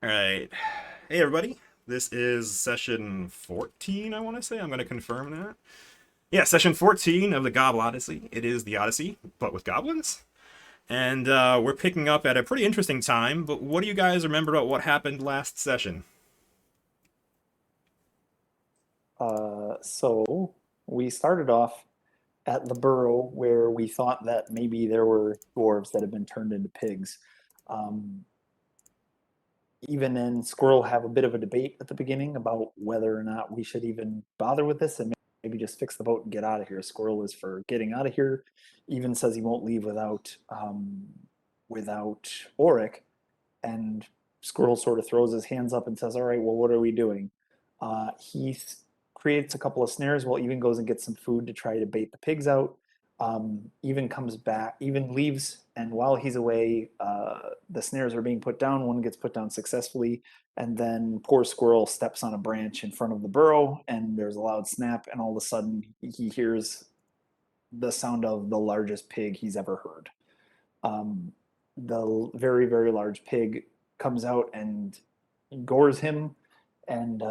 All right. Hey, everybody. This is session 14, I want to say. I'm going to confirm that. Yeah, session 14 of the Goblodyssey. It is the Odyssey, but with goblins. And we're picking up at a pretty interesting time, but what do you guys remember about what happened last session? So we started off at the burrow where we thought that maybe there were dwarves that had been turned into pigs. Um, Even and Squirrel have a bit of a debate at the beginning about whether or not we should even bother with this and maybe just fix the boat and get out of here. Squirrel is for getting out of here. Even says he won't leave without Auric, and Squirrel sort of throws his hands up and says, "All right, well, what are we doing?" He creates a couple of snares while Even goes and gets some food to try to bait the pigs out. Even comes back, Even leaves, and while he's away, the snares are being put down. One gets put down successfully, and then poor Squirrel steps on a branch in front of the burrow, and there's a loud snap, and all of a sudden he hears the sound of the largest pig he's ever heard. Um, the very, very large pig comes out and gores him, and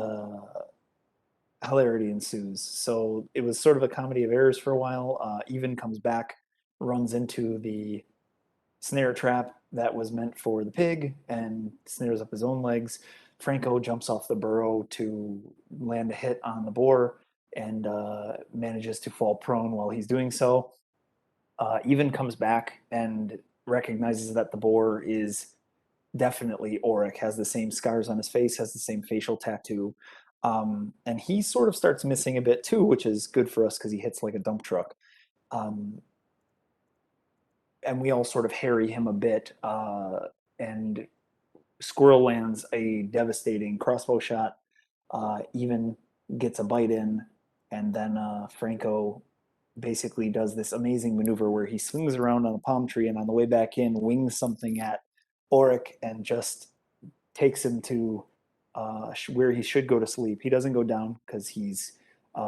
hilarity ensues. So it was sort of a comedy of errors for a while. Even comes back, runs into the snare trap that was meant for the pig, and snares up his own legs. Franco jumps off the burrow to land a hit on the boar and manages to fall prone while he's doing so. Even comes back and recognizes that the boar is definitely Auric, has the same scars on his face, has the same facial tattoo. And he sort of starts missing a bit too, which is good for us because he hits like a dump truck. Um, and we all sort of harry him a bit. And Squirrel lands a devastating crossbow shot, even gets a bite in, and then Franco basically does this amazing maneuver where he swings around on a palm tree and on the way back in wings something at Auric and just takes him to where he should go to sleep. He doesn't go down because he's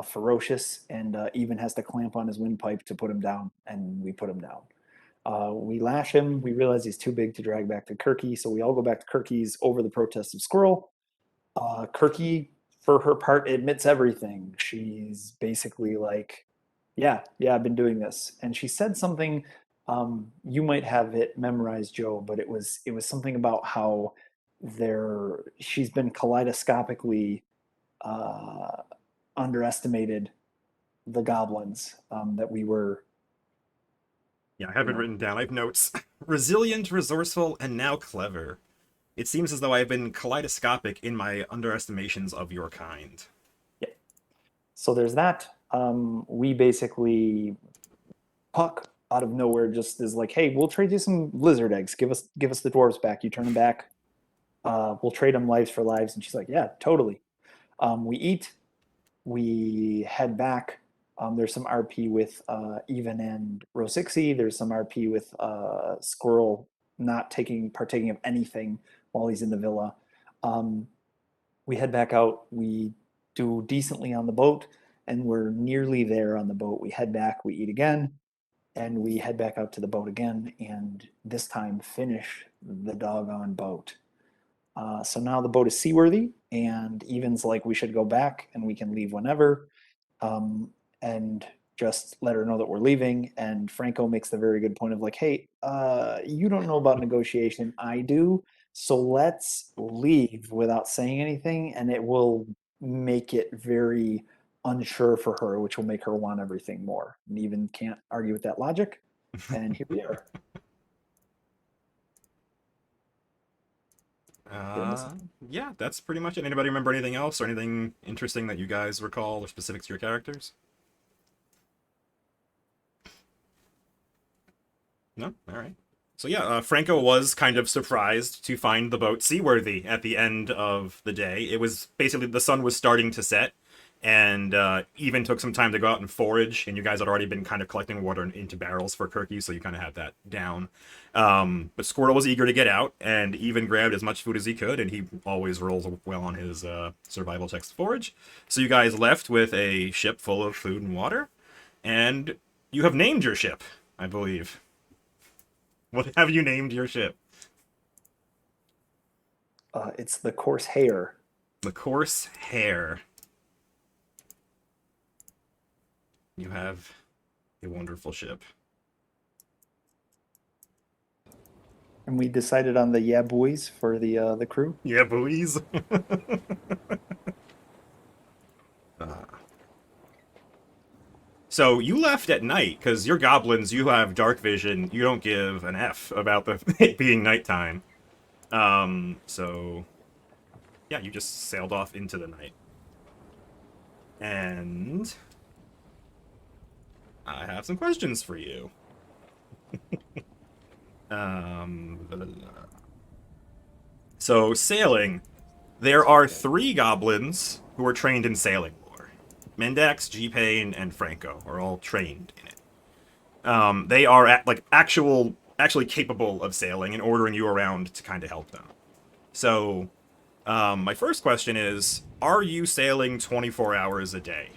ferocious and even has to clamp on his windpipe to put him down, and we put him down. We lash him. We realize he's too big to drag back to Kirkee, so we all go back to Kirkee's over the protest of Squirrel. Kirkee, for her part, admits everything. She's basically like, yeah, I've been doing this. And she said something, you might have it memorized, Joe, but it was something about how she's been kaleidoscopically uh, underestimated the goblins, that we were, Yeah, I you have it know, written down. I have notes. Resilient, resourceful, and now clever. It seems as though I have been kaleidoscopic in my underestimations of your kind. yeah. So there's that. We basically Puck out of nowhere just is like, "Hey, we'll trade you some lizard eggs. Give us the dwarves back. You turn them back. We'll trade them lives for lives." And she's like, "Yeah, totally." We eat. We head back. There's some RP with Even and Rosixie. There's some RP with Squirrel not partaking of anything while he's in the villa. Um, we head back out. We do decently on the boat, and we're nearly there on the boat. We head back. We eat again, and we head back out to the boat again, and this time finish the doggone boat. So now the boat is seaworthy, and Even's like, we should go back and we can leave whenever, um, and just let her know that we're leaving. And Franco makes the very good point of like, hey, you don't know about negotiation, I do. So let's leave without saying anything, and it will make it very unsure for her, which will make her want everything more. And Even can't argue with that logic. And here we are. Did I miss Uh, something? yeah, that's pretty much it. Anybody remember anything else or anything interesting that you guys recall or specific to your characters? No? All right. So yeah, Franco was kind of surprised to find the boat seaworthy at the end of the day. It was basically the sun was starting to set, and even took some time to go out and forage. And you guys had already been kind of collecting water into barrels for Kirkee, so you kind of had that down. But Squirrel was eager to get out, and even grabbed as much food as he could. And he always rolls well on his survival checks to forage. So you guys left with a ship full of food and water, and you have named your ship, I believe. What have you named your ship? It's the Coarse Hair. The Coarse Hair. You have a wonderful ship. And we decided on the Yeah Boys for the crew. Yeah, boys. So you left at night because you're goblins. You have dark vision. You don't give an F about it being nighttime. So yeah, you just sailed off into the night. And I have some questions for you. Blah, blah, blah. So sailing, there are 3 goblins who are trained in sailing lore. Mendax, G-Pain, and Franco are all trained in it. They are actually capable of sailing and ordering you around to kind of help them. So, my first question is, are you sailing 24 hours a day?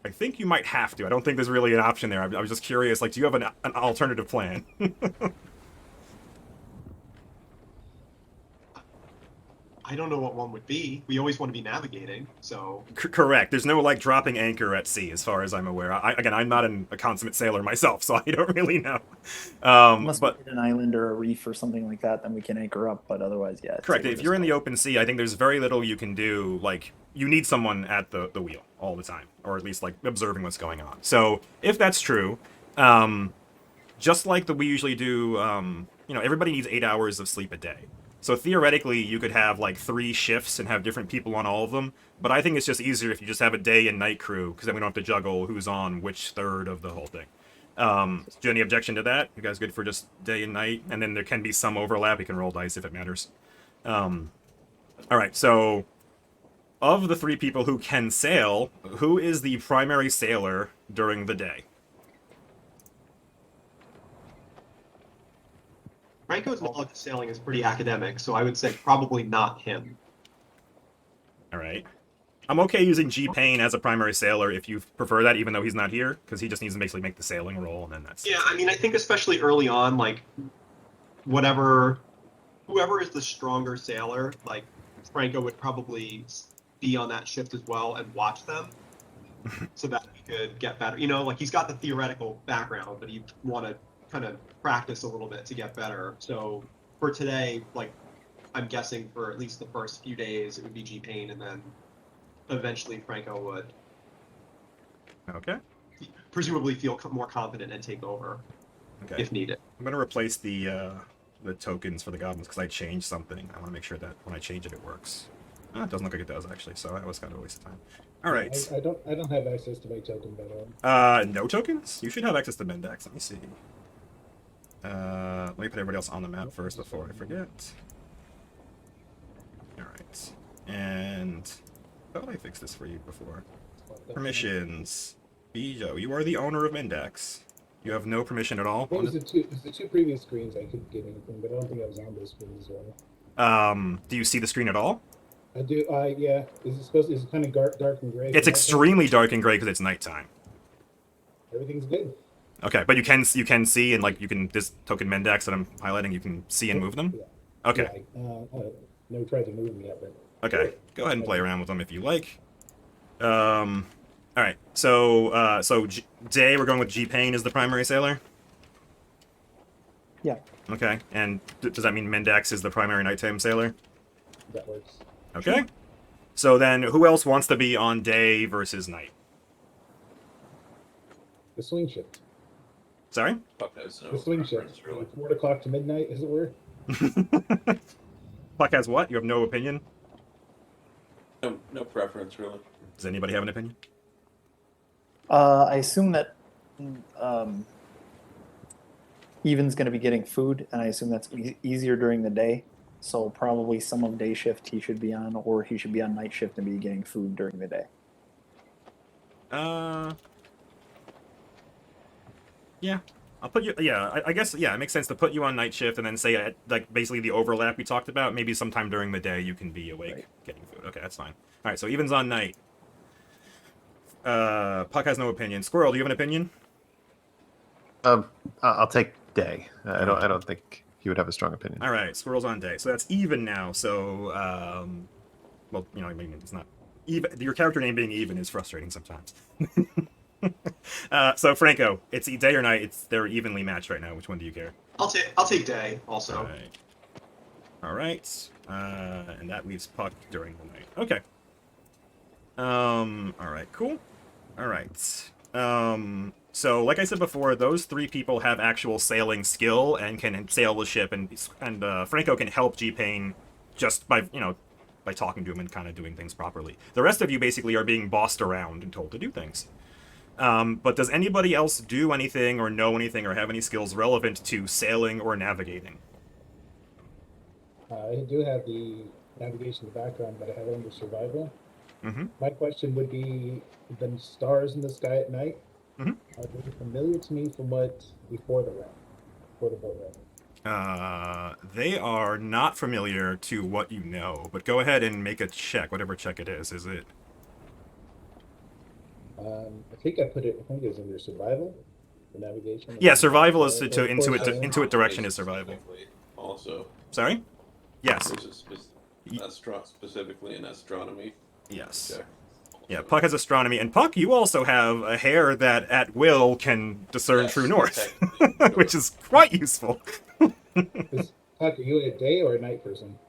I think you might have to. I don't think there's really an option there. I was just curious, like, do you have an alternative plan? I don't know what one would be. We always want to be navigating, so... Correct. There's no, like, dropping anchor at sea, as far as I'm aware. Again, I'm not a consummate sailor myself, so I don't really know. Unless But we hit an island or a reef or something like that, then we can anchor up. But otherwise, yeah. correct. If you're in the open sea, I think there's very little you can do. Like, you need someone at the wheel all the time, or at least, like, observing what's going on. So, if that's true, just like we usually do, everybody needs 8 hours of sleep a day. So theoretically, you could have like 3 shifts and have different people on all of them. But I think it's just easier if you just have a day and night crew, because then we don't have to juggle who's on which third of the whole thing. Do you have any objection to that? You guys good for just day and night? And then there can be some overlap. You can roll dice if it matters. All right, so of the 3 people who can sail, who is the primary sailor during the day? Franco's knowledge of sailing is pretty academic, so I would say probably not him. All right. I'm okay using G-Pain as a primary sailor if you prefer that, even though he's not here, because he just needs to basically make the sailing roll, and then that's... Yeah, I mean, I think especially early on, like, whoever is the stronger sailor, like, Franco would probably be on that shift as well and watch them, so that he could get better. You know, like, he's got the theoretical background, but you want to kind of practice a little bit to get better. So for today, like, I'm guessing for at least the first few days, it would be G-Pain, and then eventually Franco would Okay. presumably feel more confident and take over if needed. I'm going to replace the tokens for the goblins because I changed something. I want to make sure that when I change it, it works. Oh, it doesn't look like it does, actually, so that was kind of a waste of time. All right. I don't have access to my token, but no tokens? You should have access to Mendax. Let me see. Let me put everybody else on the map first before I forget. Alright. And... how did I fix this for you before? Permissions. Bijo, you are the owner of Mendax. You have no permission at all? What was the 2 previous screens I couldn't get anything, but I don't think I was on those screens as well. Do you see the screen at all? I do, yeah. Is it kind of dark and gray? It's extremely dark and gray because it's nighttime. Everything's good. Okay, but you can see, and like, you can, this token Mendax that I'm highlighting, you can see and move them? Yeah. Okay. Yeah, never tried to move them yet, but... Okay, go ahead and play around with them if you like. Alright, so Day, we're going with G-Pain as the primary sailor? Yeah. Okay, and does that mean Mendax is the primary nighttime sailor? That works. Okay. So then, who else wants to be on day versus night? The swing shift. Sorry? The swing shift. Really. 4 o'clock to midnight, as it were. Puck has what? You have no opinion? No preference, really. Does anybody have an opinion? I assume that Evan's going to be getting food, and I assume that's easier during the day. So probably some of day shift he should be on, or he should be on night shift and be getting food during the day. Yeah. I'll put you, yeah, I guess, yeah, it makes sense to put you on night shift and then say, like, basically the overlap we talked about, maybe sometime during the day you can be awake getting food. Okay, that's fine. Alright, so Evan's on night. Puck has no opinion. Squirrel, do you have an opinion? I'll take day. I don't think he would have a strong opinion. All right, Squirrel's on day. So that's even now. So, well, I mean, it's not even. Your character name being even is frustrating sometimes. So Franco, it's day or night. They're evenly matched right now. Which one do you care? I'll take day also. All right. All right. And that leaves Puck during the night. Okay. All right. Cool. All right. So like I said before, those three people have actual sailing skill and can sail the ship, and Franco can help G-Pain just by by talking to him and kind of doing things properly. The rest of you basically are being bossed around and told to do things. But does anybody else do anything or know anything or have any skills relevant to sailing or navigating? I do have the navigation background, but I have it under survival. Mm-hmm. My question would be, the stars in the sky at night, Mhm. are they familiar to me from what before the boat ride? They are not familiar to what you know, but go ahead and make a check, whatever check it is. Is it? I think it's under survival, the navigation. Yeah, survival is Or to course hair. intuit direction is survival. Also, Sorry? Yes. there's specifically in astronomy. Yes. check. Yeah, Puck has astronomy, and Puck, you also have a hair that at will can discern Yes, true north, technically, which is quite useful. Puck, are you a day or a night person?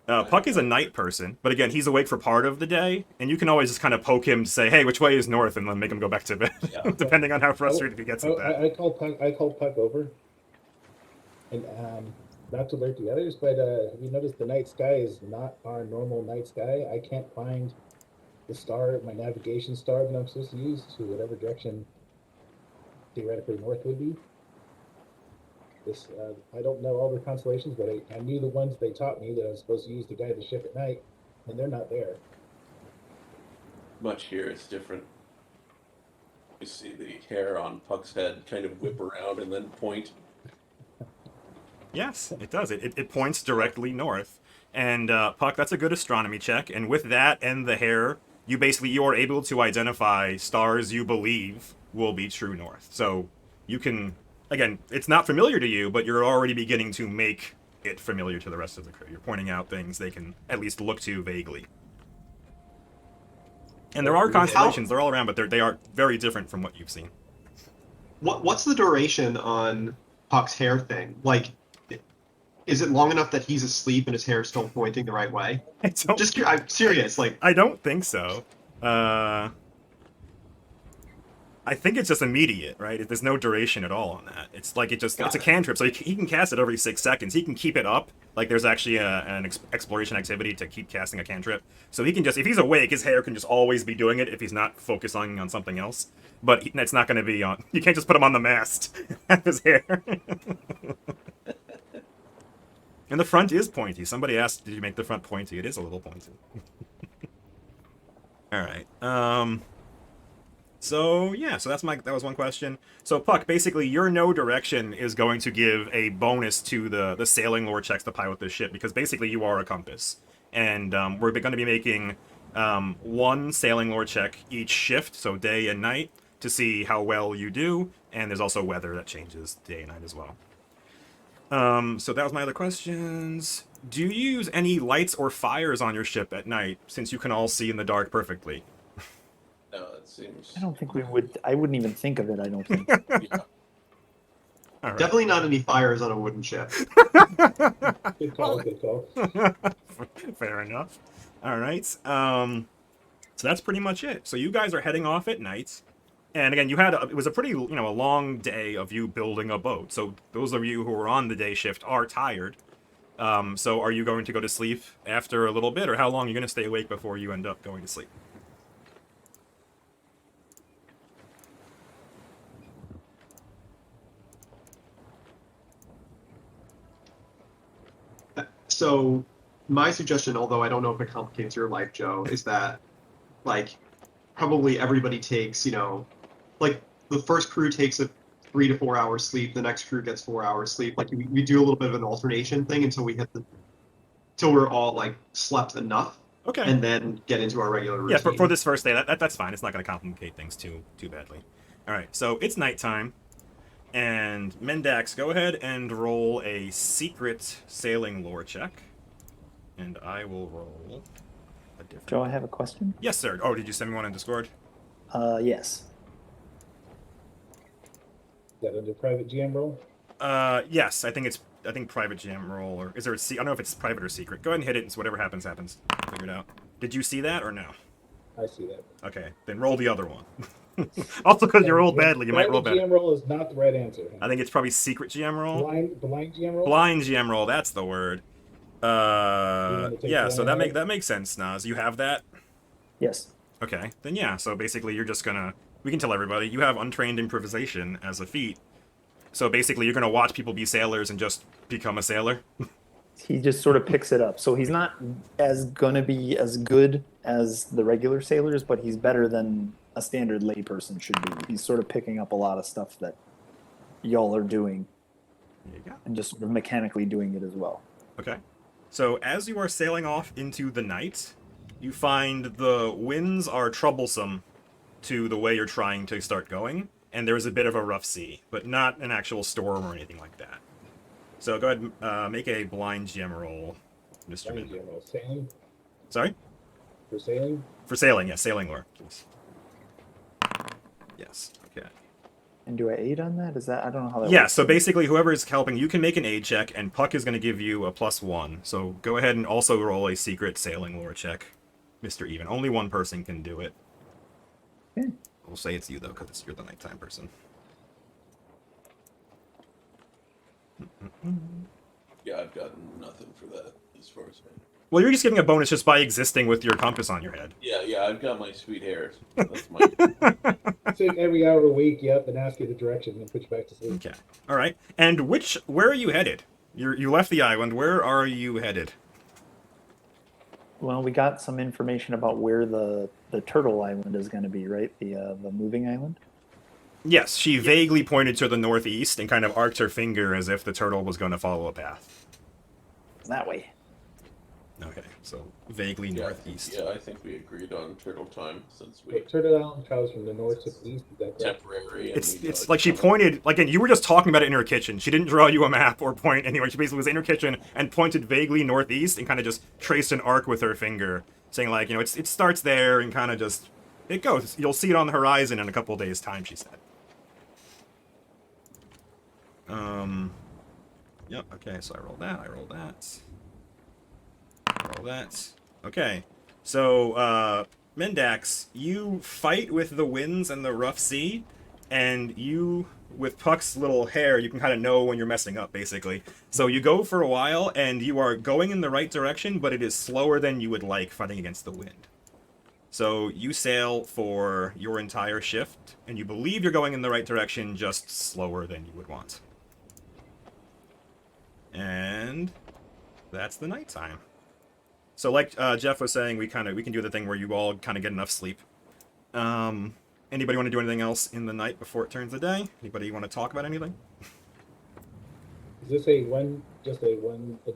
Puck is a night person, but again, he's awake for part of the day, and you can always just kind of poke him to say, "Hey, which way is north?" and then make him go back to bed, Yeah. depending on how frustrated he gets with that. I called Puck over, and not to alert the others, but have you noticed the night sky is not our normal night sky? I can't find the star, my navigation star that I'm supposed to use to whatever direction theoretically north would be. This I don't know all the constellations, but I knew the ones they taught me that I was supposed to use to guide the ship at night, and they're not there. Much here, it's different. You see the hair on Puck's head kind of whip around and then point. Yes, it does. It points directly north. And Puck, that's a good astronomy check. And with that and the hair, you are able to identify stars you believe will be true north. So you can, again, it's not familiar to you, but you're already beginning to make it familiar to the rest of the crew. You're pointing out things they can at least look to vaguely. And there are constellations, they're all around, but they are very different from what you've seen. What's the duration on Puck's hair thing? Like, is it long enough that he's asleep and his hair is still pointing the right way? I'm serious. Like, I don't think so. I think it's just immediate, right? There's no duration at all on that. It's like it's a cantrip, so he can cast it every 6 seconds. He can keep it up. Like there's actually an exploration activity to keep casting a cantrip. So he can just, if he's awake, his hair can just always be doing it if he's not focusing on something else. But it's not going to be on. You can't just put him on the mast. Have his hair. And the front is pointy. Somebody asked, "Did you make the front pointy?" It is a little pointy. All right. So yeah, so that was one question. So Puck, basically your no direction is going to give a bonus to the sailing lore checks to pilot this ship, because basically you are a compass. And we're going to be making one sailing lore check each shift, so day and night, to see how well you do, and there's also weather that changes day and night as well. So that was my other questions. Do you use any lights or fires on your ship at night, since you can all see in the dark perfectly? No, it seems. I don't think we would. I wouldn't even think of it. I don't think. Yeah. All right. definitely not any fires on a wooden ship. Good call, good call. Fair enough. All right. So that's pretty much it. So you guys are heading off at night, and again, it was a pretty a long day of you building a boat. So those of you who are on the day shift are tired. So are you going to go to sleep after a little bit, or how long are you going to stay awake before you end up going to sleep? So my suggestion, although I don't know if it complicates your life, Joe, is that like probably everybody takes, like the first crew takes a 3 to 4 hours sleep, the next crew gets 4 hours sleep. Like we do a little bit of an alternation thing until we're all like slept enough. Okay. And then get into our regular routine. Yeah, for this first day, that's fine. It's not going to complicate things too badly. All right, so it's nighttime. And Mendax, go ahead and roll a secret sailing lore check. And I will roll a different. Joe, I have a question. Yes, sir. Oh, did you send me one in Discord? Yes. Is that under private GM role? Yes. I think private GM roll, or is there I don't know if it's private or secret. Go ahead and hit it, and so whatever happens, happens. Figure it out. Did you see that or no? I see that. Okay, then roll the other one. Also, because you rolled badly, you might roll Private better. GM role is not the right answer. I think it's probably secret GM roll. Blind GM role? Blind GM roll. That's the word. wanna take Yeah. one So anyway? that makes sense, Naz. You have that. Yes. Okay. Then yeah. So basically, you're just gonna. We can tell everybody you have untrained improvisation as a feat. So basically, you're gonna watch people be sailors and just become a sailor. He just sort of picks it up. So he's not gonna be as good as the regular sailors, but he's better than a standard layperson should be. He's sort of picking up a lot of stuff that y'all are doing There you go. and just sort of mechanically doing it as well. Okay. So as you are sailing off into the night, you find the winds are troublesome to the way you're trying to start going, and there is a bit of a rough sea, but not an actual storm or anything like that. So go ahead and make a blind GM roll, Mr. Blind Min. GM role. Sailing? Sorry? For sailing? For sailing, yes, sailing lore, please. Yes, okay. And do I aid on that? Is that I don't know how that Yeah, works. so basically whoever is helping, you can make an aid check, and Puck is going to give you a +1. So go ahead and also roll a secret sailing lore check, Mr. Even. Only one person can do it. Okay. We'll say it's you, though, because you're the nighttime person. Yeah, I've got nothing for that as far as I know. Well, you're just getting a bonus just by existing with your compass on your head. Yeah, I've got my sweet hairs. That's my. So every hour a week, you up and ask you the direction and put you back to sleep. Okay. All right. And where are you headed? You left the island. Where are you headed? Well, we got some information about where the turtle island is going to be, right? The moving island. Yes, she vaguely pointed to the northeast and kind of arced her finger as if the turtle was going to follow a path. That way. Okay, so vaguely northeast. Yeah, I think we agreed on turtle time since we But Turtle Island travels from the north to the east. Is that correct? temporary. And It's we it's got like she pointed, like, and you were just talking about it in her kitchen. She didn't draw you a map or point anywhere. She basically was in her kitchen and pointed vaguely northeast and kind of just traced an arc with her finger, saying like, it starts there and kind of just it goes. You'll see it on the horizon in a couple of days' time, she said. Yep. Okay, so I rolled that. Roll that. Okay. So, Mendax, you fight with the winds and the rough sea, and you, with Puck's little hair, you can kind of know when you're messing up, basically. So you go for a while, and you are going in the right direction, but it is slower than you would like fighting against the wind. So you sail for your entire shift, and you believe you're going in the right direction, just slower than you would want. And that's the nighttime. So like Jeff was saying, we can do the thing where you all kind of get enough sleep. Anybody want to do anything else in the night before it turns the day? Anybody want to talk about anything? Is this a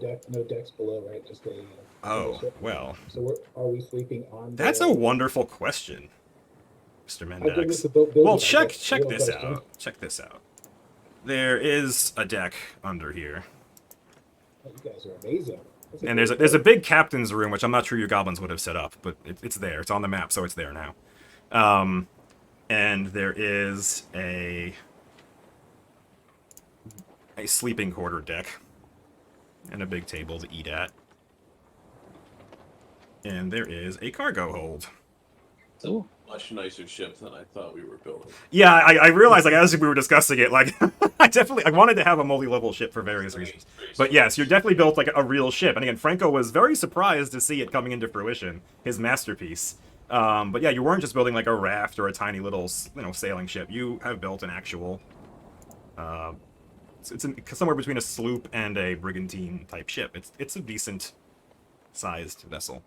deck, no decks below, right? Just a. Oh, ship? well, So are we sleeping on? that's a wonderful question, Mr. How good is Mendax. the building? Well, I check guess, real this question. out. Check this out. There is a deck under here. Oh, you guys are amazing. That's And great there's a place. big captain's room, which I'm not sure your goblins would have set up, but it's there. It's on the map, so it's there now. And there is a sleeping quarter deck and a big table to eat at. And there is a cargo hold. Ooh. much nicer ship than I thought we were building. Yeah, I realized, like, as we were discussing it, like, I wanted to have a multi-level ship for various reasons. But yes, you're definitely built like a real ship. And again, Franco was very surprised to see it coming into fruition, his masterpiece. But yeah, you weren't just building like a raft or a tiny little, sailing ship. You have built an actual, it's somewhere between a sloop and a brigantine type ship. It's a decent sized vessel.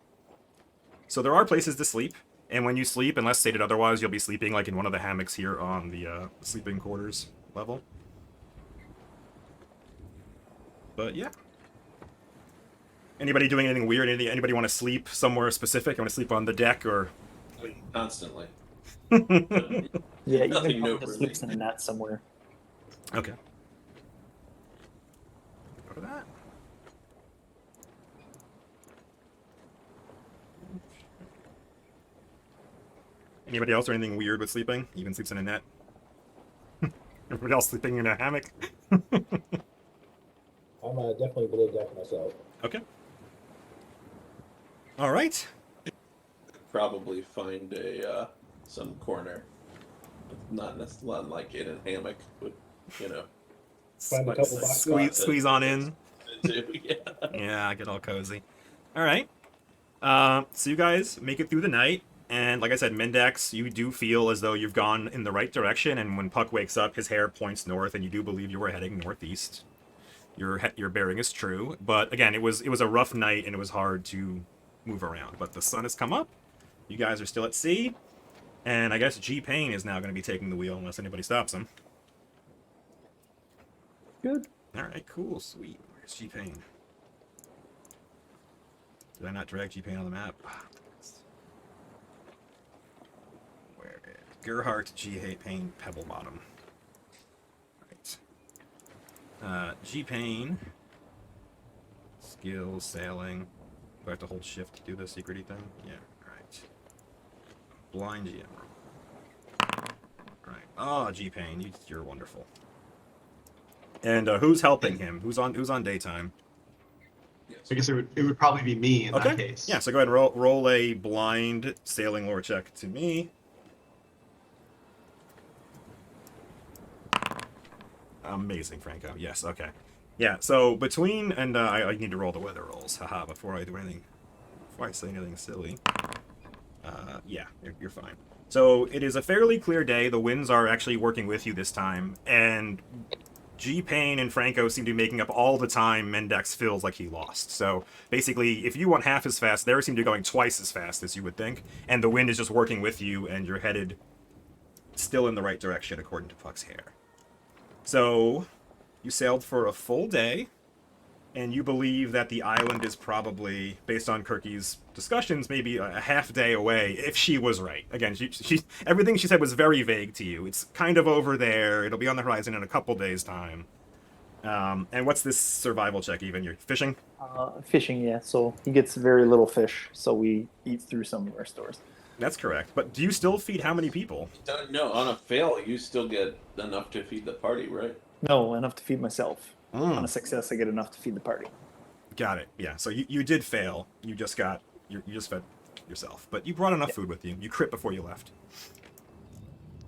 So there are places to sleep. And when you sleep, unless stated otherwise, you'll be sleeping like in one of the hammocks here on the sleeping quarters level. But yeah. Anybody doing anything weird? Anybody want to sleep somewhere specific? Want to sleep on the deck or? Constantly. Yeah, Nothing even probably noteworthy. just sleeps in a net somewhere. Okay. Go to that. Anybody else or anything weird with sleeping? Even sleeps in a net. Everybody else sleeping in a hammock. I'm definitely below deck myself. Okay. All right. Probably find a some corner, not like in a hammock, but you know. Find a couple boxes. Squeeze on in. Yeah. Yeah, get all cozy. All right. So you guys make it through the night, and like I said, Mendax, you do feel as though you've gone in the right direction. And when Puck wakes up, his hair points north, and you do believe you were heading northeast. Your bearing is true, but again, it was a rough night, and it was hard to move around. But the sun has come up. You guys are still at sea, and I guess G Payne is now going to be taking the wheel unless anybody stops him. Good. All right, cool, sweet. Where's G Payne? Did I not drag G Payne on the map? Where is Gerhardt, G Payne, Pebble Bottom? Right. G Payne. Skills, sailing. Do I have to hold shift to do the secrety thing? Yeah, alright. Blind GM. Right. Oh, G Payne, you're wonderful. And who's helping him? Who's on daytime? I guess it would probably be me in Okay. that case. Yeah, so go ahead and roll a blind sailing lore check to me. Amazing, Franco. Yes, okay. Yeah, so between, and I need to roll the weather rolls, haha, before I do anything, before I say anything silly. Yeah, you're fine. So it is a fairly clear day. The winds are actually working with you this time, and G Payne and Franco seem to be making up all the time Mendax feels like he lost. So basically, if you went half as fast, they seem to be going twice as fast as you would think, and the wind is just working with you, and you're headed still in the right direction according to Puck's hair. So you sailed for a full day, and you believe that the island is probably, based on Kirkee's discussions, maybe a half day away, if she was right. Again, she everything she said was very vague to you. It's kind of over there. It'll be on the horizon in a couple days' time. And what's this survival check even? You're fishing? Fishing, yeah. So he gets very little fish, so we eat through some of our stores. That's correct. But do you still feed how many people? No, on a fail, you still get enough to feed the party, right? No, enough to feed myself. Mm. On a success, I get enough to feed the party. Got it. Yeah. So you did fail. You just fed yourself, but you brought enough food with you. You crit before you left.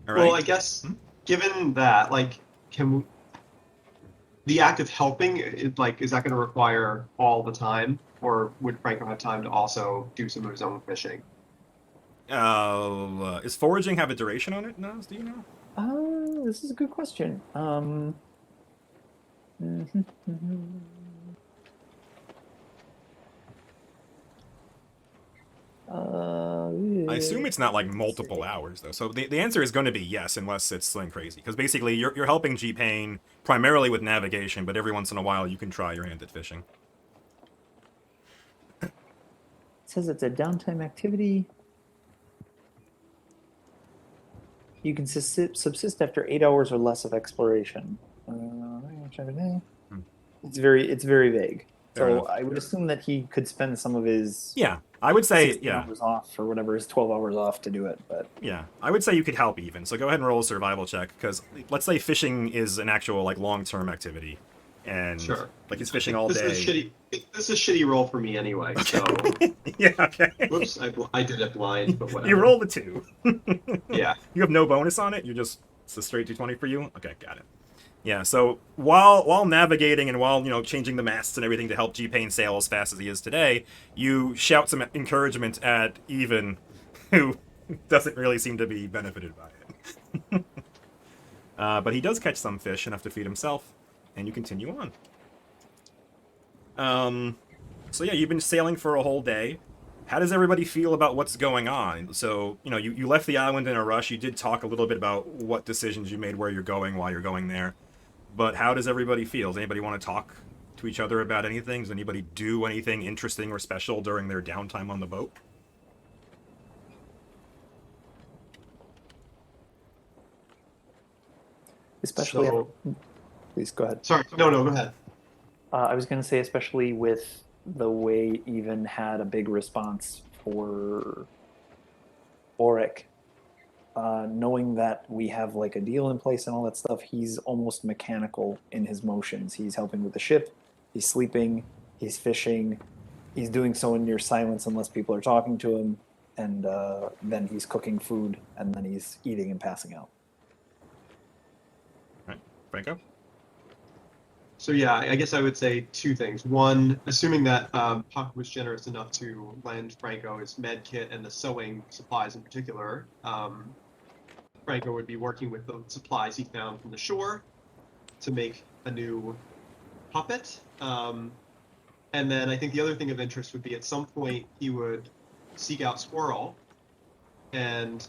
All right. Well, I guess given that, like, the act of helping, is that going to require all the time, or would Franco have time to also do some of his own fishing? Is foraging have a duration on it? No, do you know? This is a good question. I assume it's not like multiple hours though. So the answer is going to be yes, unless it's something crazy. Because basically you're helping G Payne primarily with navigation, but every once in a while you can try your hand at fishing. It says it's a downtime activity. You can subsist after 8 hours or less of exploration. It's very vague. Fair So enough. I would assume that he could spend some of his Yeah, I would say 16 yeah. hours off or whatever, his 12 hours off to do it. But Yeah, I would say you could help even. So go ahead and roll a survival check, because let's say fishing is an actual like long-term activity, and Sure. like he's fishing all This day. is shitty. This is a shitty roll for me anyway. So, Yeah, okay. whoops, I did it blind, but whatever. You rolled a 2. Yeah. You have no bonus on it. It's a straight 220 for you. Okay, got it. Yeah. So while navigating and while changing the masts and everything to help G Payne sail as fast as he is today, you shout some encouragement at Even, who doesn't really seem to be benefited by it. But he does catch some fish enough to feed himself, and you continue on. So yeah, you've been sailing for a whole day. How does everybody feel about what's going on? So, you left the island in a rush. You did talk a little bit about what decisions you made, where you're going, while you're going there. But how does everybody feel? Does anybody want to talk to each other about anything? Does anybody do anything interesting or special during their downtime on the boat? especially So- please go ahead. Sorry, no, go ahead. I was going to say, especially with the way Even had a big response for Auric, knowing that we have like a deal in place and all that stuff, he's almost mechanical in his motions. He's helping with the ship, he's sleeping, he's fishing, he's doing so in near silence unless people are talking to him, and then he's cooking food, and then he's eating and passing out. Right, Franco. So yeah, I guess I would say two things. One, assuming that Puck was generous enough to lend Franco his med kit and the sewing supplies in particular, Franco would be working with the supplies he found from the shore to make a new puppet. And then I think the other thing of interest would be at some point he would seek out Squirrel and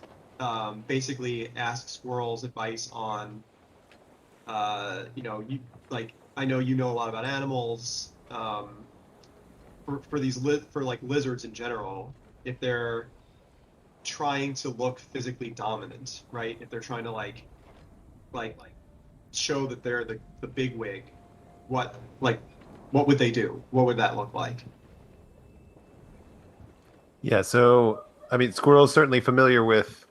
basically ask Squirrel's advice on, I know you know a lot about animals. For lizards in general, if they're trying to look physically dominant, right? If they're trying to like show that they're the big wig, what would they do? What would that look like? Yeah, so I mean, Squirrel's certainly familiar with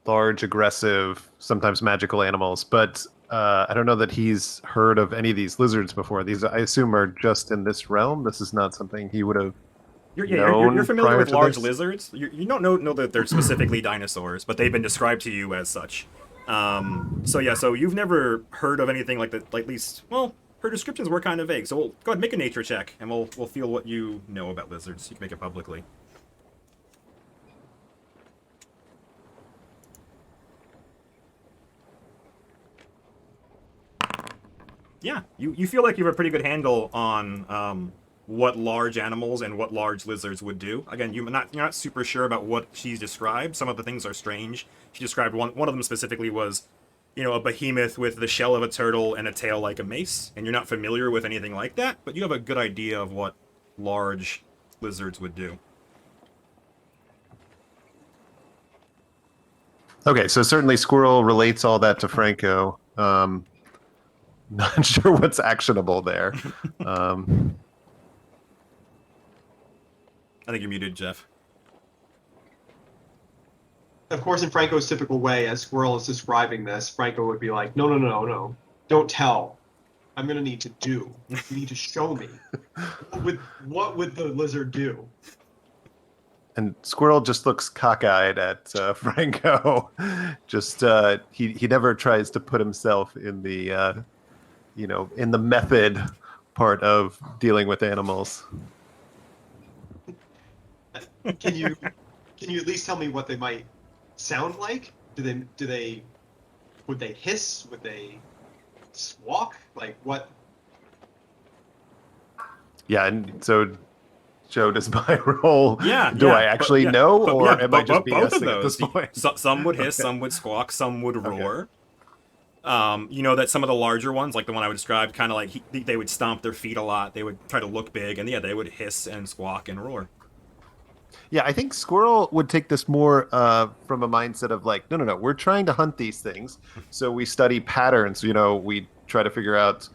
large, aggressive, sometimes magical animals, but I don't know that he's heard of any of these lizards before. These, I assume, are just in this realm. This is not something he would have. You're familiar with large this? lizards. You don't know that they're specifically dinosaurs, but they've been described to you as such. So you've never heard of anything like that. Like, at least, well, her descriptions were kind of vague. So we'll go ahead and make a nature check, and we'll feel what you know about lizards. You can make it publicly. Yeah, you feel like you have a pretty good handle on what large animals and what large lizards would do. Again, you're not super sure about what she's described. Some of the things are strange. She described one of them specifically was, a behemoth with the shell of a turtle and a tail like a mace, and you're not familiar with anything like that, but you have a good idea of what large lizards would do. Okay, so certainly Squirrel relates all that to Franco. Not sure what's actionable there. I think you're muted, Jeff. Of course, in Franco's typical way, as Squirrel is describing this, Franco would be like, no, don't tell. I'm going to need to do. You need to show me. What would the lizard do? And Squirrel just looks cockeyed at Franco. Just he never tries to put himself in the in the method part of dealing with animals. Can you at least tell me what they might sound like? Would they hiss? Would they squawk? Like what? Yeah, and so Joe, does my role? Yeah. Do I actually know, or am I just both of BSing at this those? point? Some would hiss, some would squawk, some would roar. That some of the larger ones, like the one I would describe, kind of like they would stomp their feet a lot. They would try to look big, and they would hiss and squawk and roar. Yeah, I think Squirrel would take this more from a mindset of like, no, we're trying to hunt these things. So we study patterns, we try to figure out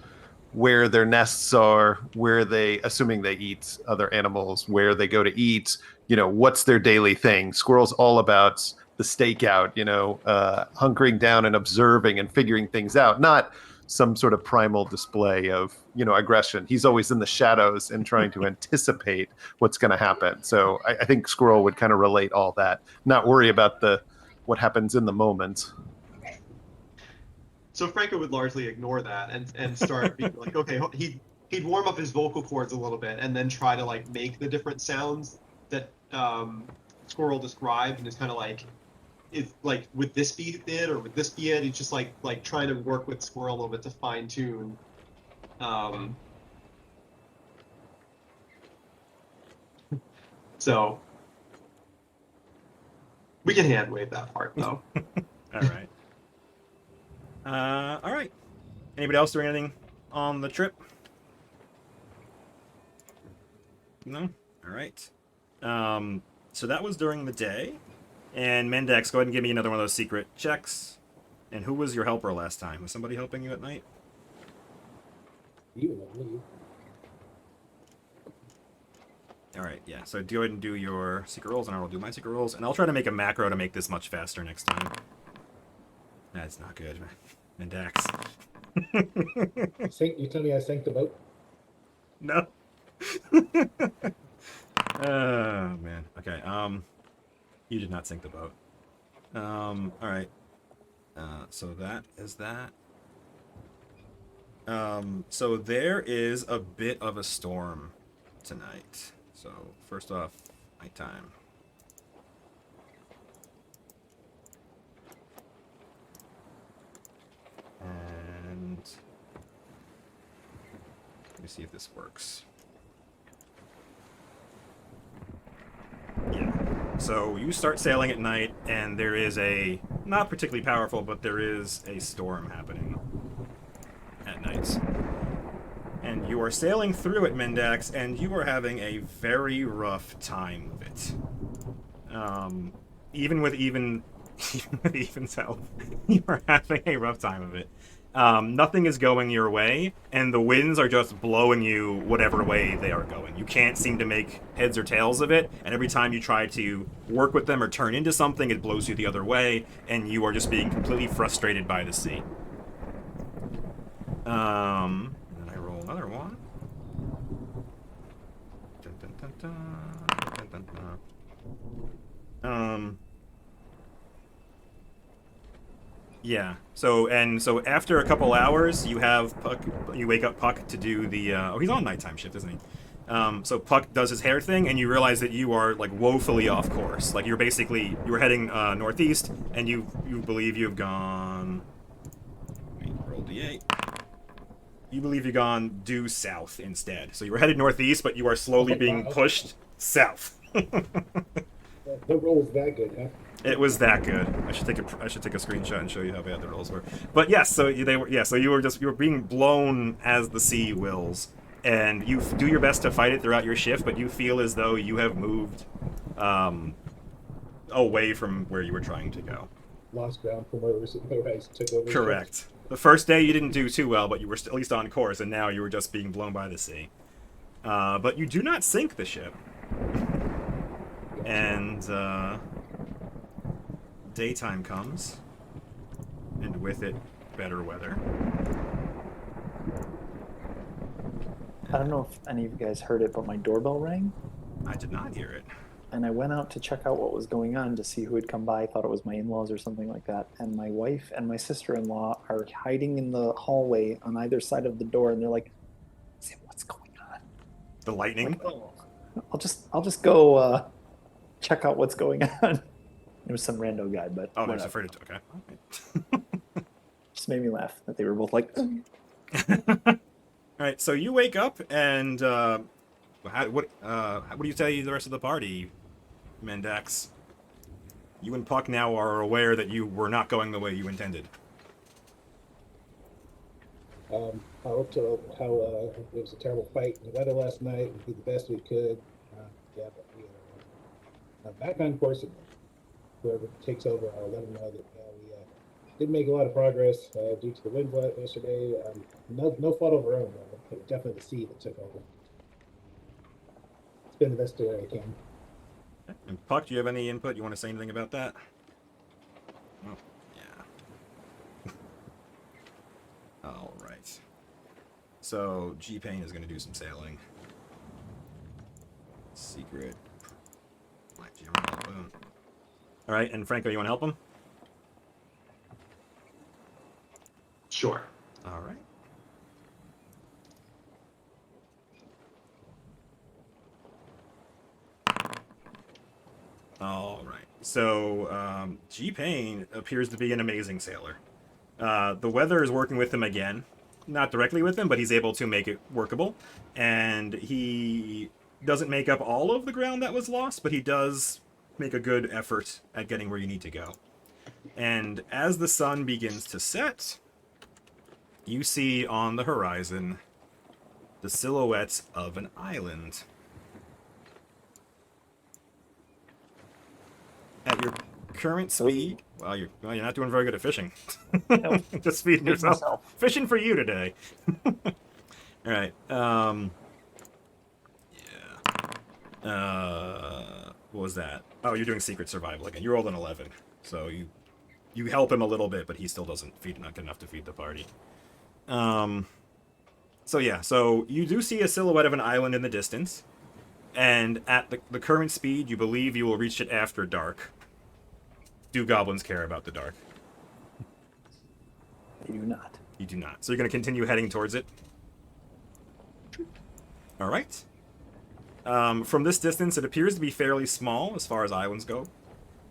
where their nests are, where they, assuming they eat other animals, where they go to eat, what's their daily thing. Squirrel's all about the stakeout, hunkering down and observing and figuring things out, not some sort of primal display of, aggression. He's always in the shadows and trying to anticipate what's going to happen. So I think Squirrel would kind of relate all that, not worry about what happens in the moment. So Franco would largely ignore that and start being like, okay, he'd warm up his vocal cords a little bit and then try to like make the different sounds that Squirrel described, and it's kind of like, it's like, would this be it or would this be it? He's just like trying to work with Squirrel a little bit to fine tune. So we can hand wave that part though. All right. All right. Anybody else doing anything on the trip? No? All right. So that was during the day. And Mendex, go ahead and give me another one of those secret checks. And who was your helper last time? Was somebody helping you at night? even, I believe. All right, yeah. So go ahead and do your secret rolls, and I will do my secret rolls, and I'll try to make a macro to make this much faster next time. That's not good, man. Dax. You tell me I sank the boat? No. Oh man. Okay. You did not sink the boat. All right. So that is that. So there is a bit of a storm tonight. So first off, nighttime. And let me see if this works. Yeah. So you start sailing at night, and there is a, not particularly powerful, but there is a storm happening at night. And you are sailing through it, Mendax, and you are having a very rough time of it. Even with even self, you are having a rough time of it. Nothing is going your way, and the winds are just blowing you whatever way they are going. You can't seem to make heads or tails of it, and every time you try to work with them or turn into something, it blows you the other way, and you are just being completely frustrated by the sea. And then I roll another one. Dun, dun, dun, dun, dun, dun, dun. Yeah. So after a couple hours, you have Puck. You wake up Puck to do the. Oh, he's on nighttime shift, isn't he? So Puck does his hair thing, and you realize that you are like woefully off course. Like you're heading northeast, and you believe you've gone. Wait, roll d8. You believe you've gone due south instead. So you were headed northeast, but you are slowly being pushed south. The roll was that good, huh? It was that good. I should take a screenshot and show you how bad the rolls were. But yes, so you were being blown as the sea wills, and you do your best to fight it throughout your shift, but you feel as though you have moved away from where you were trying to go. Lost ground from where I took over. Correct. The first day you didn't do too well, but you were at least on course, and now you were just being blown by the sea. But you do not sink the ship. And daytime comes, and with it, better weather. I don't know if any of you guys heard it, but my doorbell rang, I did not hear it. and I went out to check out what was going on to see who had come by. I thought it was my in-laws or something like that. And my wife and my sister-in-law are hiding in the hallway on either side of the door, and they're like, "Sam, what's going on?" The lightning? Like, oh, I'll just go check out what's going on. It was some rando guy, but Oh, they're whatever. afraid of... Okay. Just made me laugh that they were both like, All right, so you wake up, and what do you tell the rest of the party, Mendax? You and Puck now are aware that you were not going the way you intended. I hope to how it was a terrible fight in the weather last night. We did the best we could. Yeah, but we are back on course again. Whoever takes over, I'll let them know that we did make a lot of progress due to the wind yesterday. No fault of our own, though. Definitely the sea that took over. It's been the best way I can. And Puck, do you have any input? You want to say anything about that? Oh, yeah. All right. So G-Pain is going to do some sailing. Secret. Boom. All right, and Franco, you want to help him? Sure. All right. All right. So G-Pain appears to be an amazing sailor. The weather is working with him again. Not directly with him, but he's able to make it workable. And he doesn't make up all of the ground that was lost, but he does make a good effort at getting where you need to go. And as the sun begins to set, you see on the horizon the silhouettes of an island. At your current speed, well, you're not doing very good at fishing. Nope. Just feeding Feed yourself. myself. Fishing for you today. All All right. What was that? Oh, you're doing secret survival again. You rolled an 11, so you help him a little bit, but he still doesn't feed, not good enough to feed the party. So yeah, so you do see a silhouette of an island in the distance, and at the current speed, you believe you will reach it after dark. Do goblins care about the dark? They do not. You do not. So you're going to continue heading towards it? All right. From this distance, it appears to be fairly small as far as islands go.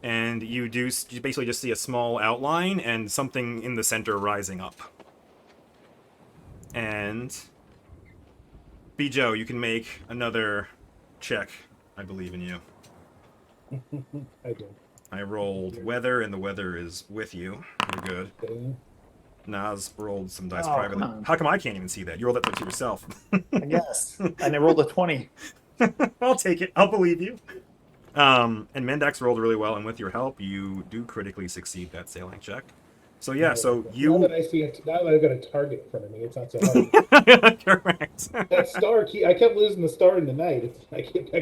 And you basically just see a small outline and something in the center rising up. And Joe, you can make another check. I believe in you. I do. I rolled weather, and the weather is with you. You're good. Okay. Nas rolled some dice Oh, privately. come on. How come I can't even see that? You rolled that to yourself. I guess. And I rolled a 20. I'll take it. I'll believe you. And Mendax rolled really well, and with your help, you do critically succeed that sailing check. So yeah, so Now you... that I see it, now that I've got a target in front of me, it's not so hard. Correct. That star, I kept losing the star in the night.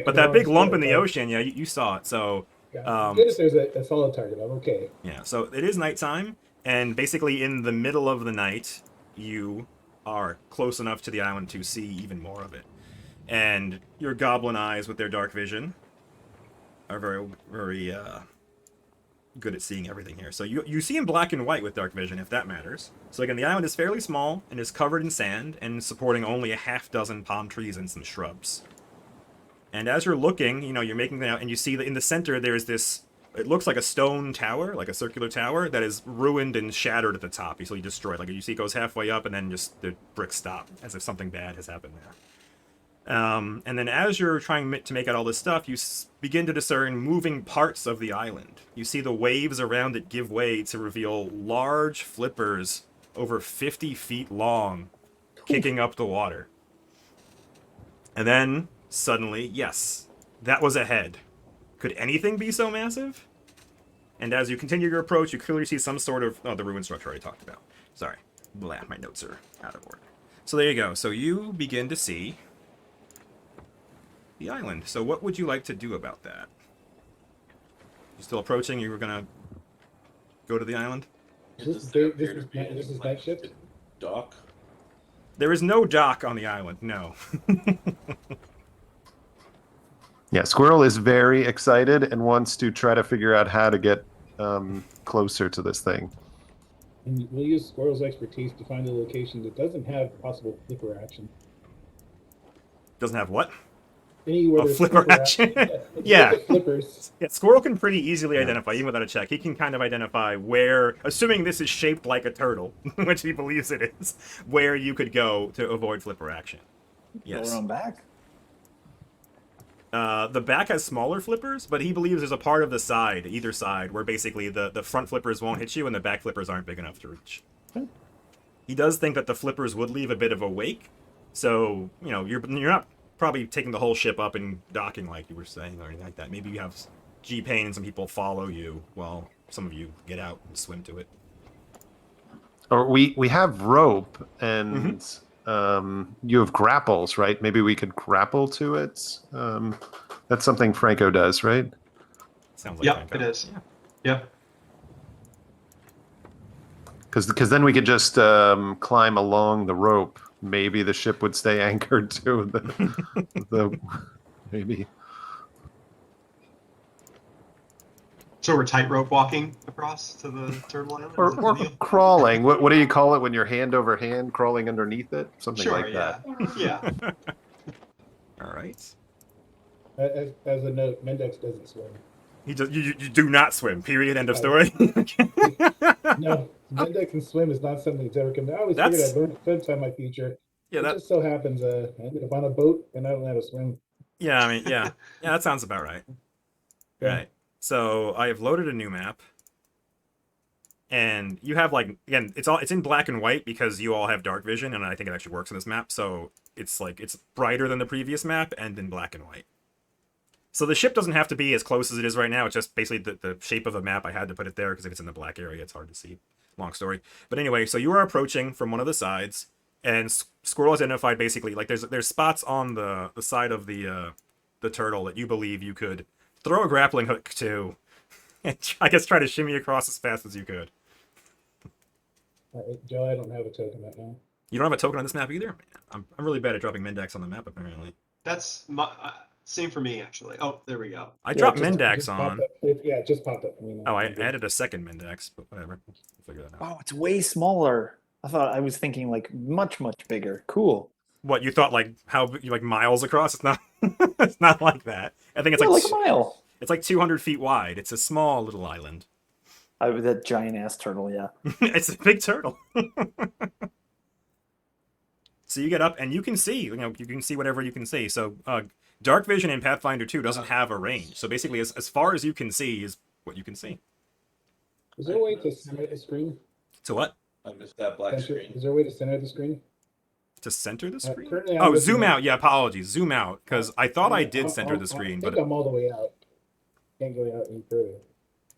But that big lump in the ocean, yeah, you saw it. So Yeah, good if there's a solid target. I'm okay. yeah, so it is nighttime, and basically in the middle of the night, you are close enough to the island to see even more of it. And your goblin eyes with their dark vision are very, very good at seeing everything here. So you see in black and white with dark vision, if that matters. So again, the island is fairly small and is covered in sand and supporting only a half dozen palm trees and some shrubs. And as you're looking, you're making that out, and you see that in the center there's this, it looks like a stone tower, like a circular tower, that is ruined and shattered at the top, easily destroyed. Like you see it goes halfway up and then just the bricks stop, as if something bad has happened there. And then as you're trying to make out all this stuff, you begin to discern moving parts of the island. You see the waves around it give way to reveal large flippers over 50 feet long, kicking up the water. And then, suddenly, yes, that was a head. Could anything be so massive? And as you continue your approach, you clearly see some sort of... Oh, the ruined structure I already talked about. Sorry. Blah, my notes are out of order. So there you go. So you begin to see the island. So what would you like to do about that? You still approaching? You were going to go to the island? This is night shift. Dock. There is no dock on the island, no. Yeah, Squirrel is very excited and wants to try to figure out how to get closer to this thing. And we'll use Squirrel's expertise to find a location that doesn't have possible flipper action. Doesn't have what? Anywhere A there's flipper action? Yeah. Flippers. Yeah, Squirrel can pretty easily identify, even without a check. He can kind of identify where, assuming this is shaped like a turtle, which he believes it is, where you could go to avoid flipper action. Yes. Go around back. The back has smaller flippers, but he believes there's a part of the side, either side, where basically the front flippers won't hit you and the back flippers aren't big enough to reach. Okay. He does think that the flippers would leave a bit of a wake, so, you're not probably taking the whole ship up and docking like you were saying or anything like that. Maybe you have G-Pain and some people follow you while some of you get out and swim to it. Or we have rope and you have grapples, right? Maybe we could grapple to it. That's something Franco does, right? Sounds like Yep, Franco. it is. Yeah. Because then we could just climb along the rope. Maybe the ship would stay anchored to the maybe. So we're tightrope walking across to the turtle island? Or Is that the deal? crawling. What do you call it when you're hand over hand crawling underneath it? Something Sure, like yeah. that. Yeah. All right. As a note, Mendex doesn't swim. You do not swim. Period. End of story. No, Mendex and swim is not something that's ever come. I always That's- figured I'd learn to swim sometime in my future. Yeah, It that. just so happens I ended up on a boat and I don't know how to swim. Yeah, I mean, yeah, that sounds about right. Yeah. Right. So I have loaded a new map, and you have again, it's in black and white because you all have dark vision, and I think it actually works on this map. So it's brighter than the previous map and in black and white. So the ship doesn't have to be as close as it is right now. It's just basically the shape of the map. I had to put it there because if it's in the black area, it's hard to see. Long story. But anyway, so you are approaching from one of the sides, And Squirrel has identified basically like there's spots on the side of the turtle that you believe you could throw a grappling hook to, and I guess try to shimmy across as fast as you could. Joe, I don't have a token right now. You don't have a token on this map either. I'm really bad at dropping Mendax on the map apparently. That's my same for me actually. Oh, there we go. I dropped just Mendax popped on. up. Yeah, it just popped up. Oh, I added a second Mendax, but whatever. We'll figure that out. Oh, it's way smaller. I was thinking like much bigger. Cool. What you thought like how you like miles across? It's not. It's not like that. I think it's Yeah, like like a mile. it's like 200 feet wide. It's a small little island. That giant ass turtle. Yeah. It's a big turtle. So you get up and you can see. You can see whatever you can see. So dark vision in Pathfinder 2 doesn't have a range. So basically, as far as you can see is what you can see. Is there a way to center the screen? To what? I missed that black Is screen. there a way to center the screen? To center the screen? Currently I'm Oh, looking zoom at- out. Yeah, apologies. Zoom out because I thought I did center the I screen, think but I'm all the way out. Can't go out any further,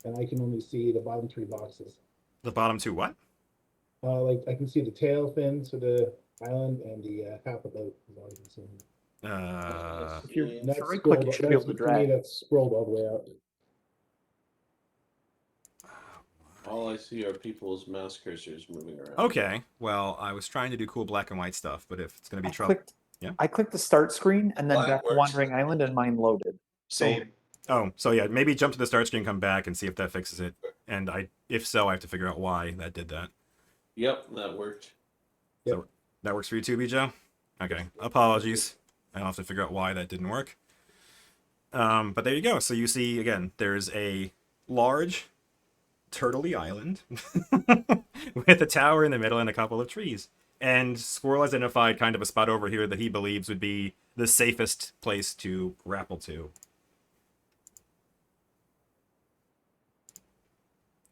and I can only see the bottom 3 boxes. the bottom two what? Like I can see the tail fins for the island and the half a boat. Is all you can see. If you're And that's right click, you scrolled- should be able to for me, drag. that's scrolled all the way out. All I see are people's mouse cursors moving around. Okay. Well, I was trying to do cool black and white stuff, but if it's going to be I trouble. clicked, Yeah. I clicked the start screen and then Well, that back to works. Wandering Island and mine loaded. So Same. Oh, so yeah, maybe jump to the start screen, come back, and see if that fixes it. And if so, I have to figure out why that did that. Yep, that worked. That works for you too, Bijo? Okay. Apologies. I'll have to figure out why that didn't work. But there you go. So you see, again, there's a large turtley island with a tower in the middle and a couple of trees. And Squirrel has identified kind of a spot over here that he believes would be the safest place to grapple to.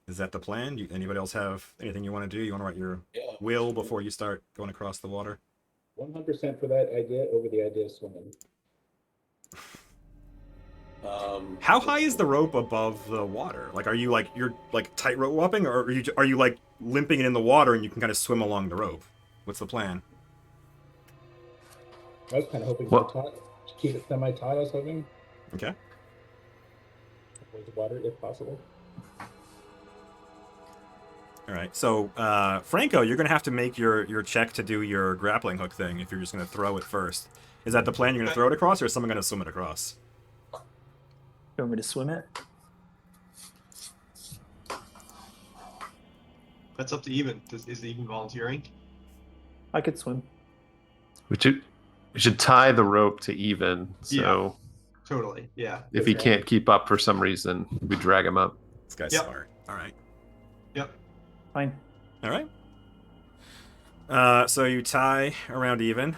Is that the plan? Anybody else have anything you want to do? You want to write your Yeah. will before you start going across the water? 100% for that idea over the idea of swimming. How high is the rope above the water? Like, are you like you're like tightrope whopping, or are you like limping it in the water and you can kind of swim along the rope? What's the plan? I was kind of hoping What? to keep it semi-taut. I was hoping Okay. avoid the water if possible. All right. So, Franco, you're gonna have to make your check to do your grappling hook thing. If you're just gonna throw it first, is that the plan? You're gonna throw it across, or is someone gonna swim it across? you want me to swim it? That's up to Even. Is Even volunteering? I could swim. We should tie the rope to even. So Totally. Yeah. if he can't keep up for some reason, we drag him up. This guy's Yep. smart. All right. Yep. Fine. All right. So you tie around Even,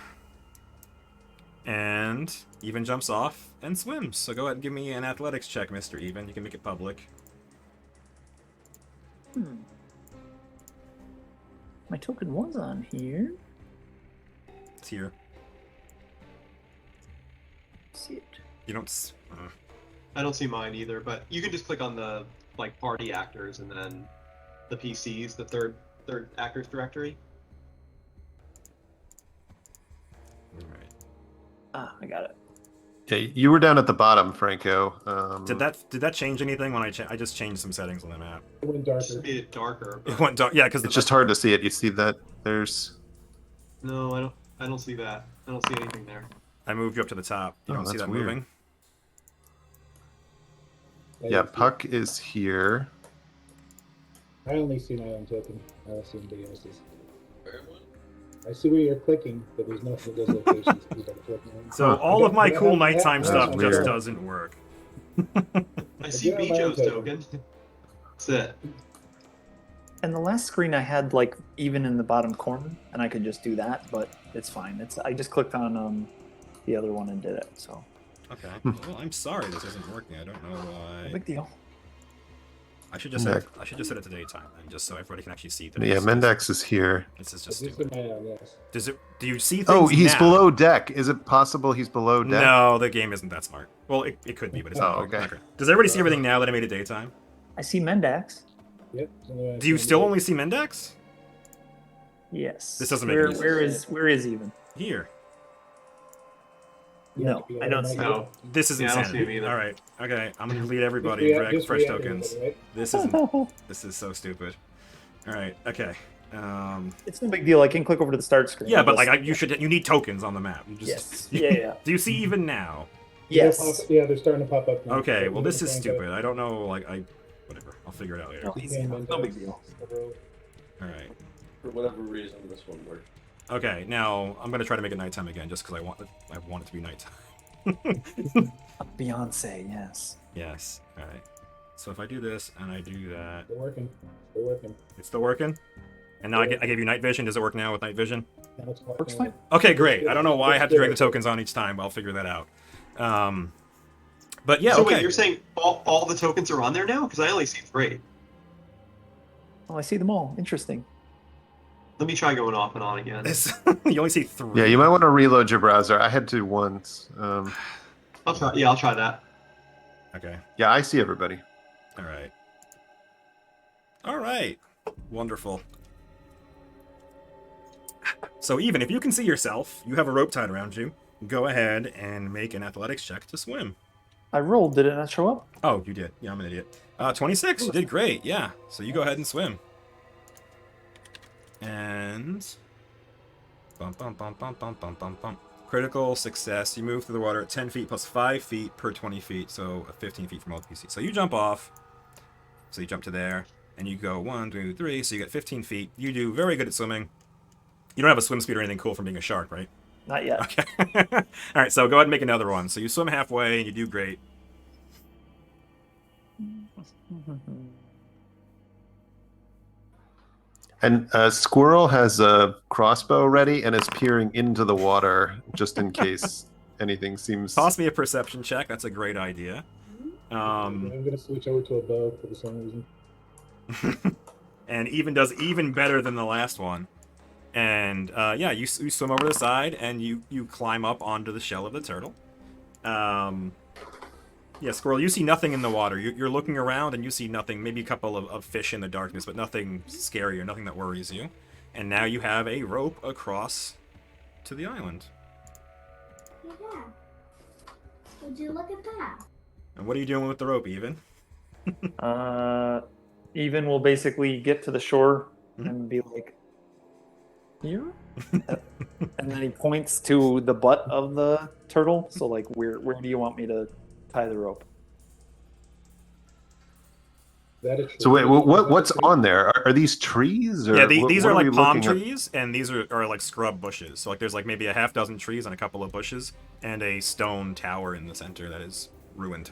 and Even jumps off and swims. So go ahead and give me an athletics check, Mr. Even. You can make it public. My token was on here. It's here. See it. You don't. I don't see mine either, but you can just click on the like party actors and then the PCs, the third actors directory. All right. Ah, I got it. Yeah, you were down at the bottom, Franco. Did that change anything when I just changed some settings on the map? It went Just darker. made it darker. It But went dark. Yeah, because It's just hard to see it. You see that? There's. no, I don't see that. I don't see anything there. I moved you up to the top. You Oh, don't see that's that weird. moving. Yeah, Puck is here. I only see my own token. I don't see anybody else's. Everyone? I see where you're clicking, but there's nothing at those locations. You gotta click on. So Huh. all of my I cool have- nighttime That's stuff just weird. doesn't work. I see do have my own Bijo's token. token. That's it. And the last screen I had like even in the bottom corner, and I could just do that, but it's fine. I just clicked on the other one and did it. So Okay. Well, I'm sorry this isn't working. I don't know no why. big deal. I should just set it to daytime, and just so everybody can actually see that. Yeah, Mendax is here. This is This just is stupid. my own, yes. Do you see things? Oh, he's now? below deck. Is it possible he's below deck? No, the game isn't that smart. Well, it could be, but it's not. Oh, okay. Does everybody see everything now that I made it daytime? I see Mendax. Yep. Do you still only see Mendax? Yes. This doesn't make where, any where is even? Here. No, Yeah, I don't see it. No. This is Yeah, I don't see insanity. him either. All right. Okay. I'm gonna delete everybody and drag fresh tokens. Right? This is so stupid. All right. Okay. It's no big deal. I can click over to the start screen. Yeah, but Just- like you need tokens on the map. You just, Yes. Yeah. Do you see even now? Yes. Yeah, they're starting to pop up now. Okay. Well, this is Franco. stupid. I don't know. Like whatever. I'll figure it out later. No, easy enough. No big deal. All right. For whatever reason, this one worked. Okay. Now I'm gonna try to make it nighttime again, just because I want it to be nighttime. Beyonce, yes. Yes. All right. So if I do this and I do that, They're working. They're working. it's still working. And now I gave you night vision. Does it work now with night vision? Now it's Works fine. Okay, great. I don't know why I have to drag the tokens on each time. I'll figure that out. But yeah, So okay. wait, you're saying all the tokens are on there now? Because I only see 3. Oh, I see them all. Interesting. Let me try going off and on again. You only see 3. Yeah, you might want to reload your browser. I had to once. I'll try. Yeah, I'll try that. Okay. Yeah, I see everybody. All right. All right. Wonderful. So even if you can see yourself, you have a rope tied around you. Go ahead and make an athletics check to swim. I rolled. Did it not show up? Oh, you did. Yeah, I'm an idiot. 26. You did great. Yeah. So you go ahead and swim. And bum bum bum bum bum bum bum bum. Critical success. You move through the water at 10 feet plus 5 feet per 20 feet, so 15 feet from all PC. So you jump off. So you jump to there, and you go 1, 2, 3. So you get 15 feet. You do very good at swimming. You don't have a swim speed or anything cool from being a shark, right? Not yet. Okay. All right. So go ahead and make another one. So you swim halfway, and you do great. And Squirrel has a crossbow ready and is peering into the water just in case anything seems. Toss me a perception check. That's a great idea. I'm gonna switch over to a bow for the same reason. And even does even better than the last one. And yeah, you swim over the side and you climb up onto the shell of the turtle. Yeah, Squirrel, you see nothing in the water. You're looking around and you see nothing, maybe a couple of fish in the darkness, but nothing scary or nothing that worries you. And now you have a rope across to the island. Yeah. Would you look at that? And what are you doing with the rope, Even? Even will basically get to the shore Mhm. and be like, here? And then he points to the butt of the turtle. So, like, where do you want me to tie the rope? That is So wait, what's on there? Are these trees? Or Yeah, what- these what are like we palm looking at? trees, and these are like scrub bushes. So like there's like maybe a half dozen trees and a couple of bushes, and a stone tower in the center that is ruined.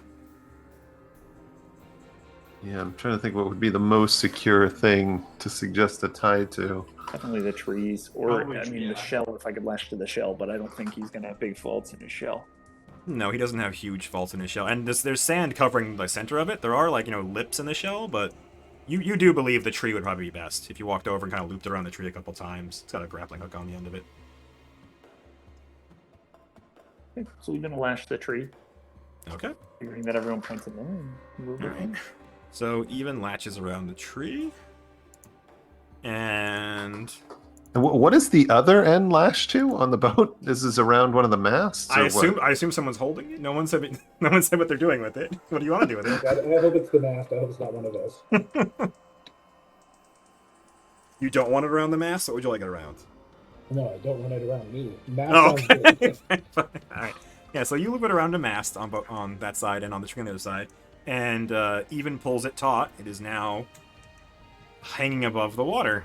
Yeah, I'm trying to think what would be the most secure thing to suggest a tie to. Definitely the trees, or Probably, I mean yeah. the shell. If I could lash to the shell, but I don't think he's gonna have big faults in his shell. No, he doesn't have huge faults in his shell, and there's sand covering the center of it. There are like lips in the shell, but you do believe the tree would probably be best if you walked over and kind of looped around the tree a couple times. It's got a grappling hook on the end of it. Okay, so we're gonna lash the tree, Okay. figuring that everyone points at them. and move it. All right. So even latches around the tree, and And what is the other end lashed to on the boat? This is around one of the masts. I or what? assume someone's holding it. No one said what they're doing with it. What do you want to do with it? I hope it's the mast. I hope it's not one of us. You don't want it around the mast. What would you like it around? No, I don't want it around me. Mast Oh, sounds okay. good. All right. Yeah, so you loop it around the mast on that side and on the tree on the other side, and even pulls it taut. It is now hanging above the water.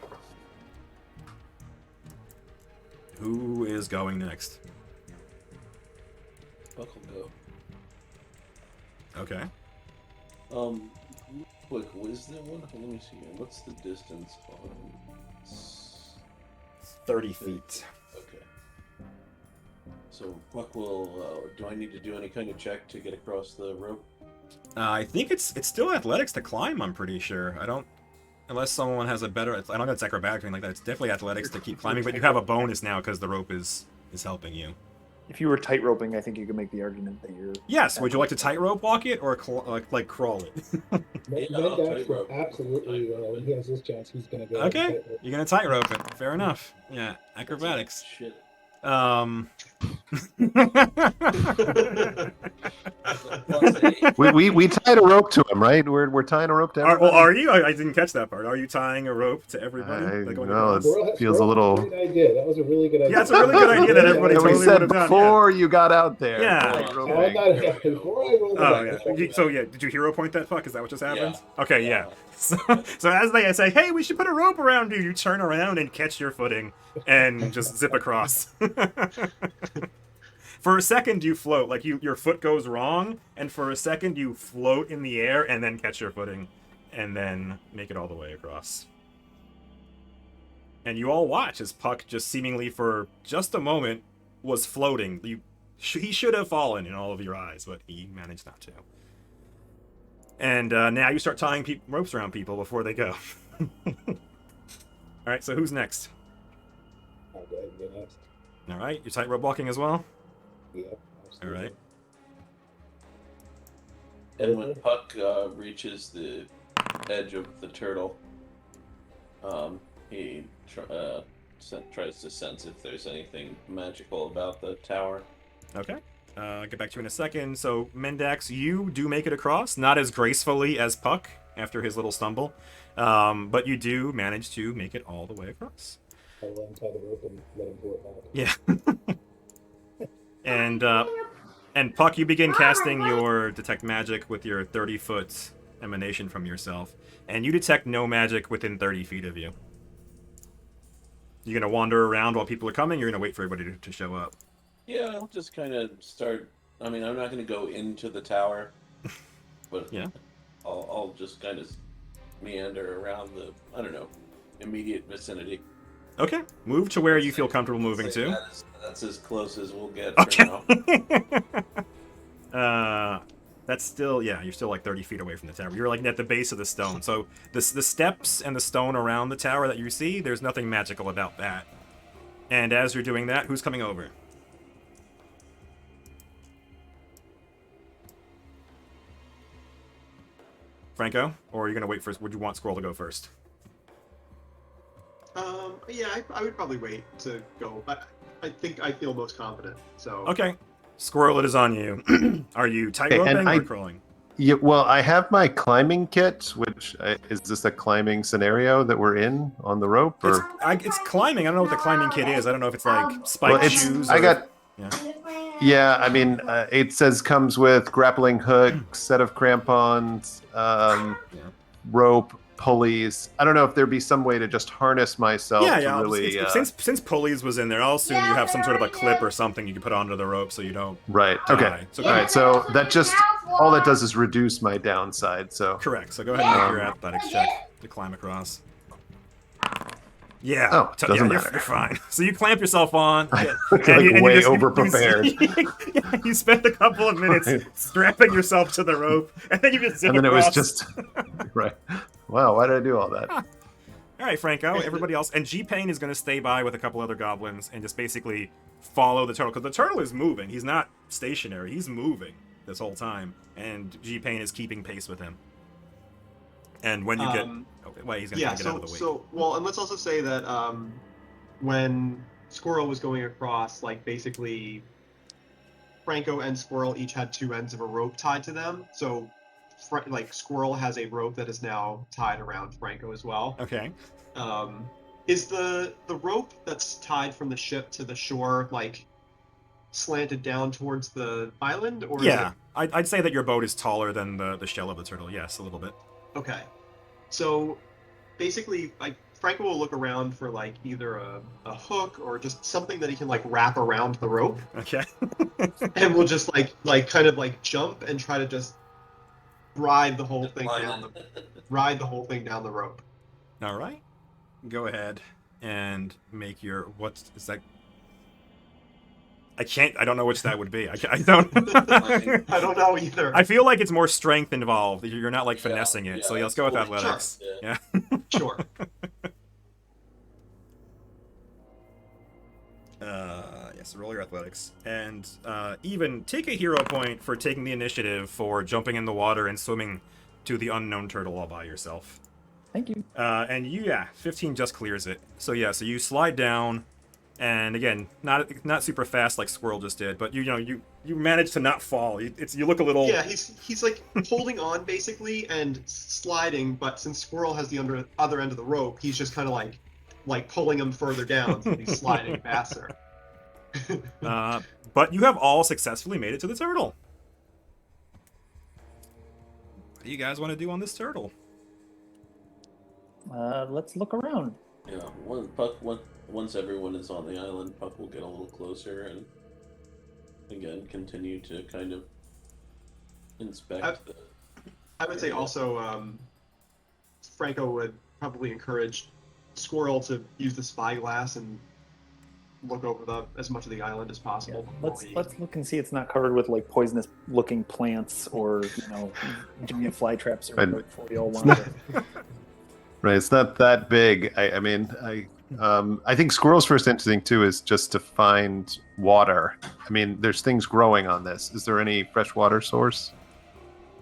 Who is going next? Buckle go. Okay. Quick wisdom one. Let me see here. What's the distance on? 30 feet. Okay. So Buck will. Do I need to do any kind of check to get across the rope? I think it's still athletics to climb. I'm pretty sure. I don't, unless someone has a better. I don't know if it's acrobatics or anything like that. It's definitely athletics to keep climbing, but you have a bonus now because the rope is helping you. if you were tight roping, I think you could make the argument that you're. Yes. Would you like to tightrope walk it or like crawl it? I'll tell Mendax you, will bro. absolutely, when he has this chance, he's going to go. Okay. tightrope. You're gonna tightrope it. Fair enough. Yeah. Acrobatics. Shit. We tied a rope to him, right? We're tying a rope to everybody. Are you? I didn't catch that part. Are you tying a rope to everybody? Like going No, across? it feels a little. Great idea. That was a really good idea. Yeah, it's a really good idea that everybody Yeah, we totally said would have done. before you got out there. Yeah. tight Oh, roping. before I rolled Oh it yeah. up. So yeah, did you hero point that fuck? Is that what just happened? Yeah. Okay, yeah. So as they say, hey, we should put a rope around you, you turn around and catch your footing and just zip across. For a second you float, like your foot goes wrong, and for a second you float in the air and then catch your footing, and then make it all the way across. And you all watch as Puck just seemingly for just a moment was floating. He should have fallen in all of your eyes, but he managed not to. And now you start tying ropes around people before they go. Alright, so who's next? I'll go ahead and go next. Alright, you're tightrope walking as well? Yeah. Alright. And when Puck reaches the edge of the turtle, he tries to sense if there's anything magical about the tower. Okay. I'll get back to you in a second. So, Mendax, you do make it across, not as gracefully as Puck after his little stumble, but you do manage to make it all the way across. I'll untie the rope and let him pull it back. Yeah. And Puck, you begin casting your detect magic with your 30-foot emanation from yourself, and you detect no magic within 30 feet of you. You're gonna wander around while people are coming. You're gonna wait for everybody to show up. Yeah, I'll just kind of start. I mean, I'm not going to go into the tower, but Yeah. I'll just kind of meander around the, I don't know, immediate vicinity. Okay. Move to where you feel comfortable moving to. That's as close as we'll get Okay. for now. That's still, yeah, you're still like 30 feet away from the tower. You're like at the base of the stone. So the steps and the stone around the tower that you see, there's nothing magical about that. And as you're doing that, who's coming over? Franco? Or are you going to wait for, would you want Squirrel to go first? Yeah, I would probably wait to go, but I think I feel most confident. So Okay. Squirrel, it is on you. Are you tight Okay, and roping or crawling? Yeah, well, I have my climbing kit, which is this a climbing scenario that we're in on the rope? Or It's climbing. I don't know what the climbing kit is. I don't know if it's like spiked well, shoes. I got. Yeah. Yeah, I mean, it says comes with grappling hook, set of crampons, rope, pulleys. I don't know if there'd be some way to just harness myself Yeah, to yeah. really. Since pulleys was in there, I'll assume you have some sort of a clip or something you can put onto the rope so you don't. Right. die. Okay. So All right. So that just all that does is reduce my downside. So. correct. So go ahead and make your athletics check to climb across. Yeah. Oh, doesn't you're matter. fine. So you clamp yourself on. Like you way just- overprepared. You spend a couple of minutes strapping yourself to the rope, and then you just zip And then it was across. just right. Wow. Why did I do all that? All right, Franco. Everybody else, and G-Pain is going to stay by with a couple other goblins and just basically follow the turtle because the turtle is moving. He's not stationary. He's moving this whole time, and G-Pain is keeping pace with him. And when you get, okay, well, he's going to yeah, get out of the way. so well, and let's also say that when Squirrel was going across, like basically, Franco and Squirrel each had two ends of a rope tied to them. So, like Squirrel has a rope that is now tied around Franco as well. Okay. Is the rope that's tied from the ship to the shore like slanted down towards the island, or Yeah, Is I'd say that your boat is taller than the shell of the turtle. Yes, a little bit. it... Okay, so basically, like Franco will look around for like either a hook or just something that he can like wrap around the rope, Okay. and we'll just like kind of like jump and try to just ride the whole thing down the rope. All right. Go ahead and make your what is that? I don't know which that would be. I don't. I don't know either. I feel like it's more strength involved. You're not like finessing it. So yeah, let's go with totally. athletics. Sure. Yeah. Sure. Yes, roll your athletics. And even take a hero point for taking the initiative for jumping in the water and swimming to the unknown turtle all by yourself. Thank you. And you, 15 just clears it. So yeah, so you slide down, and again, not super fast like Squirrel just did, but you manage to not fall. You look a little. Yeah, he's like holding on basically and sliding, but since Squirrel has the other end of the rope, he's just kind of like pulling him further down, so he's sliding faster. But you have all successfully made it to the turtle. What do you guys want to do on this turtle? Let's look around. Yeah, once everyone is on the island, Puck will get a little closer and again continue to kind of inspect. I would say also, Franco would probably encourage Squirrel to use the spyglass and look over as much of the island as possible. Let's look and see it's not covered with like poisonous looking plants or giant fly traps or before we all wander. Right, it's not that big. I think Squirrel's first instinct too is just to find water. I mean, there's things growing on this. Is there any fresh water source?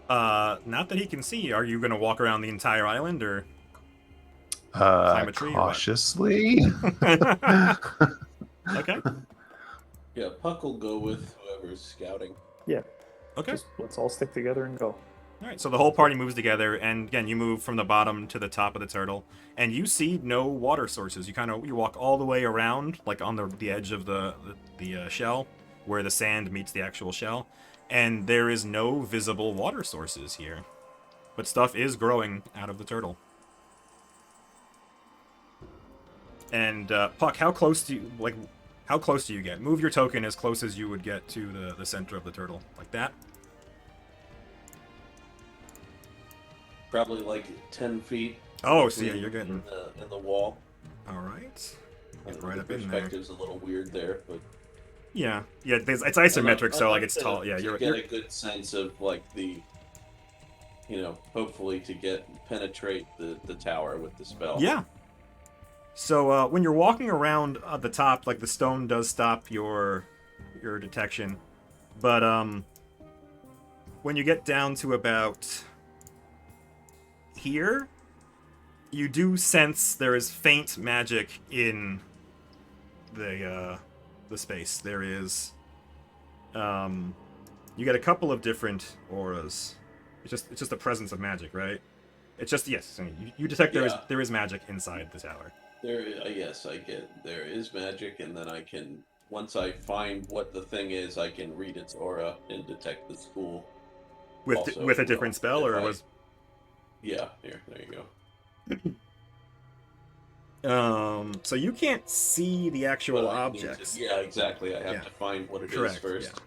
Not that he can see. Are you going to walk around the entire island or climb a tree? Cautiously. Okay. Yeah, Puck will go with whoever's scouting. Yeah. Okay. Just let's all stick together and go. All right, so the whole party moves together, and again, you move from the bottom to the top of the turtle, and you see no water sources. You walk all the way around, like on the edge of the shell, where the sand meets the actual shell, and there is no visible water sources here, but stuff is growing out of the turtle. And Puck, how close do you get? Move your token as close as you would get to the center of the turtle, like that. Probably like 10 feet. Oh, so yeah, you're getting in the wall. All right. Get The right up in there. perspective's a little weird there, but Yeah. It's isometric, so like it's tall. Yeah, you're a good sense of like the, hopefully to penetrate the tower with the spell. Yeah. So when you're walking around at the top, like the stone does stop your detection, but when you get down to about here, you do sense there is faint magic in the space. There is you get a couple of different auras. It's just the presence of magic, right? It's just yes. I mean, you detect there is magic inside the tower. Yes, I get there is magic, and then I can once I find what the thing is, I can read its aura and detect the school. With a different spell, or was? Yeah, there you go. So you can't see the actual objects. Yeah, exactly. I have to find what it is first.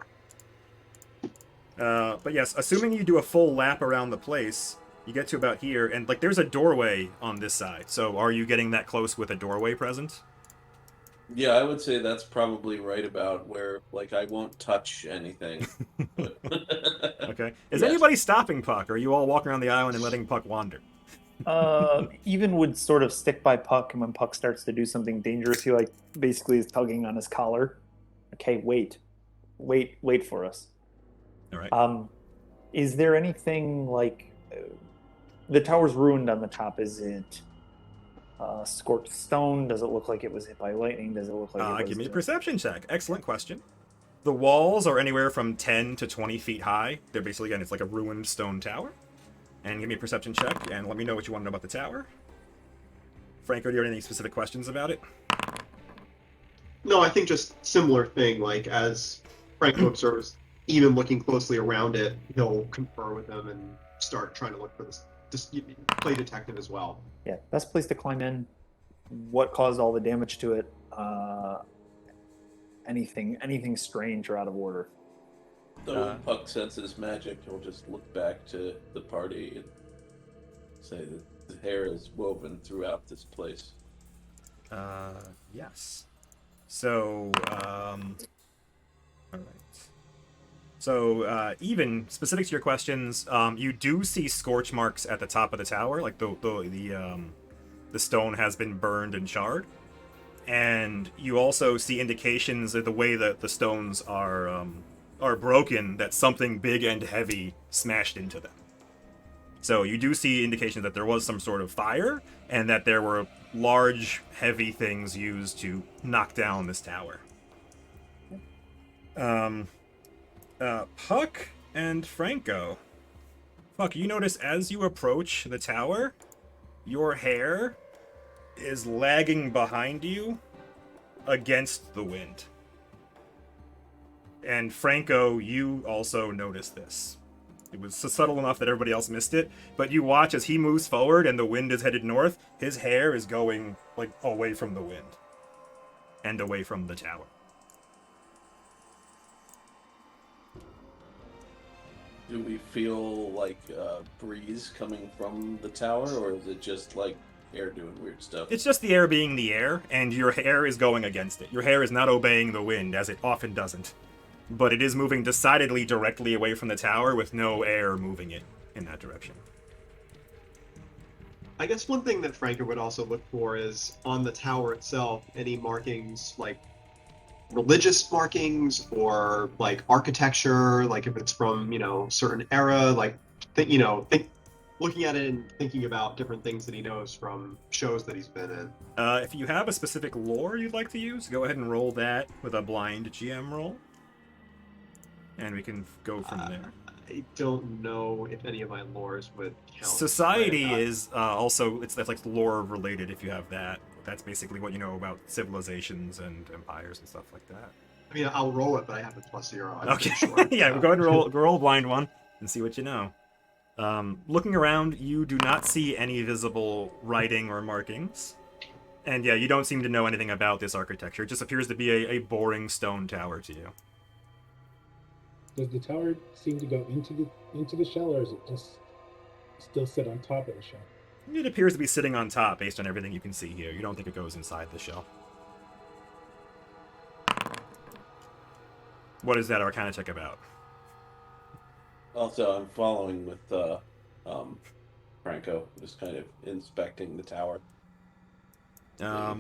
Yeah. But yes, assuming you do a full lap around the place, you get to about here, and like there's a doorway on this side. So are you getting that close with a doorway present? Yeah, I would say that's probably right about where, like, I won't touch anything. But... Okay. Is anybody stopping Puck? Or are you all walking around the island and letting Puck wander? Even would sort of stick by Puck, and when Puck starts to do something dangerous, he like basically is tugging on his collar. Okay, wait for us. All right. Is there anything like the tower's ruined on the top? Is it scorched stone? Does it look like it was hit by lightning? Does it look like it was... Give me a perception check. Excellent question. The walls are anywhere from 10 to 20 feet high. They're basically, again, it's like a ruined stone tower. And give me a perception check, and let me know what you want to know about the tower. Franco, do you have any specific questions about it? No, I think just similar thing. Like, as Franco observes, even looking closely around it, he'll confer with them and start trying to look for this. Just play detective as well. Yeah, best place to climb in. What caused all the damage to it? Anything strange or out of order? So when Puck senses magic, he'll just look back to the party and say that the hair is woven throughout this place. Yes. So, all right. So, even specific to your questions, you do see scorch marks at the top of the tower, like the stone has been burned and charred, and you also see indications of the way that the stones are broken, that something big and heavy smashed into them. So you do see indications that there was some sort of fire, and that there were large, heavy things used to knock down this tower. Puck and Franco. Puck, you notice as you approach the tower, your hair is lagging behind you against the wind. And Franco, you also notice this. It was subtle enough that everybody else missed it, but you watch as he moves forward and the wind is headed north, his hair is going, like, away from the wind. And away from the tower. Do we feel like a breeze coming from the tower, or is it just like air doing weird stuff? It's just the air being the air, and your hair is going against it. Your hair is not obeying the wind, as it often doesn't. But it is moving decidedly directly away from the tower with no air moving it in that direction. I guess one thing that Franco would also look for is on the tower itself, any markings like religious markings or like architecture, like if it's from, certain era, like looking at it and thinking about different things that he knows from shows that he's been in. If you have a specific lore you'd like to use, go ahead and roll that with a blind GM roll. And we can go from there. I don't know if any of my lores would count. Society is also, that's like lore related if you have that. That's basically what you know about civilizations and empires and stuff like that. I mean, I'll roll it, but I have a +0. I'm Okay. Sure, Yeah, so. go ahead and roll a blind one and see what you know. Looking around, you do not see any visible writing or markings. And yeah, you don't seem to know anything about this architecture. It just appears to be a boring stone tower to you. Does the tower seem to go into the shell, or is it just still sit on top of the shell? It appears to be sitting on top based on everything you can see here. You don't think it goes inside the shell. What is that Arcana check about? Also, I'm following with Franco, just kind of inspecting the tower. I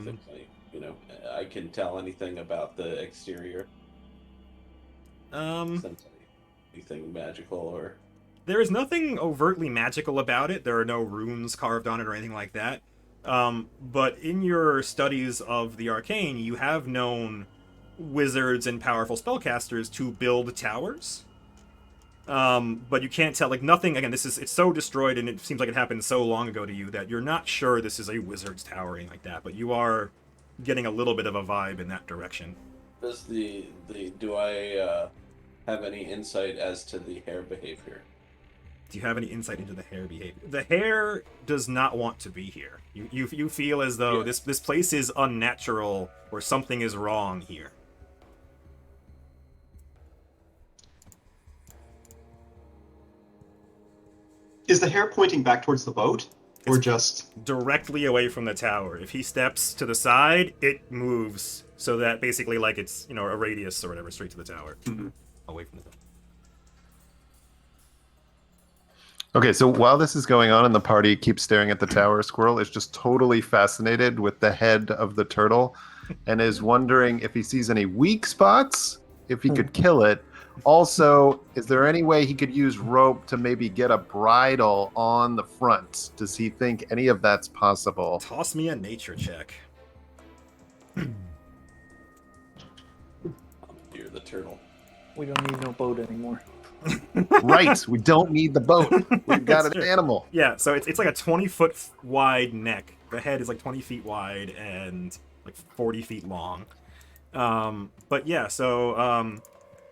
can tell anything about the exterior. Sense anything magical or... There is nothing overtly magical about it. There are no runes carved on it or anything like that. But in your studies of the arcane, you have known wizards and powerful spellcasters to build towers. But you can't tell, like, nothing, again, it's so destroyed and it seems like it happened so long ago to you that you're not sure this is a wizard's tower or anything like that, but you are getting a little bit of a vibe in that direction. Does do I have any insight as to the hair behavior? Do you have any insight into the hair behavior? The hair does not want to be here. You feel as though this place is unnatural or something is wrong here. Is the hair pointing back towards the boat? Or just... Directly away from the tower. If he steps to the side, it moves so that basically like it's, a radius or whatever straight to the tower. Mm-hmm. Away from the tower. Okay, so while this is going on and the party keeps staring at the tower, Squirrel is just totally fascinated with the head of the turtle and is wondering if he sees any weak spots, if he could kill it. Also, is there any way he could use rope to maybe get a bridle on the front? Does he think any of that's possible? Toss me a nature check. You're the turtle. We don't need no boat anymore. Right, we don't need the boat. We've got an True. animal. Yeah, so it's like a 20-foot wide neck. The head is like 20 feet wide and like 40 feet long. But yeah, so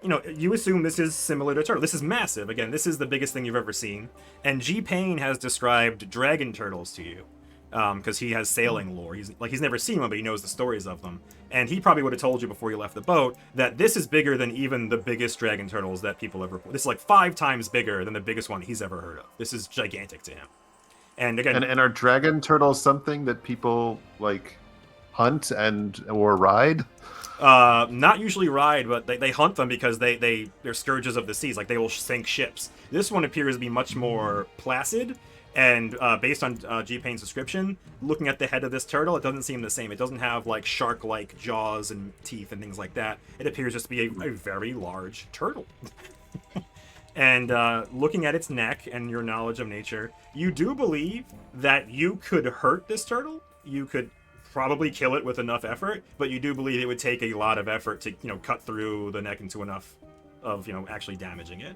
you assume this is similar to turtle. This is massive. Again, this is the biggest thing you've ever seen. And G. Payne has described dragon turtles to you. Because he has sailing lore. He's never seen one, but he knows the stories of them. And he probably would have told you before you left the boat that this is bigger than even the biggest dragon turtles that people ever... This is like 5 times bigger than the biggest one he's ever heard of. This is gigantic to him. And again... And are dragon turtles something that people, like, hunt or ride? Not usually ride, but they hunt them because they're scourges of the seas. Like, they will sink ships. This one appears to be much more placid, And based on G-Pain's description, looking at the head of this turtle, it doesn't seem the same. It doesn't have like shark-like jaws and teeth and things like that. It appears just to be a very large turtle. And looking at its neck and your knowledge of nature, you do believe that you could hurt this turtle. You could probably kill it with enough effort, but you do believe it would take a lot of effort to, cut through the neck into enough of, actually damaging it.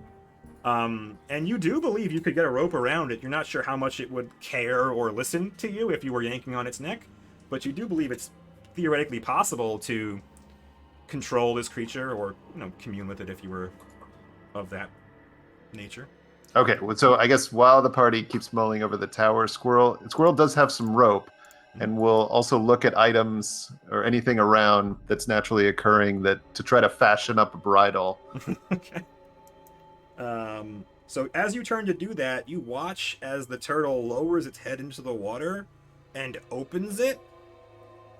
And you do believe you could get a rope around it. You're not sure how much it would care or listen to you if you were yanking on its neck, but you do believe it's theoretically possible to control this creature or, commune with it if you were of that nature. Okay, so I guess while the party keeps mulling over the tower, Squirrel does have some rope, and will also look at items or anything around that's naturally occurring to try to fashion up a bridle. Okay. So as you turn to do that, you watch as the turtle lowers its head into the water and opens it,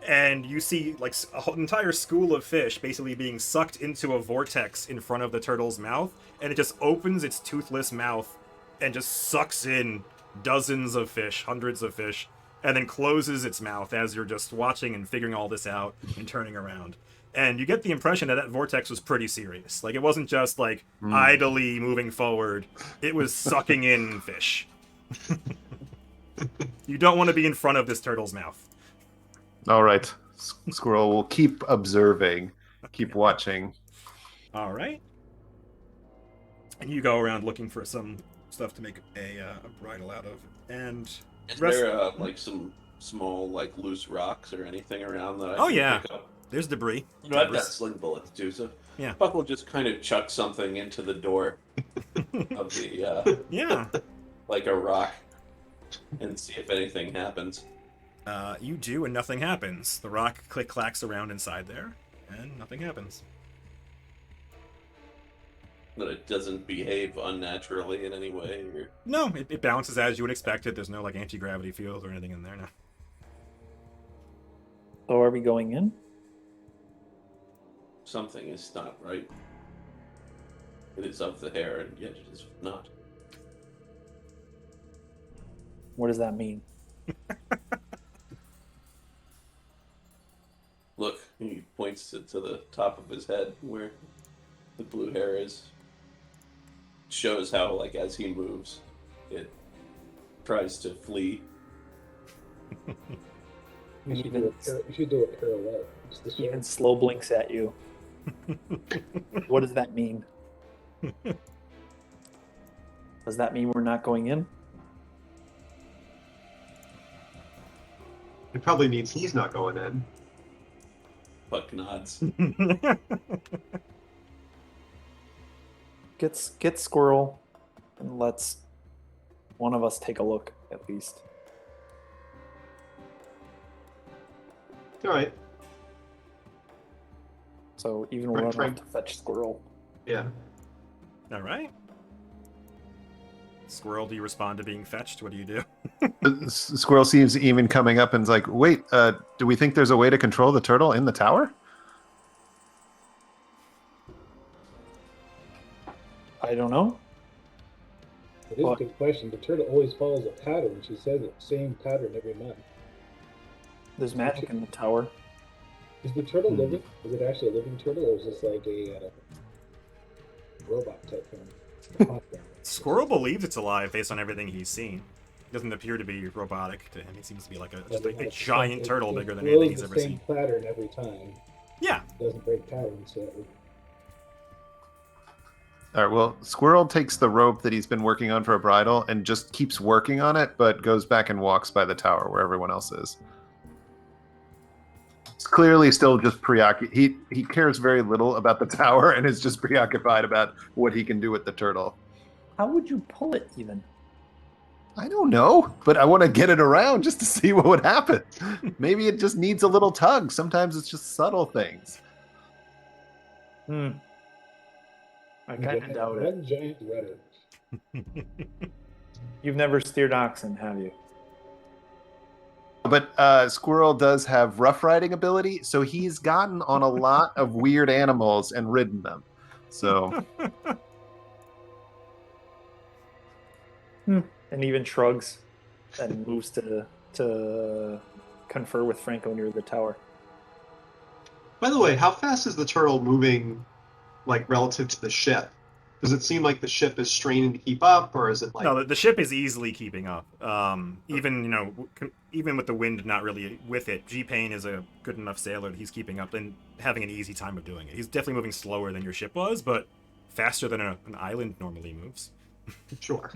and you see like an entire school of fish basically being sucked into a vortex in front of the turtle's mouth, and it just opens its toothless mouth and just sucks in dozens of fish, hundreds of fish, and then closes its mouth as you're just watching and figuring all this out and turning around. And you get the impression that vortex was pretty serious. Like, it wasn't just like idly moving forward, it was sucking in fish. You don't want to be in front of this turtle's mouth. All right. Squirrel will keep observing, keep watching. All right. And you go around looking for some stuff to make a bridle out of. And is there like some small like loose rocks or anything around that I can pick up? There's debris. I've got sling bullets too, so yeah. Puck will just kind of chuck something into the door of the like a rock, and see if anything happens. You do, and nothing happens. The rock click-clacks around inside there, and nothing happens. But it doesn't behave unnaturally in any way? Or... No, it bounces as you would expect it. There's no, like, anti-gravity field or anything in there now. So are we going in? Something is not right. It is of the hair, and yet it is not. What does that mean? Look, he points to the top of his head where the blue hair is. Shows how, like, as he moves, it tries to flee. You should do a pirouette. Even slow blinks at you. What does that mean? Does that mean we're not going in? It probably means he's not going in. Puck nods. Get Squirrel, and let's one of us take a look at least. All right. So even run off to fetch Squirrel. Yeah. All right. Squirrel, do you respond to being fetched? What do you do? Squirrel seems even coming up and is like, wait, do we think there's a way to control the turtle in the tower? I don't know. It is a good question. The turtle always follows a pattern. She says the same pattern every month. There's magic in the tower. Is the turtle living? Is it actually a living turtle, or is this like a robot type thing? Squirrel believes it's alive based on everything he's seen. It doesn't appear to be robotic to him. He seems to be like a giant turtle bigger than anything he's ever seen. The same pattern every time. Yeah. It doesn't break patterns. So. All right, well, Squirrel takes the rope that he's been working on for a bridle and just keeps working on it, but goes back and walks by the tower where everyone else is. It's clearly still just preoccupied. He cares very little about the tower and is just preoccupied about what he can do with the turtle. How would you pull it even? I don't know, but I want to get it around just to see what would happen. Maybe it just needs a little tug. Sometimes it's just subtle things. I kind of doubt it. One giant rudder. You've never steered oxen, have you? But Squirrel does have rough riding ability, so he's gotten on a lot of weird animals and ridden them. So, And even shrugs. and moves to confer with Franco near the tower. By the way, how fast is the turtle moving, like relative to the ship? Does it seem like the ship is straining to keep up, or is it like? No, the ship is easily keeping up. Even even with the wind not really with it, G-Pain is a good enough sailor that he's keeping up and having an easy time of doing it. He's definitely moving slower than your ship was, but faster than an island normally moves. Sure.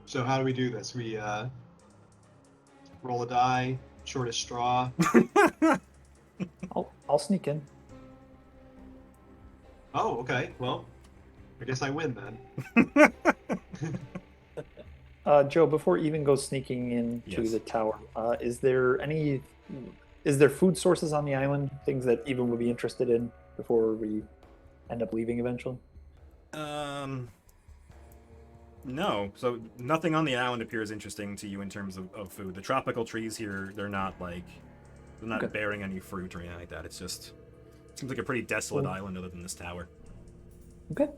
So how do we do this? We roll a die, shortest straw. I'll sneak in. Oh, okay. Well, I guess I win then. Joe, before even goes sneaking into Yes. the tower, is there food sources on the island? Things that even would be interested in before we end up leaving eventually? No. So nothing on the island appears interesting to you in terms of food. The tropical trees here, they're not Okay. bearing any fruit or anything like that. It seems like a pretty desolate Cool. island other than this tower. Okay.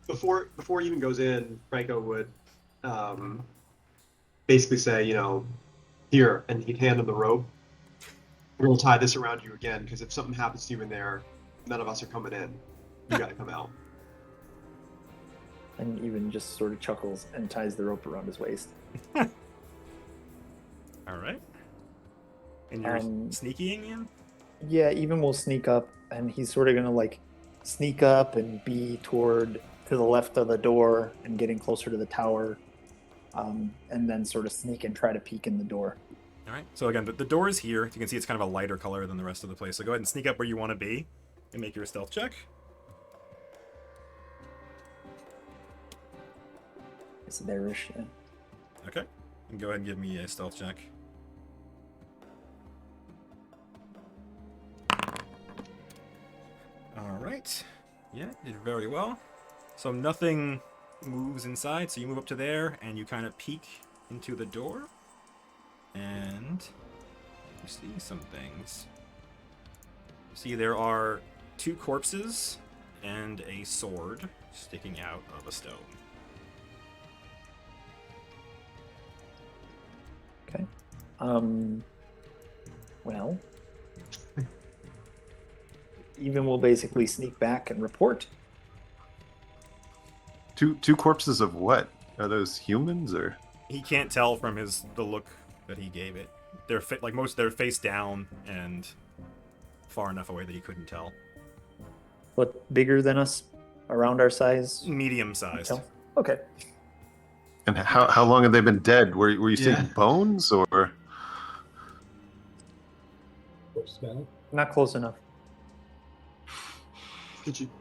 Before he even goes in, Franco would basically say, here, and he'd hand him the rope. We're gonna tie this around you again, because if something happens to you in there, none of us are coming in. You gotta come out. And even just sort of chuckles and ties the rope around his waist. All right. And you're Um, sneaking in? Yeah, even will sneak up, and he's sort of gonna like sneak up and be to the left of the door and getting closer to the tower, and then sort of sneak and try to peek in the door. All right. So again, the door is here. You can see it's kind of a lighter color than the rest of the place. So go ahead and sneak up where you want to be and make your stealth check. It's there-ish. Yeah. Okay. And go ahead and give me a stealth check. All right. Yeah, did very well. So nothing moves inside, so you move up to there and you kind of peek into the door. And you see some things. See, there are 2 corpses and a sword sticking out of a stone. Okay. Well, even will basically sneak back and report. Two corpses of what? Are those humans or? He can't tell from the look that he gave it. They're face down and far enough away that he couldn't tell. But bigger than us, around our size. Medium sized. Tell? Okay. And how long have they been dead? Were you Yeah. seeing bones or? Or smell. Not close enough.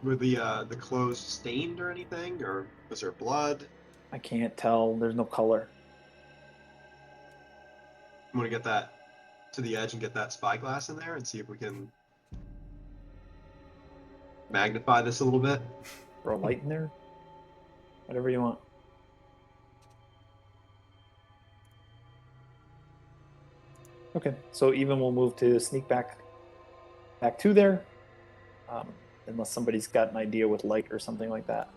Were the clothes stained or anything, or was there blood? I can't tell. There's no color. I'm gonna get that to the edge and get that spyglass in there and see if we can magnify this a little bit. Throw a light in there. Whatever you want. Okay, so even we'll move to sneak back to there, unless somebody's got an idea with light or something like that.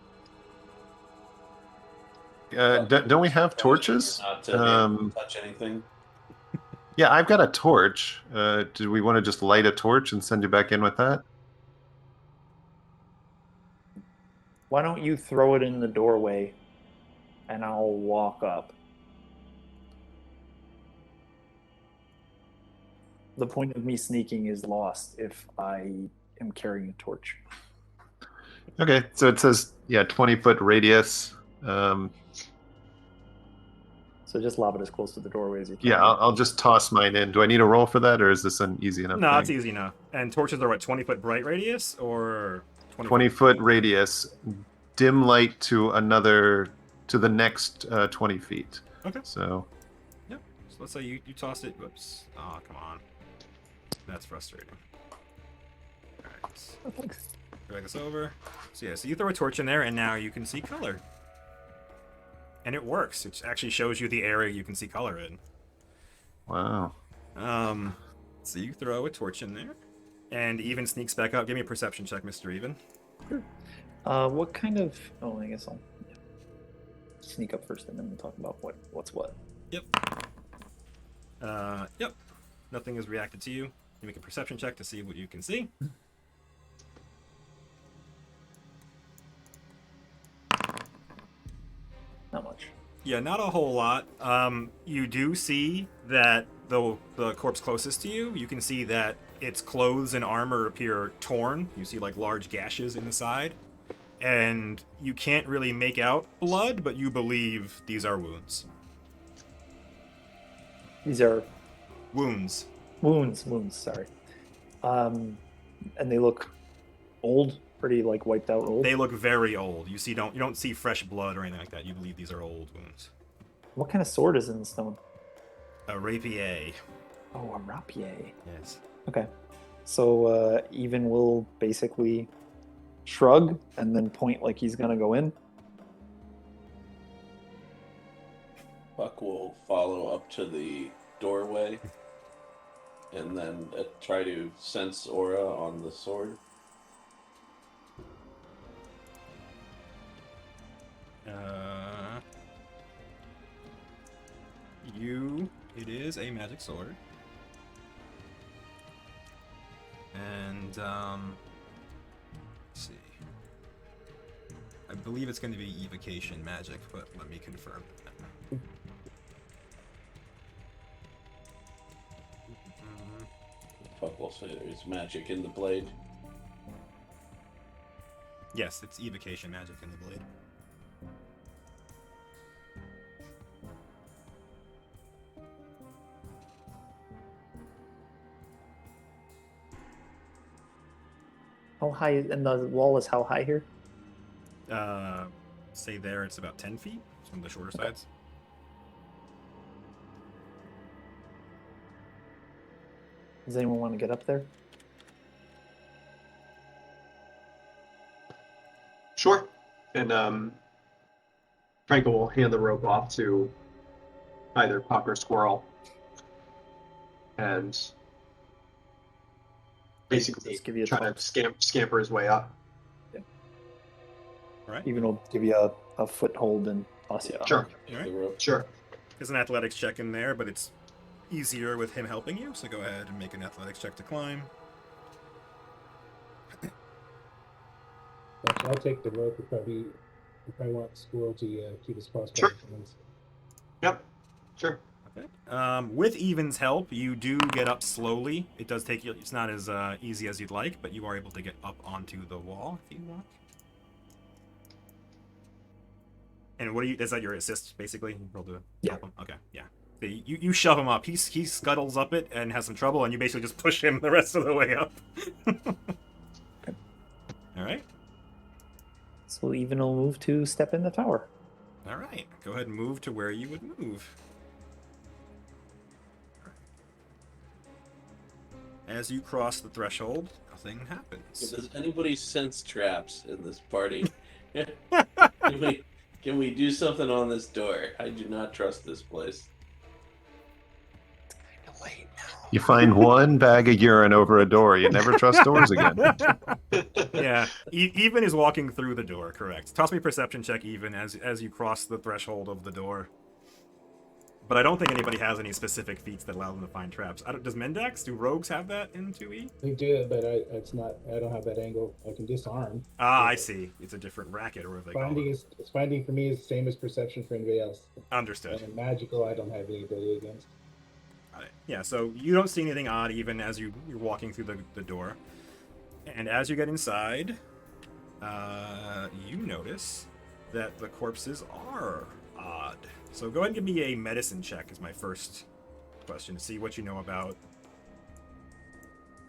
Don't we have torches? Not to be able to touch anything. Yeah, I've got a torch. Do we want to just light a torch and send you back in with that? Why don't you throw it in the doorway, and I'll walk up. The point of me sneaking is lost if I am carrying a torch. Okay, so it says 20-foot radius. So just lob it as close to the doorway as you can. Yeah, I'll just toss mine in. Do I need a roll for that, or is this an easy enough? No, thing? it's easy enough. And torches are what, 20-foot bright radius or 20-foot radius, dim light to the next 20 feet. Okay. So Yep. So let's say you toss it. Whoops. Oh, come on. That's frustrating. Alright. Oh, thanks. Drag this over. So yeah, so you throw a torch in there and now you can see color. And it works. It actually shows you the area you can see color in. Wow. So you throw a torch in there, and Even sneaks back up. Give me a perception check, Mr. Even. What kind of? Oh, I guess I'll sneak up first, and then we'll talk about what's what. Yep. Yep. Nothing has reacted to you. You make a perception check to see what you can see. Not much. Yeah, not a whole lot. You do see that the corpse closest to you, you can see that its clothes and armor appear torn. You see like large gashes in the side. And you can't really make out blood, but you believe these are wounds. These are Wounds. wounds. Sorry. And they look old, pretty like wiped out old. They look very old. You don't see fresh blood or anything like that. You believe these are old wounds. What kind of sword is in the stone? A rapier. Oh, a rapier. Yes. Okay. So Even will basically shrug and then point like he's gonna go in. Buck will follow up to the doorway and then try to sense aura on the sword. It is a magic sword. And, let's see. I believe it's going to be evocation magic, but let me confirm that. Buck will say there's magic in the blade. Yes, it's evocation magic in the blade. How high? And the wall is how high here? Say there it's about 10 feet. It's one of the shorter sides. Does anyone want to get up there? Sure. And Franco will hand the rope off to either Puck or Squirrel, and basically Just give you a try talk. to scamper his way up. Right? Even will give you a foothold and toss you up. Sure, Alright. The rope. sure. There's an athletics check in there, but it's easier with him helping you, so go ahead and make an athletics check to climb. Actually, I'll take the rope. We probably want Squirrel to keep his crossbow. Sure. Yep, sure. Okay. With Even's help, you do get up slowly. It does take you, it's not as easy as you'd like, but you are able to get up onto the wall if you want. And what do you, is that your assist, basically? You roll to Yeah. help him? Okay, yeah. So you shove him up. He scuttles up it and has some trouble, and you basically just push him the rest of the way up. Alright. So Even will move to step in the tower. Alright. Go ahead and move to where you would move. As you cross the threshold, nothing happens. Does anybody sense traps in this party? Can we do something on this door? I do not trust this place. You find one bag of urine over a door. You never trust doors again. Yeah, Even is walking through the door, correct. Toss me a perception check, Even, as you cross the threshold of the door. But I don't think anybody has any specific feats that allow them to find traps. Do rogues have that in 2E? They do, but it's not. I don't have that angle. I can disarm. Ah, I see. It's a different racket, or whatever they call it. Finding for me is the same as perception for anybody else. Understood. And magical, I don't have any ability against. Got it. Yeah, so you don't see anything odd even as you're walking through the door. And as you get inside, you notice that the corpses are odd. So go ahead and give me a medicine check as my first question to see what you know about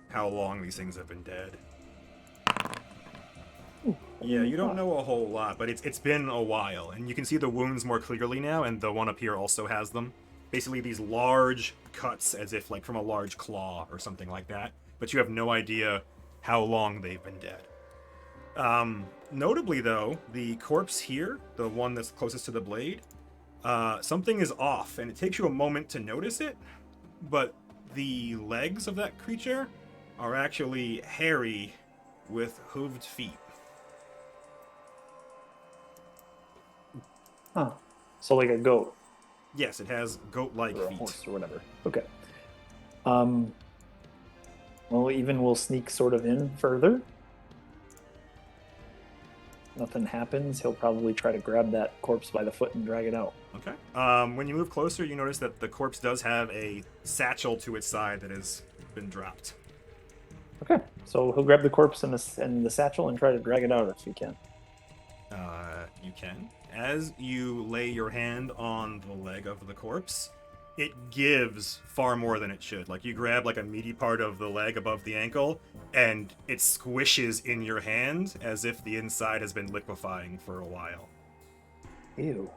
how long these things have been dead. Yeah, you don't know a whole lot, but it's been a while, and you can see the wounds more clearly now, and the one up here also has them. Basically these large cuts, as if like from a large claw or something like that, but you have no idea how long they've been dead. Notably though, the corpse here, the one that's closest to the blade, something is off, and it takes you a moment to notice it, but the legs of that creature are actually hairy with hooved feet. Huh. So like a goat Yes, it has goat-like or a feet. horse or whatever. Okay. Well, even we'll sneak sort of in further. Nothing happens. He'll probably try to grab that corpse by the foot and drag it out. Okay. When you move closer, you notice that the corpse does have a satchel to its side that has been dropped. Okay. So he'll grab the corpse and the satchel and try to drag it out if he can. You can. As you lay your hand on the leg of the corpse, it gives far more than it should. Like, you grab like a meaty part of the leg above the ankle, and it squishes in your hand as if the inside has been liquefying for a while. Ew.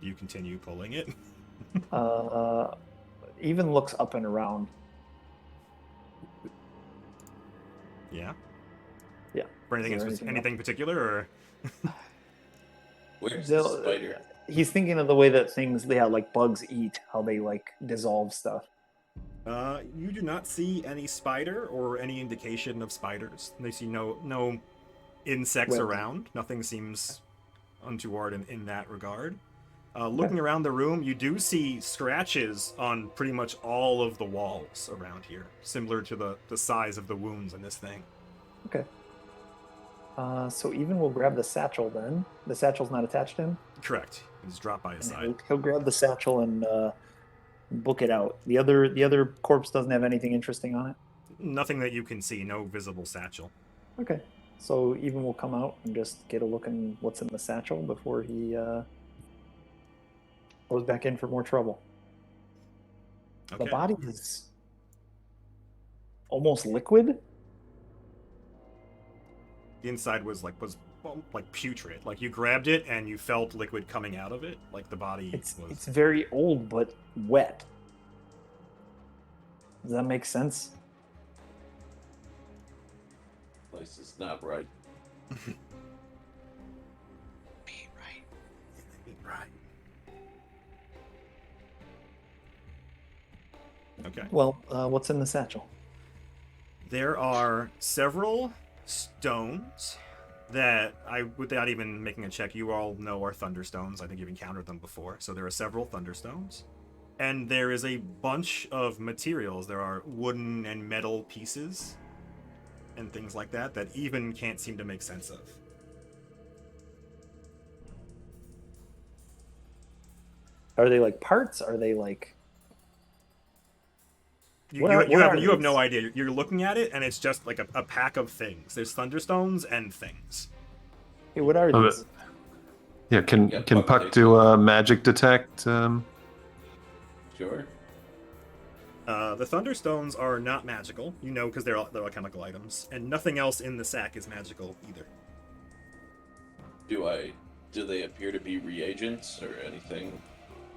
You continue pulling it. Even looks up and around. Yeah. Yeah. For anything, Is there anything particular, or Where's the spider? He's thinking of the way that things, like bugs eat, how they like dissolve stuff. you do not see any spider or any indication of spiders. They see no insects Well- around. Nothing seems untoward in that regard. Looking around the room, you do see scratches on pretty much all of the walls around here, similar to the size of the wounds in this thing. Okay. So even we'll grab the satchel then. The satchel's not attached to him. Correct. It's dropped by his And side. he'll grab the satchel and book it out. The other corpse doesn't have anything interesting on it. Nothing that you can see. No visible satchel. Okay. So even we'll come out and just get a look in what's in the satchel before he goes back in for more trouble. Okay. The body is almost liquid. The inside was like putrid. Like, you grabbed it and you felt liquid coming out of it. Like the body It's was. very old but wet. Does that make sense? Place is not right. Right. Okay. Well, what's in the satchel? There are several stones that without even making a check, you all know are thunderstones. I think you've encountered them before. So there are several thunderstones. And there is a bunch of materials. There are wooden and metal pieces and things like that even can't seem to make sense of. Are they like parts? Are they like... You What are have no these? idea. You're looking at it, and it's just like a pack of things. There's thunderstones and things. Hey, what are Oh, these? Yeah, can Yeah, can Puck Puck takes do a magic detect? Sure. The thunderstones are not magical, because they're alchemical items, and nothing else in the sack is magical either. Do they appear to be reagents or anything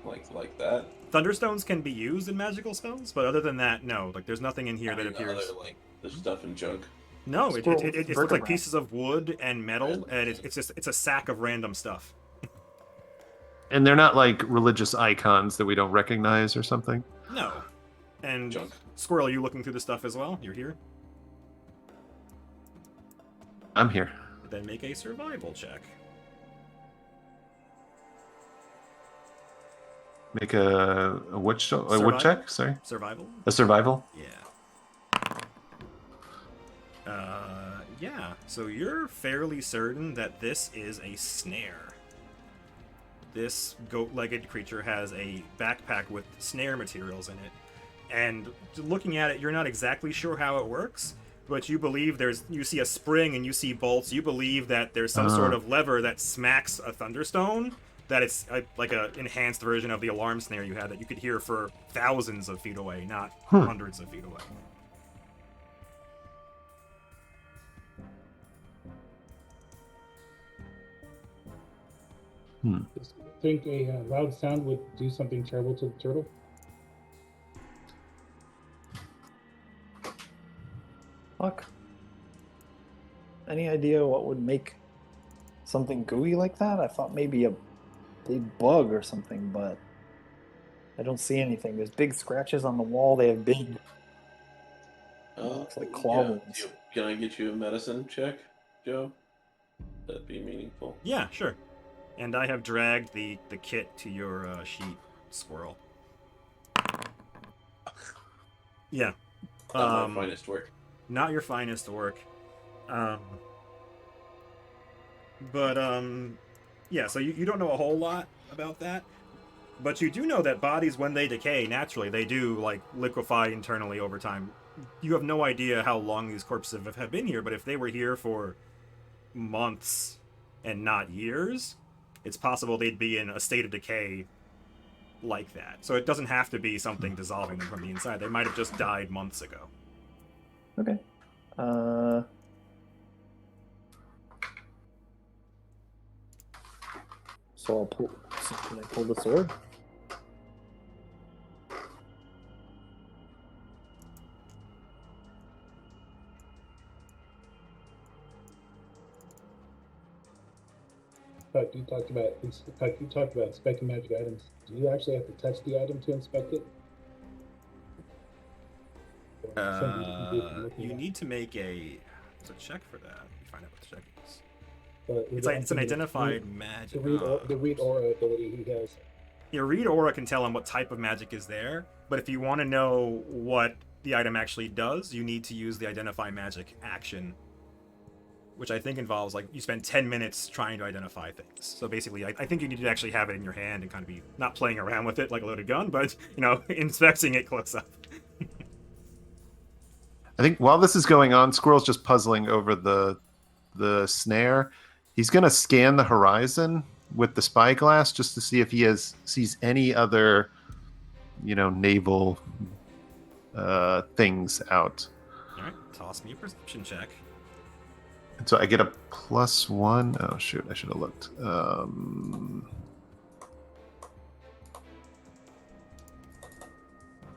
like that? Thunderstones can be used in magical spells, but other than that, no. Like, there's nothing in here that appears. Other, like the stuff in junk. No, it Squirrel, looks like vertebrate. pieces of wood and metal, and it's a sack of random stuff. And they're not like religious icons that we don't recognize or something. No. And Junk. Squirrel, you looking through the stuff as well? You're here? I'm here. Then make a survival check. Make a wood Survival. check. Sorry, Survival? a survival. Yeah. Yeah. So you're fairly certain that this is a snare. This goat-legged creature has a backpack with snare materials in it. And looking at it, you're not exactly sure how it works, but you believe you see a spring and you see bolts. You believe that there's some sort of lever that smacks a thunderstone, that it's like a enhanced version of the alarm snare you had that you could hear for thousands of feet away, not hundreds of feet away. Just think a loud sound would do something terrible to the turtle. Fuck. Any idea what would make something gooey like that? I thought maybe a big bug or something, but I don't see anything. There's big scratches on the wall. They have big. Looks like claw yeah. wounds. Can I get you a medicine check, Joe? That'd be meaningful. Yeah, sure. And I have dragged the kit to your sheet, Squirrel. Yeah. Not my finest work. Not your finest work. But yeah, so you don't know a whole lot about that. But you do know that bodies, when they decay, naturally, they do, like, liquefy internally over time. You have no idea how long these corpses have been here, but if they were here for months and not years, it's possible they'd be in a state of decay like that. So it doesn't have to be something dissolving them from the inside. They might have just died months ago. Okay. So I'll pull. So can I pull the sword? Puck, you talked about inspecting magic items. Do you actually have to touch the item to inspect it? Or something you can do from looking You at it? need to make a check for that. Let me find out what the check is. But It's an actually identified magic. the read aura ability he has. Your read aura can tell him what type of magic is there, but if you want to know what the item actually does, you need to use the identify magic action, which I think involves, like, you spend 10 minutes trying to identify things. So basically, I think you need to actually have it in your hand and kind of be not playing around with it like a loaded gun, but, you know, inspecting it close up. I think while this is going on, Squirrel's just puzzling over the snare. He's gonna scan the horizon with the spyglass just to see if he sees any other, naval things out. All right, toss me a perception check. And so I get a +1. Oh shoot, I should have looked.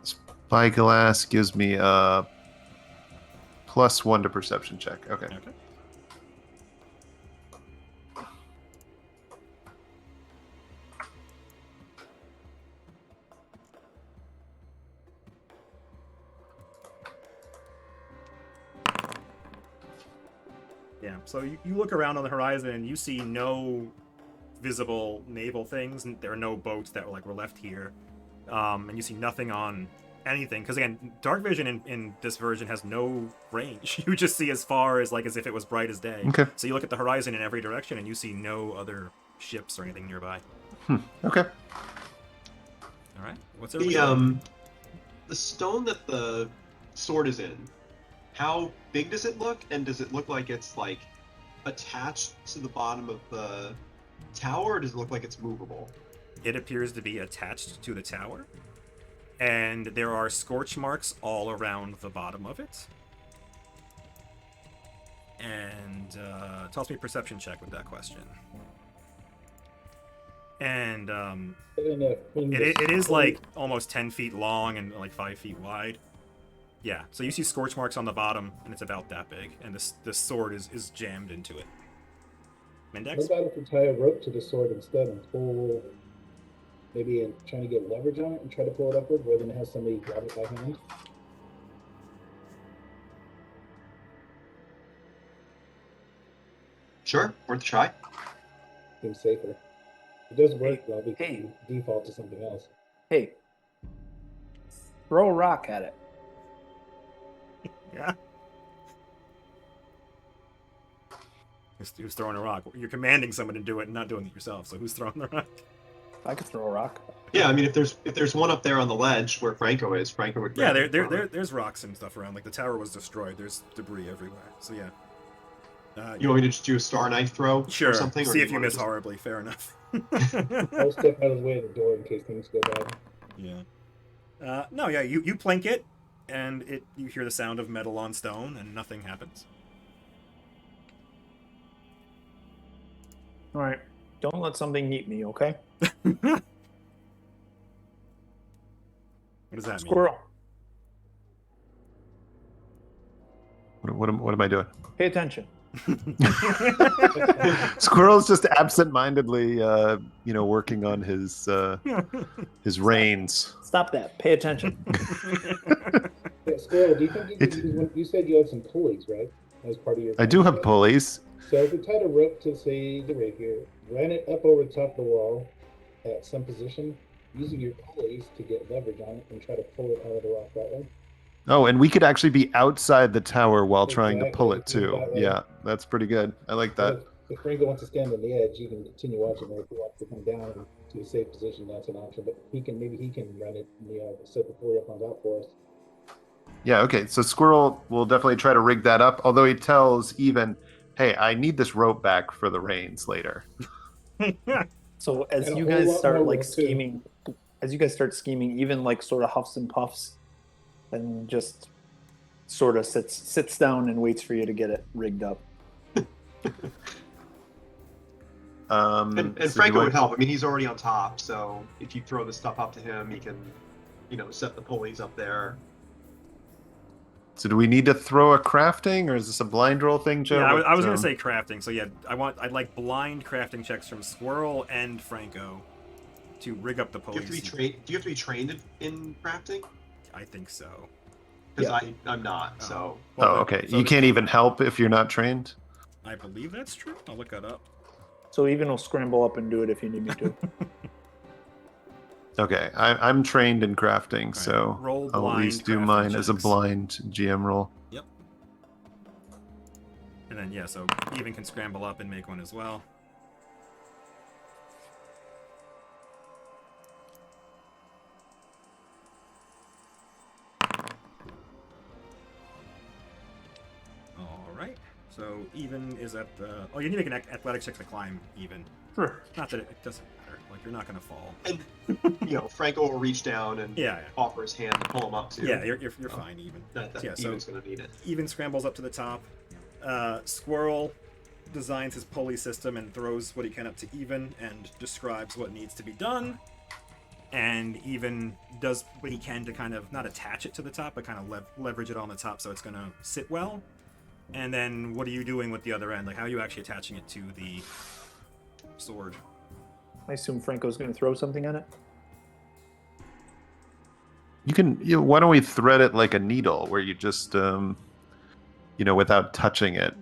Spyglass gives me a +1 to perception check. Okay. Okay. Yeah, so you look around on the horizon and you see no visible naval things, and there are no boats that were left here. And you see nothing on anything, because again, dark vision in this version has no range. You just see as far as as if it was bright as day. Okay. So you look at the horizon in every direction and you see no other ships or anything nearby. Okay. All right, what's everybody The stone that the sword is in, how big does it look, and does it look like it's attached to the bottom of the tower, or does it look like it's movable? It appears to be attached to the tower, and there are scorch marks all around the bottom of it. And toss me a perception check with that question. And it is almost 10 feet long and 5 feet wide. Yeah, so you see scorch marks on the bottom, and it's about that big, and the sword is jammed into it. Mindex? What about if we tie a rope to the sword instead and pull, maybe trying to get leverage on it and try to pull it upward rather than have somebody grab it by hand? Sure, worth a try. Seems safer. It does work, though. We Hey. can default to something else. Hey, throw a rock at it. Yeah. Who's throwing a rock? You're commanding someone to do it and not doing it yourself, so who's throwing the rock? I could throw a rock. Yeah, I mean, if there's one up there on the ledge where Franco is, Franco would. Yeah, grab it from it. there's rocks and stuff around. The tower was destroyed. There's debris everywhere. So yeah. You want me to just do a star knife throw Sure. or something? See or if you wanna miss just- horribly. Fair enough. I'll step out of the way of the door in case things go bad. Yeah. No, yeah, you plink it, and you hear the sound of metal on stone, and nothing happens. All right. Don't let something eat me, okay? What does that mean? Squirrel, What am I doing? pay attention. Squirrel's just absent-mindedly, working on his reins. Stop that. Pay attention. Yeah, Squirrel, do you think you could use one? You said you had some pulleys, right? As part of your. I do have pulleys. So if we tied a rope to, say, the rapier, ran it up over the top of the wall at some position, using your pulleys to get leverage on it and try to pull it out of the rock that way. Oh, and we could actually be outside the tower while trying to pull it Exactly. too. Yeah, that's pretty good. I like that. If Franco wants to stand on the edge, you can continue watching it. If he wants to come down to a safe position, that's an option. But maybe he can run it and set the pulley up on top for us. Yeah, okay. So Squirrel will definitely try to rig that up, although he tells Even, hey, I need this rope back for the reins later. So as And a you whole guys lot start more like rope, too. scheming, Even like sort of huffs and puffs, and just sort of sits down and waits for you to get it rigged up. And so Franco do I- would help. I mean, he's already on top, so if you throw the stuff up to him, he can, set the pulleys up there. So do we need to throw a crafting, or is this a blind roll thing, Joe? Yeah, I was gonna say crafting. So yeah, I'd like blind crafting checks from Squirrel and Franco to rig up the Do you have to be pulleys. trained? Do you have to be trained in crafting? I think so. Because Yeah. I'm not. So Oh, okay. So You can't even help if you're not trained? I believe that's true. I'll look that up. So Even will scramble up and do it if you need me to. Okay, I'm trained in crafting, so Roll I'll at blind least do crafting mine as a checks. blind GM roll. Yep. And then yeah, so Even can scramble up and make one as well. All right. So Even is at the. Oh, you need to make an athletic check to climb Even. Sure. Not that it doesn't matter. Like you're not gonna fall. and Franco will reach down and Yeah. offer his hand to pull him up too. Yeah, you're fine Even. That yeah, so Even's gonna need it. Even scrambles up to the top. Squirrel designs his pulley system and throws what he can up to Even and describes what needs to be done. And Even does what he can to kind of not attach it to the top, but kind of leverage it on the top so it's going to sit well. And then what are you doing with the other end? Like, how are you actually attaching it to the sword? I assume Franco's going to throw something at it. You can. Why don't we thread it like a needle, where you just, without touching it,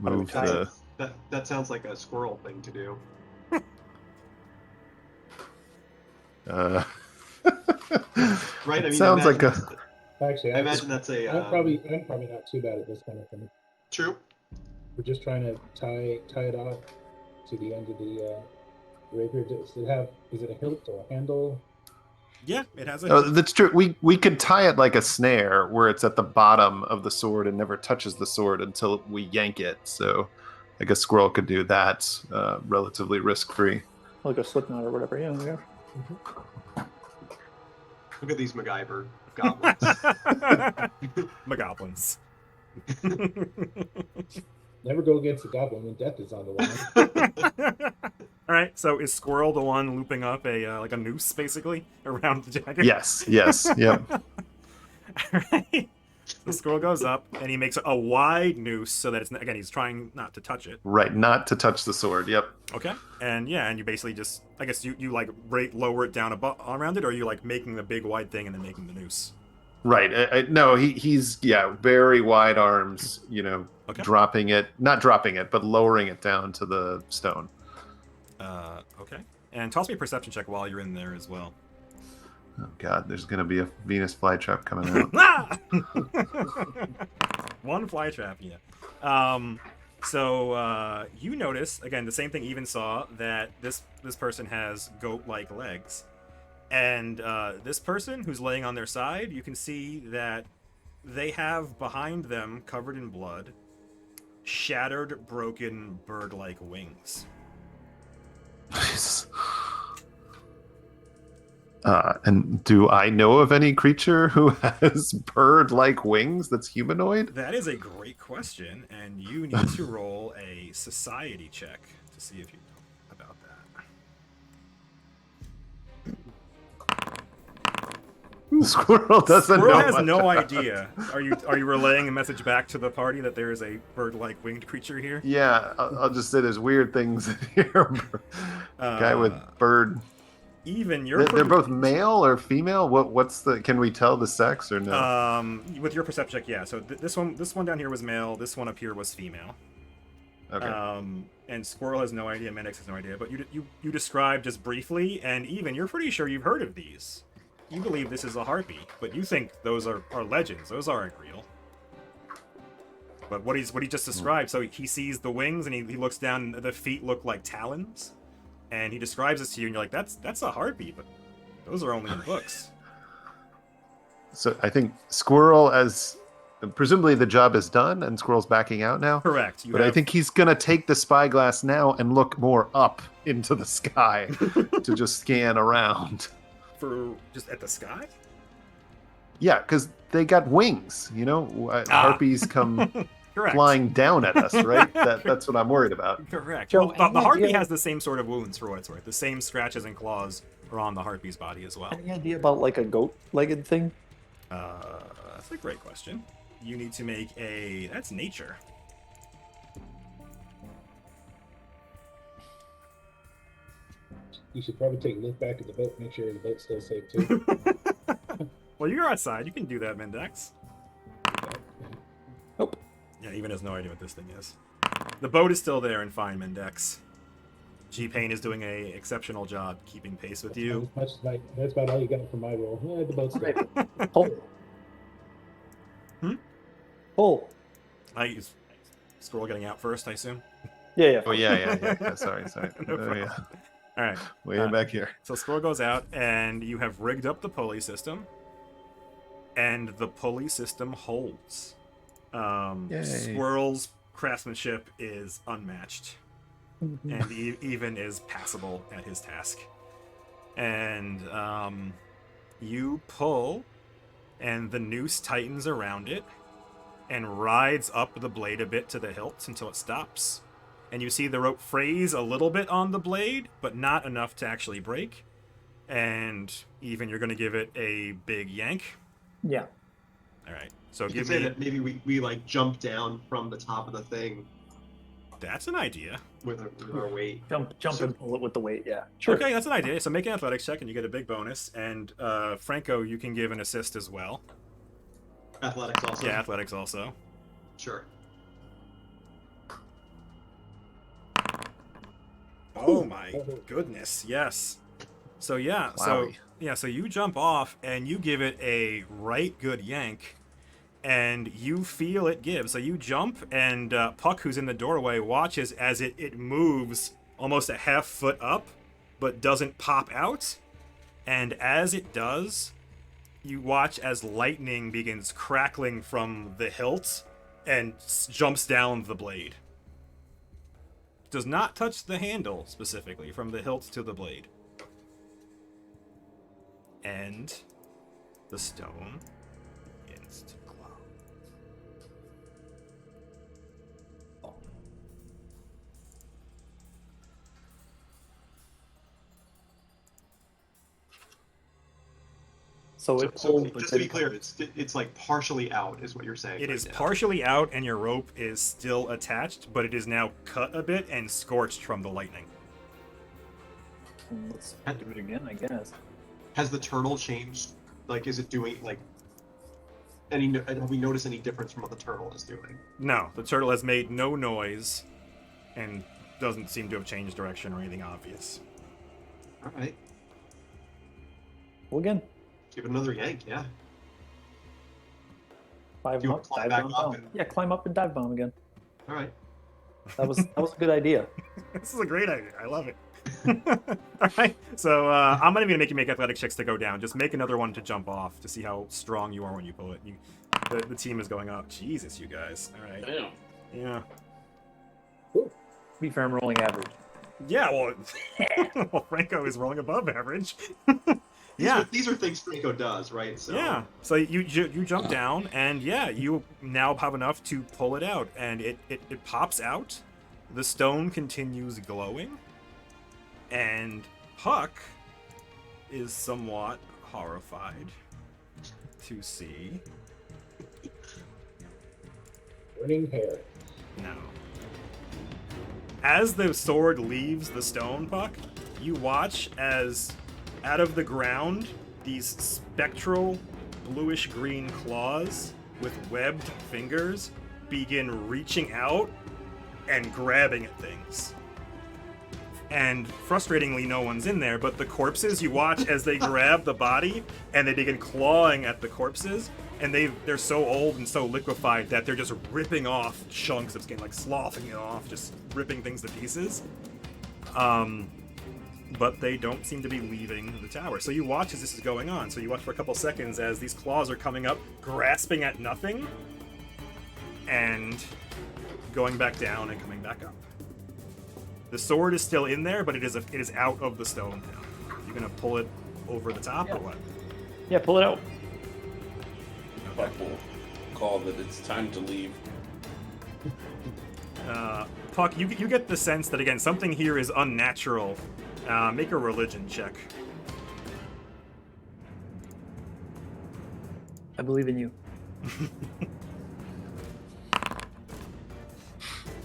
move tie the. That sounds like a squirrel thing to do. Right? I mean, sounds like a. Actually, I imagine that's a. I'm probably not too bad at this kind of thing. True. We're just trying to tie it off to the end of the rapier. Is it a hilt or a handle? Yeah, it has a. Oh, that's true. We could tie it like a snare, where it's at the bottom of the sword and never touches the sword until we yank it. So, I guess Squirrel could do that relatively risk-free. Like a slip knot or whatever. Yeah. Look at these MacGyver goblins. McGoblins. Never go against a goblin when death is on the line. All right, so is Squirrel the one looping up a like a noose basically around the jacket? Yes. Yep. All right. The Squirrel goes up and he makes a wide noose so that it's again he's trying not to touch it. Right. Not to touch the sword. Yep. Okay. And yeah, and you basically just I guess you like lower it down around it, or are you like making the big wide thing and then making the noose? Right. No, he's very wide arms. Okay. Not dropping it, but lowering it down to the stone. Okay. And toss me a perception check while you're in there as well. Oh God, there's gonna be a Venus flytrap coming out. Ah! One fly trap, yeah. So you notice again the same thing Even saw, that this person has goat-like legs, and this person who's laying on their side, you can see that they have behind them, covered in blood, shattered, broken bird-like wings. And do I know of any creature who has bird-like wings that's humanoid? That is a great question, and you need to roll a society check to see if you know about that. Squirrel doesn't Squirrel know has much no about idea. Are you relaying a message back to the party that there is a bird-like winged creature here? Yeah, I'll just say there's weird things here. Guy with bird. Even you're They're pretty, both male or female? What's the? Can we tell the sex or no? with your perception check, yeah. So this one down here was male. This one up here was female. Okay. And Squirrel has no idea. Mendix has no idea. But you described just briefly, and even you're pretty sure you've heard of these. You believe this is a harpy, but you think those are legends. Those aren't real. But what he just described, so he sees the wings and he looks down. The feet look like talons, and he describes this to you, and you're like, that's a harpy, but those are only in books. So I think Squirrel, as presumably the job is done, and Squirrel's backing out now. Correct. But I think he's gonna take the spyglass now and look more up into the sky to just scan around. for just at the sky. Yeah, because they got wings. You know, harpies come Correct. flying down at us, right? That's what I'm worried about. Correct. Joe, Well, the any harpy idea- has the same sort of wounds for what it's worth. The same scratches and claws are on the harpy's body as well. Any idea about like a goat-legged thing? That's a great question. You need to make a... That's nature. You should probably take a look back at the boat, make sure the boat's still safe too. Well, you're outside. You can do that, Mendex. Nope. Yeah, even has no idea what this thing is. The boat is still there and fine, Mendex. G-Pain is doing a exceptional job keeping pace with you. That's about all you got from my roll. Yeah, the boat's safe. Pull. Hmm? Pull. Squirrel getting out first, I assume? Yeah. Oh yeah. Sorry. No Oh, problem. yeah. All right. Way back here. So Squirrel goes out, and you have rigged up the pulley system, and the pulley system holds. Yay. Squirrel's craftsmanship is unmatched, and even is passable at his task. And you pull, and the noose tightens around it, and rides up the blade a bit to the hilt until it stops. And you see the rope frays a little bit on the blade, but not enough to actually break. And even you're going to give it a big yank. Yeah. All right. So You could give say me... that maybe we like jump down from the top of the thing That's an idea. with our weight. Jump So- and pull it with the weight. Yeah. Sure. Okay, that's an idea. So make an athletics check, and you get a big bonus. And Franco, you can give an assist as well. Athletics also. Yeah, athletics also. Sure. Oh my goodness, yes. So yeah, Wowie. so you jump off and you give it a right good yank, and you feel it give. So you jump, and Puck, who's in the doorway, watches as it moves almost a half foot up, but doesn't pop out. And as it does, you watch as lightning begins crackling from the hilt and jumps down the blade. Does not touch the handle specifically, from the hilt to the blade. And the stone begins to glow. So it So pulled. but just to be didn't clear, come. it's like partially out, is what you're saying. It right is now. partially out, and your rope is still attached, but it is now cut a bit and scorched from the lightning. Let's do it again, I guess. Has the turtle changed? Like, is it doing like any? Have we noticed any difference from what the turtle is doing? No, the turtle has made no noise and doesn't seem to have changed direction or anything obvious. All right, Pull again. give it another yank. Yeah. Dive Do you up, wanna climb dive back bomb up down. and- Yeah, climb up and dive bomb again. All right. That was a good idea. This is a great idea. I love it. All right, so I'm not even gonna make you make athletic checks to go down. Just make another one to jump off to see how strong you are when you pull it. The team is going up. Jesus, you guys. All right. Damn. Yeah. To be fair, I'm rolling average. Yeah. Well, well, Franco is rolling above average. These Yeah. Are, these are things Franco does, right? So Yeah. So you jump down, and yeah, you now have enough to pull it out, and it pops out. The stone continues glowing, and Puck is somewhat horrified. to see. Burning hair. No. As the sword leaves the stone, Puck, you watch as out of the ground these spectral bluish-green claws with webbed fingers begin reaching out and grabbing at things. And frustratingly, no one's in there, but the corpses, you watch as they grab the body and they begin clawing at the corpses, and they're so old and so liquefied that they're just ripping off chunks of skin, like sloughing it off, just ripping things to pieces. But they don't seem to be leaving the tower. So you watch as this is going on. So you watch for a couple seconds as these claws are coming up, grasping at nothing, and going back down and coming back up. The sword is still in there, but it is out of the stone now. You gonna pull it over the top or what? Yeah, pull it out. Puck will call that it's time to leave. Puck, you get the sense that, again, something here is unnatural. Make a religion check. I believe in you.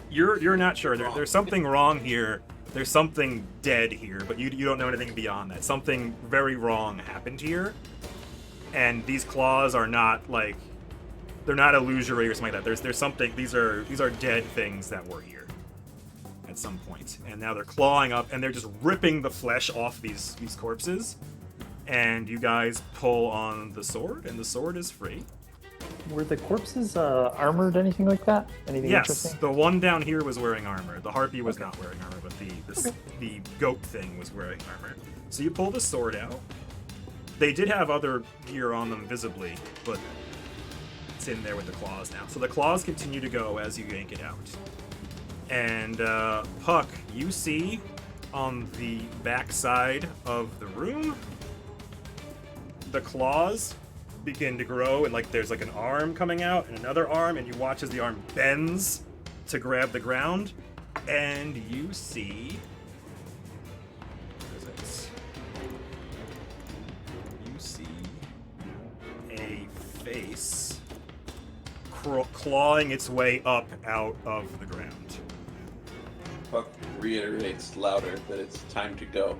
You're not sure. There's something wrong here. There's something dead here, but you don't know anything beyond that. Something very wrong happened here, and these claws are not like they're not illusory or something like that. There's something. These are dead things that were here at some point, and now they're clawing up and they're just ripping the flesh off these corpses. And you guys pull on the sword, and the sword is free. Were the corpses armored, anything like that? Anything Yes, interesting? the one down here was wearing armor. The harpy was not wearing armor, but the goat thing was wearing armor. So you pull the sword out. They did have other gear on them visibly, but it's in there with the claws now. So the claws continue to go as you yank it out. And Puck, you see on the back side of the room, the claws begin to grow, and like there's like an arm coming out and another arm, and you watch as the arm bends to grab the ground, and you see where is it? You see a face clawing its way up out of the ground. Puck reiterates louder that it's time to go.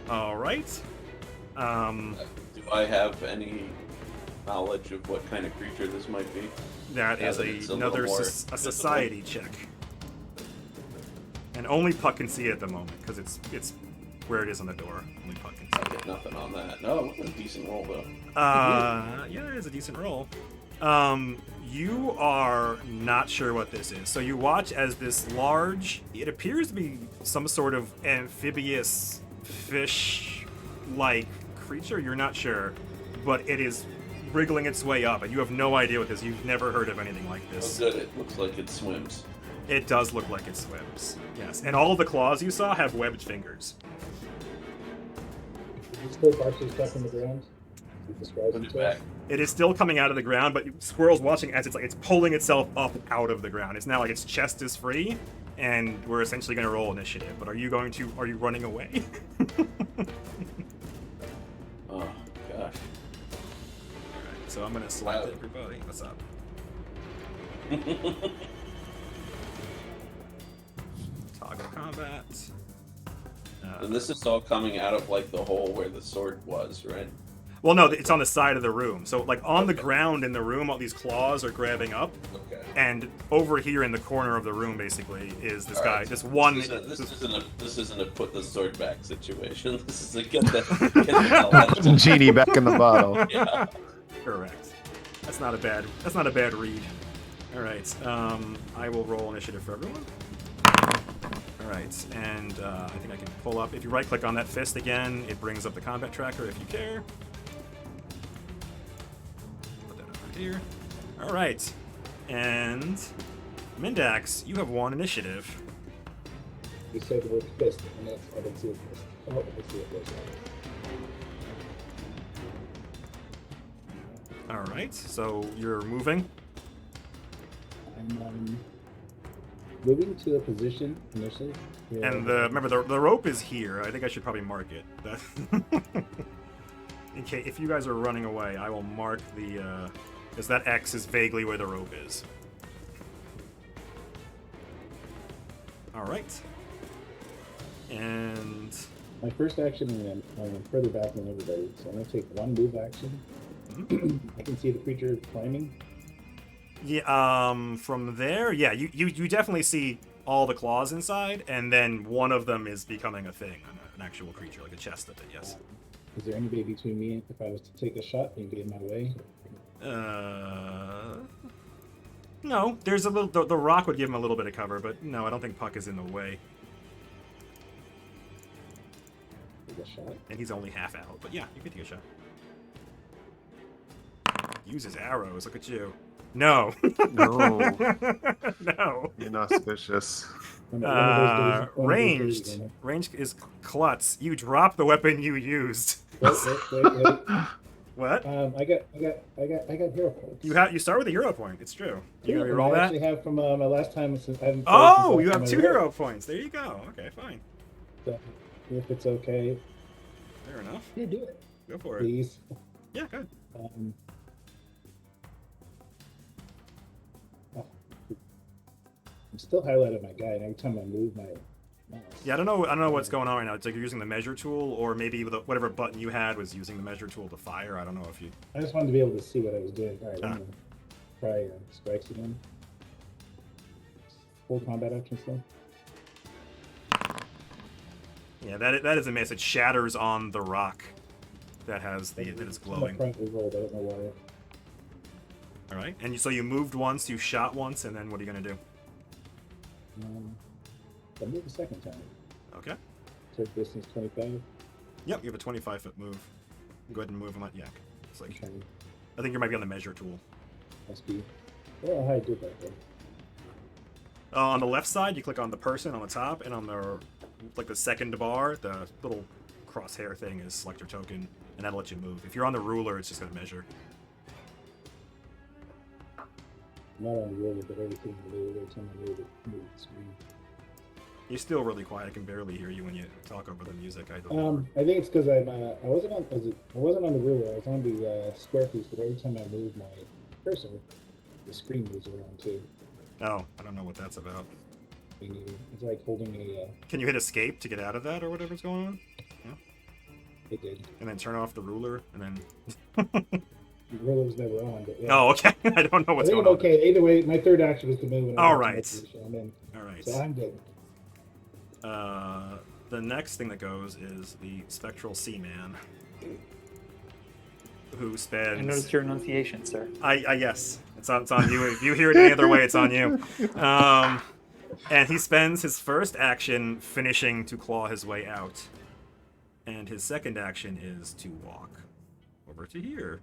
All right. Do I have any knowledge of what kind of creature this might be? That Now is that it's a another little more a society check, and only Puck can see it at the moment because it's where it is on the door. Only Puck can I see it. get nothing on that. No, it was a decent roll though. Yeah, it is a decent roll. You are not sure what this is, so you watch as this large. It appears to be some sort of amphibious fish-like creature. You're not sure, but it is wriggling its way up, and you have no idea what this. You've never heard of anything like Oh, this. good. It looks like it swims. It does look like it swims. Yes, and all of the claws you saw have webbed fingers. Is it still partially stuck in the ground? He describes Put it himself. back. It is still coming out of the ground, but Squirrel's watching as it's pulling itself up out of the ground. It's now like its chest is free, and we're essentially going to roll initiative. But are you running away? Oh gosh. So I'm going to select everybody. What's up? Toggle combat. And this is all coming out of like the hole where the sword was, right? Well, no, it's on the side of the room. So, like, on the ground in the room, all these claws are grabbing up. Okay. And over here in the corner of the room, basically, is this All guy. right. This one. This isn't a put the sword back situation. This is a get the hell out of Putting genie back in the bottle. Yeah. Correct. That's not a bad read. All right. I will roll initiative for everyone. All right, and I think I can pull up. If you right-click on that fist again, it brings up the combat tracker. If you care. Put that over here. All right, and Mindax, you have one initiative. You said the word fist, and that's, I didn't see a fist. Oh, I see a fist. All right, so you're moving. I'm moving to a position initially. Yeah, And remember the rope is here. I think I should probably mark it. That in case if you guys are running away, I will mark the because that X is vaguely where the rope is. All right. And my first action, and I'm further back than everybody, so I'm gonna take one move action. I can see the creature climbing. yeah, from there, yeah, you definitely see all the claws inside, and then one of them is becoming a thing, an actual creature, like a chest of it. Yes. Is there anybody between me if I was to take a shot and get in my way? No, there's a little. The rock would give him a little bit of cover, but no, I don't think Puck is in the way, Take a shot. and he's only half out. But yeah, you can take a shot. Use his arrows. Look at you. No. No. No. Inauspicious. One of those days- one of those days, Ranged. you know. Ranged is klutz. You drop the weapon you used. Wait. What? I got hero points. You start with a hero point. It's true. You gonna reroll I that? actually have from my last time. Since I haven't played Oh, since you last have time 2 I hero rolled. points. There you go. Okay, fine. So, if it's okay, Fair enough. yeah, do it, Go for it. please. Yeah, good. Oh. I'm still highlighting my guy, and every time I move my mouse. Yeah, I don't know what's going on right now. It's like you're using the measure tool, or maybe whatever button you had was using the measure tool to fire. I don't know if you. I just wanted to be able to see what I was doing. All right, Ah. I'm gonna try strikes again. Full combat action still. Yeah, that is a miss. It shatters on the rock that has that is glowing. I'm rolled. I don't know why. All right, and so you moved once, you shot once, and then what are you gonna do? I moved the second time. Okay. Third distance 25. Yep, you have a 25-foot move. Go ahead and move him at yak. It's like Okay, I think you might be on the measure tool. must be. Oh, how I did that then. On the left side, you click on the person on the top, and on the second bar, the little crosshair thing is select your token, and that'll let you move. If you're on the ruler, it's just gonna measure. Not on the roller, but everything every time I move the screen. You're still really quiet. I can barely hear you when you talk over the music. I I think it's because I wasn't on the ruler. I was on the square piece, but every time I move my cursor, the screen moves around too. Oh, I don't know what that's about. It's like holding a. Can you hit escape to get out of that or whatever's going on? It did. And then turn off the ruler, and then. The ruler was never on, but yeah. Oh, okay. I don't know I what's think going I'm on. okay. Either way, my third action was to move. And I All got to right. my position. I'm in. All right. So I'm good. The next thing that goes is the Spectral Seaman, who spends. I noticed your enunciation, sir. I yes, it's on you. If you hear it any other way, it's on you. And he spends his first action finishing to claw his way out, and his second action is to walk over to here.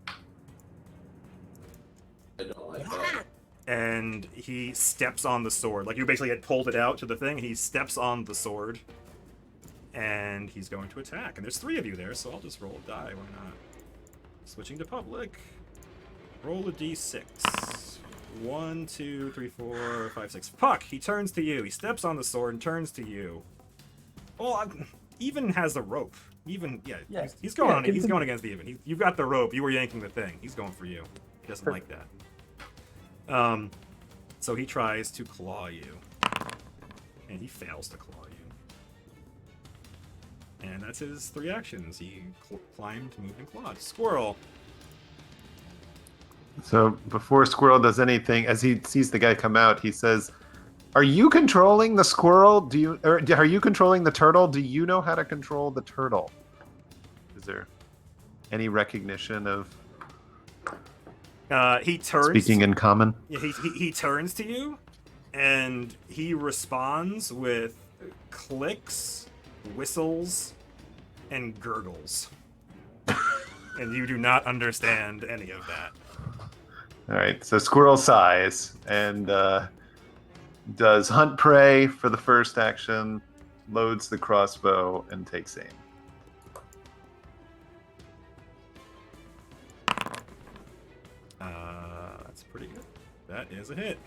I don't like that. And he steps on the sword. Like you basically had pulled it out to the thing. He steps on the sword, and he's going to attack. And there's 3 of you there, so I'll just roll a die. Why not? Switching to public. Roll a d6. 1, 2, 3, 4, 5, 6. Puck, he turns to you. He steps on the sword and turns to you. Well, Even has the rope. Even, Yeah. he's going Yeah, on. give He's him- going against Even. You've got the rope. You were yanking the thing. He's going for you. He doesn't like that. So he tries to claw you, and he fails to claw you. And that's his 3 actions. He climbed, moved, and clawed. Squirrel. So before Squirrel does anything, as he sees the guy come out, he says, "Are you controlling the squirrel? Are you controlling the turtle? Do you know how to control the turtle?" Is there any recognition of He turns. speaking in common? Yeah, he turns to you, and he responds with clicks, whistles, and gurgles. And you do not understand any of that. All right, so Squirrel sighs and does hunt prey for the first action, loads the crossbow, and takes aim. That's pretty good. That is a hit.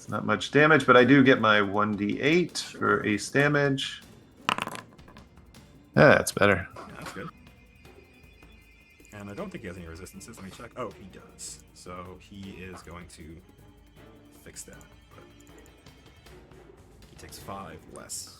That's not much damage, but I do get my 1d8 for ace damage. Yeah, that's better. Yeah, that's good. And I don't think he has any resistances. Let me check. Oh, he does. So he is going to fix that. But he takes 5 less.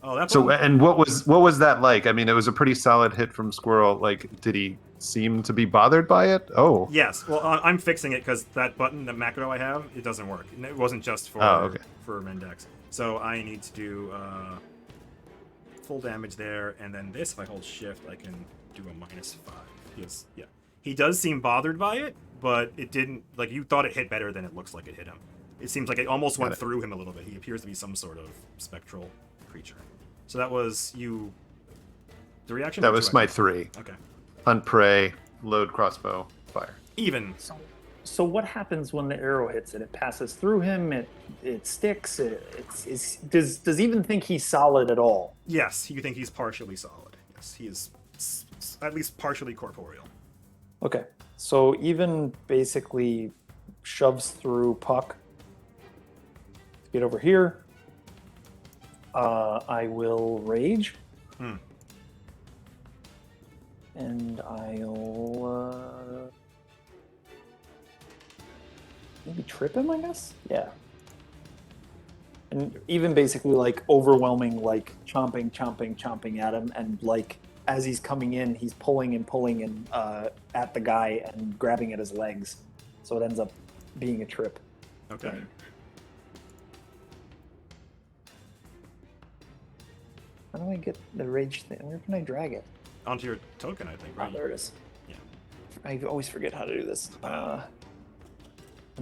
Oh, that's So, and what was that like? I mean, it was a pretty solid hit from Squirrel. Like, did he seem to be bothered by it? Oh, Yes. Well, I'm fixing it because that button, that macro I have, it doesn't work. And it wasn't just for okay. for Mendex. So I need to do full damage there, and then this. If I hold shift, I can do a -5. Yeah. He does seem bothered by it, but it didn't. Like you thought it hit better than it looks like it hit him. It seems like it almost went through him a little bit. He appears to be some sort of spectral creature. So that was you. The reaction. That was my 3. Okay. Hunt prey, load crossbow, fire. Even. So what happens when the arrow hits it? It passes through him. It sticks. Does even think he's solid at all? Yes, you think he's partially solid. Yes, he is at least partially corporeal. Okay. So even basically shoves through Puck. Get over here. I will rage. And I'll maybe trip him, I guess? Yeah. And even basically like overwhelming, like chomping at him, and like as he's coming in, he's pulling and at the guy and grabbing at his legs. So it ends up being a trip. Okay. How do I get the rage thing? Where can I drag it? Onto your token, I think, right? Oh, there it is. Yeah. I always forget how to do this. And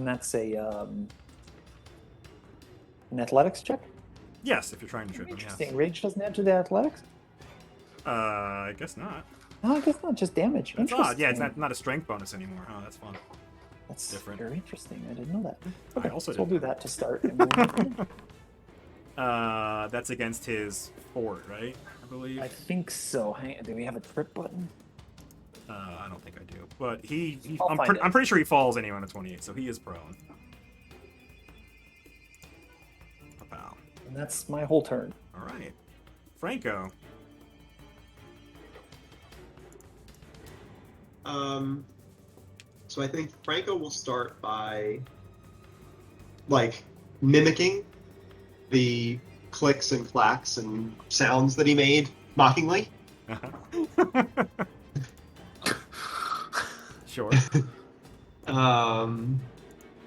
that's an athletics check? Yes, if you're trying to trip him, Interesting. yes. Rage doesn't add to the athletics? I guess not. No, I guess not. Just damage. That's odd. Yeah, it's Interesting. not a strength bonus anymore. Oh, that's fun. That's different. very interesting. I didn't know that. I Okay, also so we'll didn't do know that to start. And then- That's against his fort, right? I believe. I think so. Hang on. Do we have a trip button? I don't think I do. But he I'll find it. I'm pretty sure he falls anyway on a 28, so he is prone. Wow. And that's my whole turn. All right. Franco. So I think Franco will start by like mimicking the clicks and clacks and sounds that he made mockingly. Sure.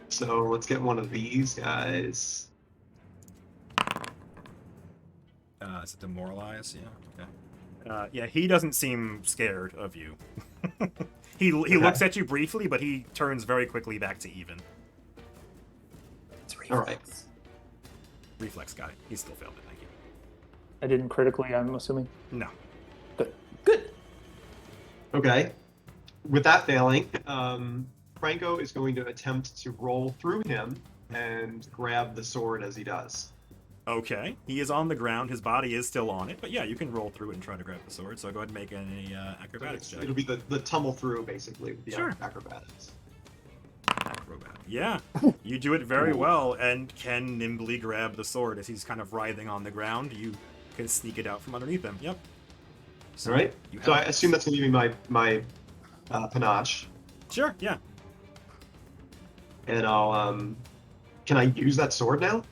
So let's get one of these guys. Is it demoralize? Yeah. Okay. Yeah, he doesn't seem scared of you. He looks at you briefly, but he turns very quickly back to even. It's All right. Reflex guy. He still failed it. Thank you. I didn't critically, I'm assuming. No. Good. Okay. With that failing, Franco is going to attempt to roll through him and grab the sword as he does. Okay. He is on the ground. His body is still on it, but yeah, you can roll through it and try to grab the sword. So go ahead and make an acrobatics check. It'll be the tumble through, basically, with the Sure. acrobatics. Acrobat. Yeah, you do it very well and can nimbly grab the sword as he's kind of writhing on the ground. You can sneak it out from underneath him. Yep. All right. You So I have- assume that's going to be my panache, Sure. Yeah. and I'll can I use that sword now?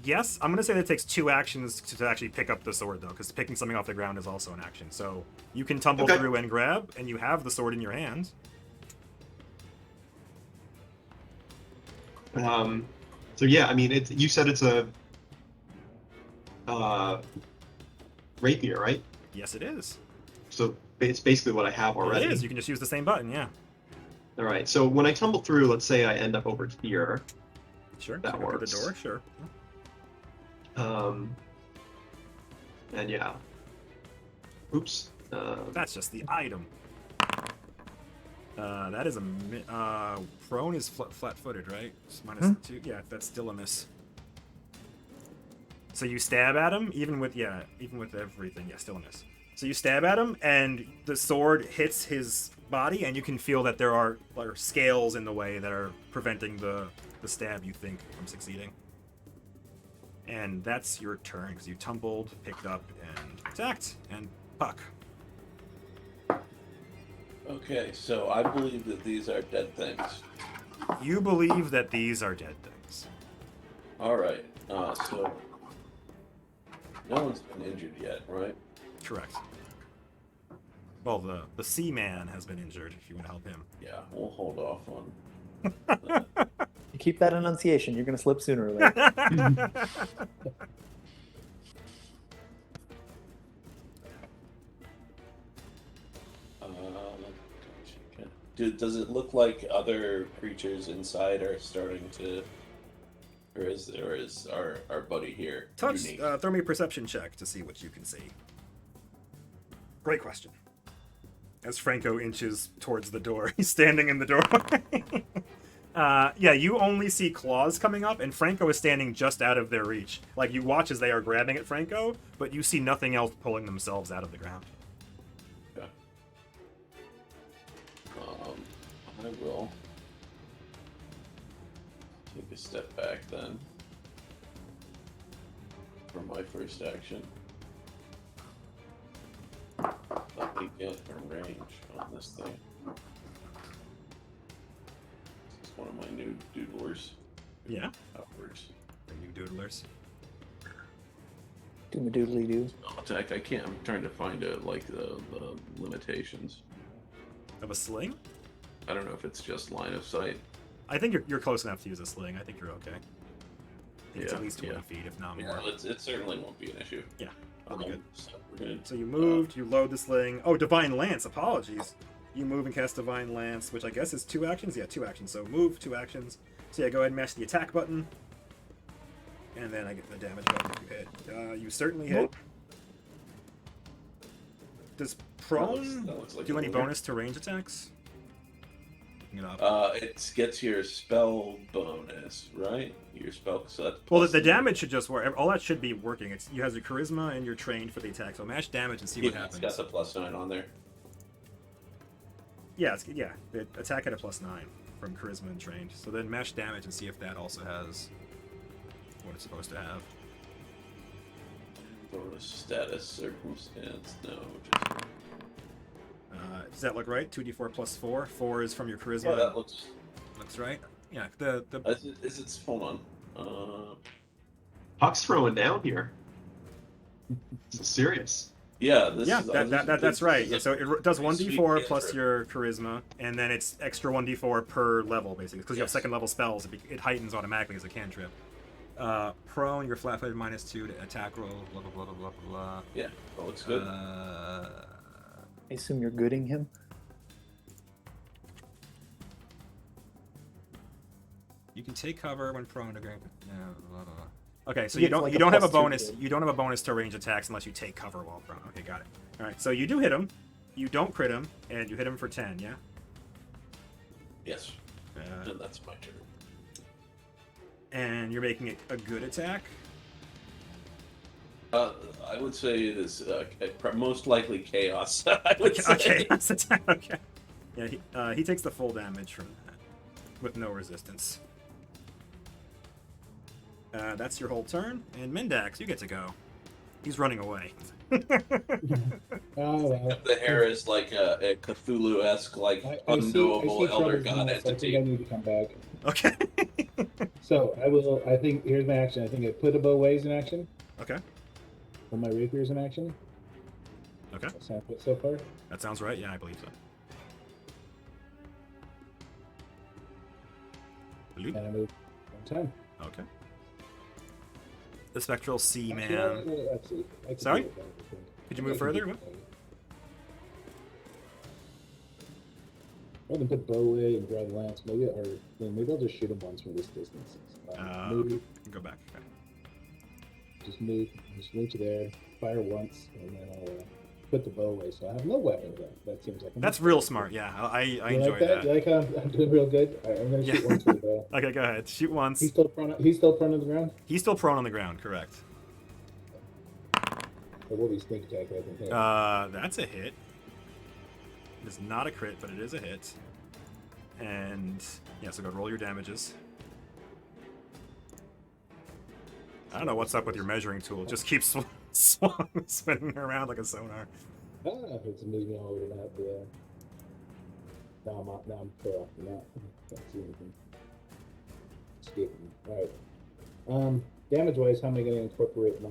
Yes. I'm gonna say that it takes 2 actions to actually pick up the sword though, because picking something off the ground is also an action. So you can tumble Okay. through and grab, and you have the sword in your hand. So yeah, I mean, you said it's a rapier, right? Yes, it is. So it's basically what I have already. It is. You can just use the same button. Yeah. All right. So when I tumble through, let's say I end up over here. Sure. That so go through works. the door. Sure. And yeah. Oops. That's just the item. That is prone is flat-footed, right? It's -2. Yeah, that's still a miss. So you stab at him, even with everything. Yeah, still a miss. So you stab at him, and the sword hits his body, and you can feel that there are like, scales in the way that are preventing the stab, you think, from succeeding. And that's your turn, because you tumbled, picked up, and attacked. And Puck. Okay, so I believe that these are dead things. You believe that these are dead things. Alright, so no one's been injured yet, right? Correct. Well, the Seaman has been injured, if you want to help him. Yeah, we'll hold off on. You keep that enunciation, you're going to slip sooner or later. Does it look like other creatures inside are starting to, or is our buddy here Touch, unique? throw me a perception check to see what you can see. Great question. As Franco inches towards the door, he's standing in the doorway. Yeah, you only see claws coming up, and Franco is standing just out of their reach. Like, you watch as they are grabbing at Franco, but you see nothing else pulling themselves out of the ground. Okay. I will take a step back then for my first action. Let me get a range on this thing. This is one of my new doodlers. Yeah. Upwards. The new doodlers. Doom-a-doodly doo. Attack. I can't. I'm trying to find the limitations. Of a sling? I don't know if it's just line of sight. I think you're close enough to use a sling. I think you're okay. I think it's at least 20 feet, if not more. Yeah, it certainly won't be an issue. Yeah, that'll be good. So we're gonna, So you moved, you load the sling. Oh, Divine Lance, apologies. You move and cast Divine Lance, which I guess is 2 actions? Yeah, 2 actions. So move, 2 actions. So yeah, go ahead and mash the attack button. And then I get the damage button if you hit. You certainly hit. Does prone that looks like do a any winner. bonus to range attacks? Looking it up. It gets your spell bonus, right? Your spell. So that's Well, plus the 3. damage should just work. All that should be working. It's you has your charisma and you're trained for the attack. So mash damage and see what Yeah, happens. it's got the +9 on there. Yeah, the attack at a +9 from charisma and trained. So then mash damage and see if that also has what it's supposed to have. Bonus status circumstance. No, just Does that look right? 2d4 plus 4. 4 is from your charisma. yeah, that looks. Looks right. Yeah. The Is it? Hold on. Puck's throwing down here. This is serious. Yeah. This yeah, is, that's right. is Yeah, a so it does pretty 1d4 sweet plus cantrip. your charisma, and then it's extra 1d4 per level, basically. Because you have Yes. second level spells, it heightens automatically as a cantrip. Prone, you're flat-footed, -2 to attack roll, blah, blah, blah, blah, blah, blah. Yeah, that looks good. I assume you're gooding him. You can take cover when prone to grant. Yeah, blah, blah, blah. Okay, so You you get don't like you a don't have a +2 bonus. to- You don't have a bonus to range attacks unless you take cover while prone. Okay, got it. All right, so you do hit him. You don't crit him, and you hit him for 10. Yeah. Yes, Uh, and that's my turn. and you're making it a good attack. I would say it is most likely chaos. I would say. Okay, that's attack. Okay. Yeah, he takes the full damage from that with no resistance. That's your whole turn, and Mendax, you get to go. He's running away. Oh, well. The hair is like a Cthulhu-esque, like I see unknowable elder troubles god now, so I think I entity. need to come back. Okay. So I think here's my action. I think I put a bow ways in action. Okay. Put my rapiers in action. Okay. That sounds good so far. That sounds right. Yeah, I believe so. Bloop. And I move one time. Okay. The Spectral Sea Actually, Man. actually, I could Sorry? do it better, I think. Could you I move could further? do it What? better. Rather than put bow away and draw the lance, maybe I'll just shoot him once from this distance. Move, Go back. Okay. just reach there, fire once, and then I'll put the bow away. So I have no weapon left. That seems like That's real smart. Yeah, I You enjoy like that? You like how I'm doing real good? All right, I'm gonna shoot Yeah. once with the bow. Okay, go ahead. Shoot once. He's still prone on the ground. He's still prone on the ground. Correct. Or will be sneak attack? I think. That's a hit. It is not a crit, but it is a hit. And yeah, so go roll your damages. I don't know what's up with your measuring tool. It just keeps spinning around like a sonar. It's moving all over the map. Yeah. Now I'm far off the map. Can't see anything. Escaping. All right. Damage wise, how am I going to incorporate my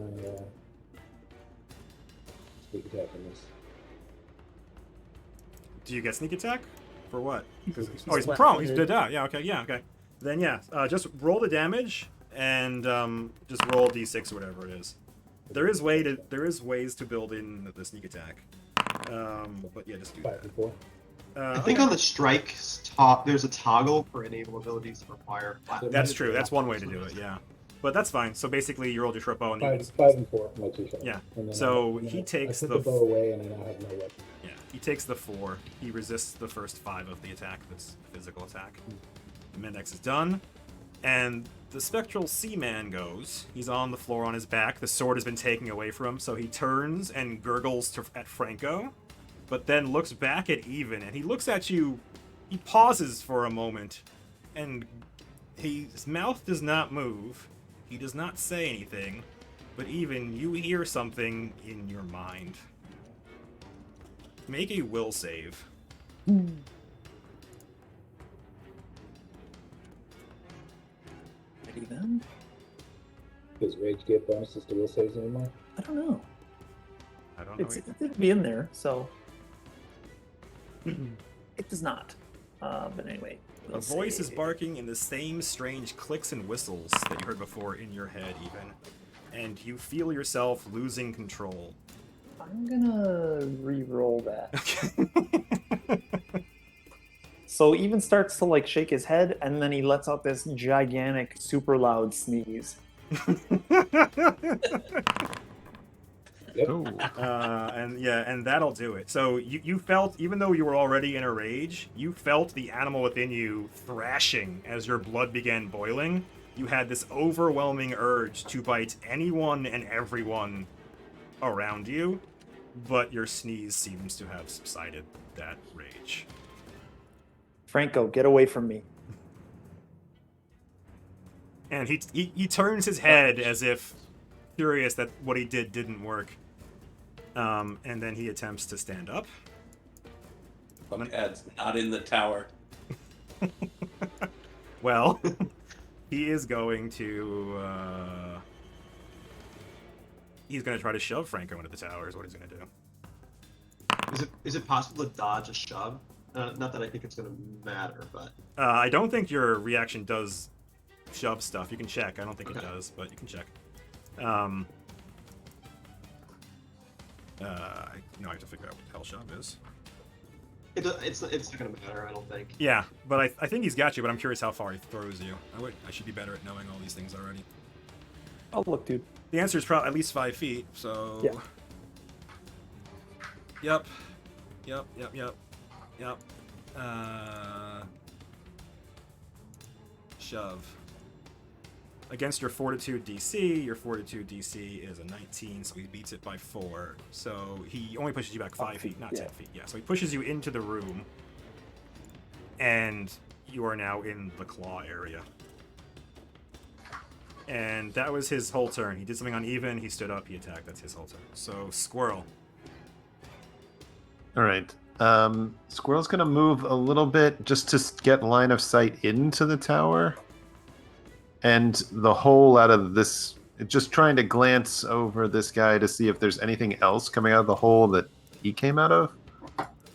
sneak attack in this? Do you get sneak attack? For what? Because He's oh, he's prone. He's dead. Yeah. Okay. Yeah. Okay. Then yeah, just roll the damage and just roll d6 or whatever it is. There is ways to build in the sneak attack. But yeah, just do 5 that. and 4. I think on the strike top, there's a toggle for enable abilities to require flat. That's true. That's one way to do it. Yeah. But that's fine. So basically, you rolled your short bow and 5 and 4. My 2 shots. Yeah. And then So I he takes put the the bow away, and I now have no weapon. Yeah, he takes the 4. He resists the first 5 of the attack. That's a physical attack. The Mendex is done. And the Spectral Seaman goes. He's on the floor on his back. The sword has been taken away from him, so he turns and gurgles at Franco, but then looks back at Even, and he looks at you. He pauses for a moment, and his mouth does not move. He does not say anything, but Even, you hear something in your mind. Make a will save. Ready then? Does Rage give bonuses to will saves anymore? I don't know. I don't know. It'd be in there, so it does not. But anyway, A voice is barking in the same strange clicks and whistles that you heard before in your head, Even. And you feel yourself losing control. I'm gonna re-roll that. Okay. So Even starts to like shake his head, and then he lets out this gigantic, super loud sneeze. Yep. Oh. And that'll do it. So you felt, even though you were already in a rage, you felt the animal within you thrashing as your blood began boiling. You had this overwhelming urge to bite anyone and everyone around you, but your sneeze seems to have subsided that rage. Franco, get away from me. And he turns his head as if furious that what he did didn't work. And then he attempts to stand up. Fuckhead's not in the tower. Well, he is going to... he's going to try to shove Franco into the tower is what he's going to do. Is it possible to dodge a shove? Not that I think it's going to matter, but I don't think your reaction does shove stuff. You can check. I don't think Okay. it does, but you can check. I have to figure out what the hell shove is. it's not going to matter. I don't think. Yeah, but I think he's got you, but I'm curious how far he throws you. I should be better at knowing all these things already. Oh, look, dude. The answer is probably at least 5 feet, so... Yeah. Yep. Shove. Against your Fortitude DC, your Fortitude DC is a 19, so he beats it by 4. So he only pushes you back 5 feet, not 10 yeah. feet. Yeah, so he pushes you into the room, and you are now in the claw area. And that was his whole turn. He did something uneven, he stood up, he attacked. That's his whole turn. So, Squirrel. All right. Squirrel's going to move a little bit just to get line of sight into the tower. And the hole out of this, just trying to glance over this guy to see if there's anything else coming out of the hole that he came out of.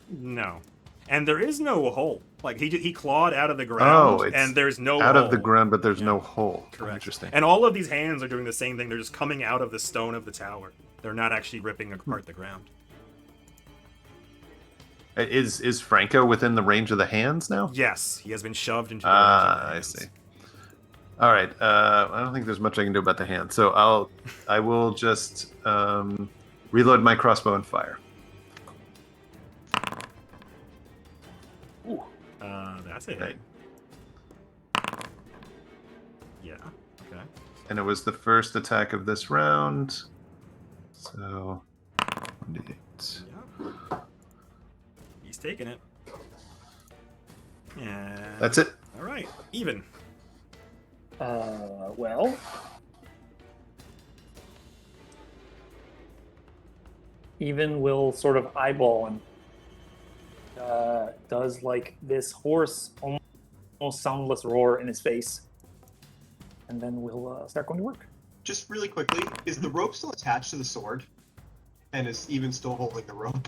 No. And there is no hole. Like, he clawed out of the ground, it's and there's no out hole. of the ground, but there's Yeah. no hole. Correct. Interesting. And all of these hands are doing the same thing. They're just coming out of the stone of the tower. They're not actually ripping apart the ground. Is Franco within the range of the hands now? Yes, he has been shoved into the range of the I hands. see. All right. I don't think there's much I can do about the hand, so I will just reload my crossbow and fire. That's it. Right. Yeah. Okay. And it was the first attack of this round. So 1d8. Yeah. He's taking it. And That's it. All right, even. Well, even will sort of eyeball him. Does like this hoarse, almost soundless roar in his face, and then we'll start going to work. Just really quickly, is the rope still attached to the sword? And is even still holding the rope?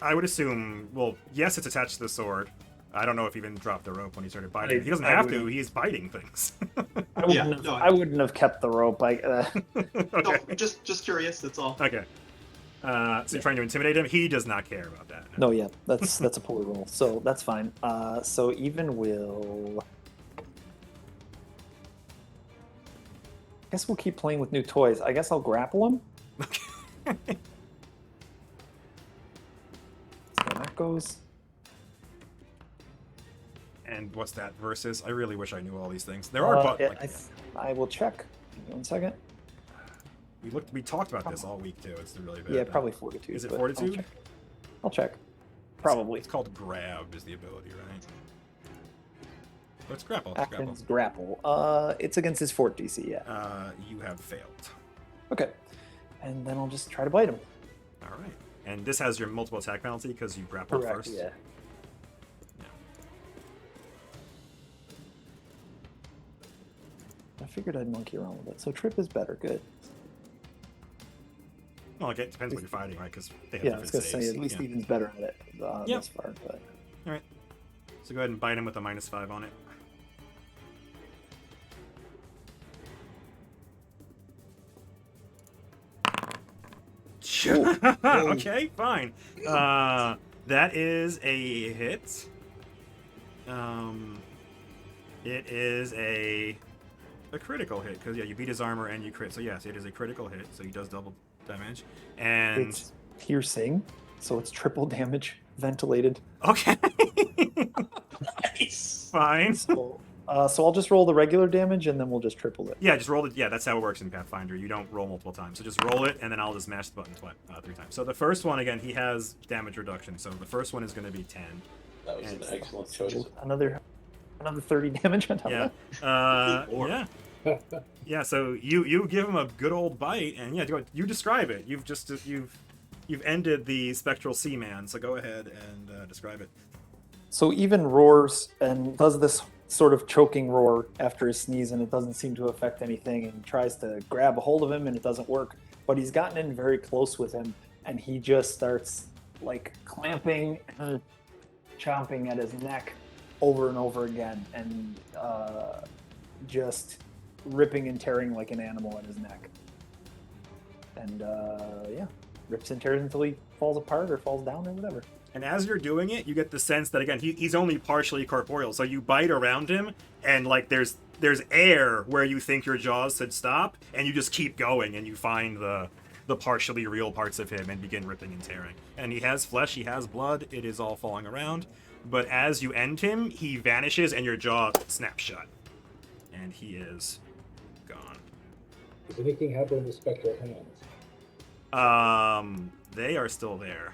I would assume. Well, yes, it's attached to the sword. I don't know if he even dropped the rope when he started biting. He doesn't I have to. wouldn't. He's biting things. I wouldn't, Yeah, have, no, I wouldn't have kept the rope. Okay. No, just curious, that's all. Okay. So you're trying to intimidate him. He does not care about that. No, yeah, that's a poor roll, so that's fine. So even will. I guess we'll keep playing with new toys. I guess I'll grapple him. So that goes. And what's that versus? I really wish I knew all these things. There are buttons. I will check. Give me 1 second. We talked about this all week too. It's really bad. Yeah, probably fortitude. Is it but fortitude? I'll check. Probably. It's called grab is the ability, right? Let's grapple. Let's grapple. Actions grapple. It's against his fort DC. Yeah. You have failed. Okay. And then I'll just try to bite him. All right. And this has your multiple attack penalty because you grappled Correct. first. Yeah. I figured I'd monkey around with it. So trip is better. Good. Well, it depends what you're fighting, right? Because they have Yeah, I was different gonna say saves. at least Yeah. Even's better at it Yep. thus far. But All right. So go ahead and bite him with a -5 on it. Okay, fine. That is a hit. It is a critical hit because yeah, you beat his armor and you crit. So yes, it is a critical hit. So he does double damage. And it's piercing, so it's triple damage, ventilated. okay, Nice. fine. So I'll just roll the regular damage and then we'll just triple it. Yeah, just roll it. Yeah, that's how it works in Pathfinder. You don't roll multiple times. So just roll it, and then I'll just mash the button 3 times. So the first one, again, he has damage reduction. So the first one is going to be 10. That was an And- excellent choice. Another 30 damage on top Yeah. of Lord. Yeah. Yeah, so you give him a good old bite, and yeah, you describe it. You've ended the Spectral Seaman, so go ahead and describe it. So even roars and does this sort of choking roar after his sneeze, and it doesn't seem to affect anything, and tries to grab a hold of him, and it doesn't work. But he's gotten in very close with him, and he just starts like clamping and chomping at his neck over and over again, and just ripping and tearing like an animal at his neck. And yeah, rips and tears until he falls apart or falls down or whatever. And as you're doing it, you get the sense that again he's only partially corporeal. So you bite around him, and like there's air where you think your jaws should stop, and you just keep going, and you find the partially real parts of him and begin ripping and tearing. And he has flesh, he has blood. It is all falling around. But as you end him, he vanishes, and your jaw snaps shut, and he is gone. Does anything happen with spectral hands? They are still there.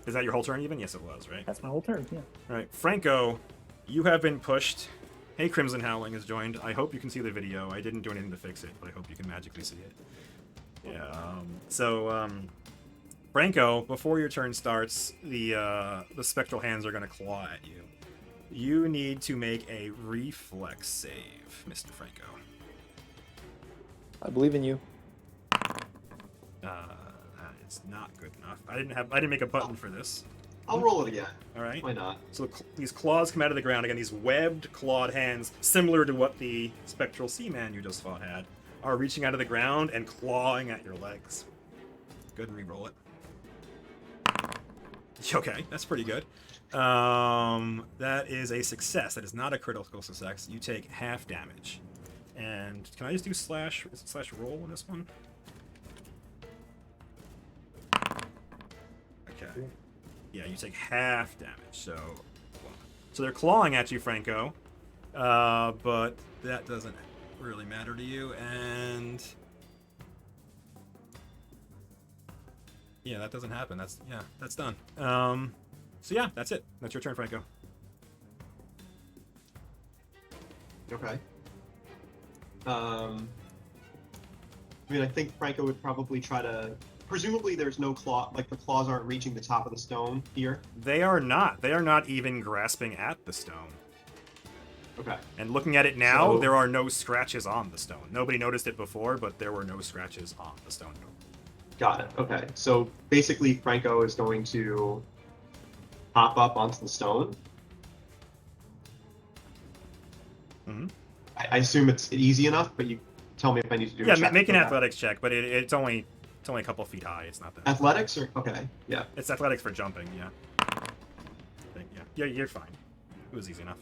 Is that your whole turn even? Yes, it was, right? That's my whole turn. Yeah. All right, Franco, you have been pushed. Hey, Crimson Howling has joined. I hope you can see the video. I didn't do anything to fix it, but I hope you can magically see it. Yeah. Franco, before your turn starts, the spectral hands are going to claw at you. You need to make a reflex save, Mr. Franco. I believe in you. That is not good enough. I didn't make a button for this. I'll roll it again. All right. Why not? So these claws come out of the ground again. These webbed, clawed hands, similar to what the Spectral Seaman you just fought had, are reaching out of the ground and clawing at your legs. Good, and re-roll it. Okay, that's pretty good. That is a success. That is not a critical success. You take half damage. And can I just do slash roll on this one? Okay. Yeah, you take half damage. So they're clawing at you, Franco. But that doesn't really matter to you. And Yeah, that doesn't happen. That's done. So yeah, that's it. That's your turn, Franco. Okay. I mean, I think Franco would probably try to. Presumably, there's no claw. Like the claws aren't reaching the top of the stone here. They are not. They are not even grasping at the stone. Okay. And looking at it now, So- there are no scratches on the stone. Nobody noticed it before, but there were no scratches on the stone. Got it. Okay. So basically, Franco is going to hop up onto the stone. Mhm. I assume it's easy enough, but you tell me if I need to do. Yeah, a check make an for that. athletics check, but it's only a couple feet high. It's not that. Athletics or okay, yeah. It's athletics for jumping. Yeah. I think, yeah, you're fine. It was easy enough.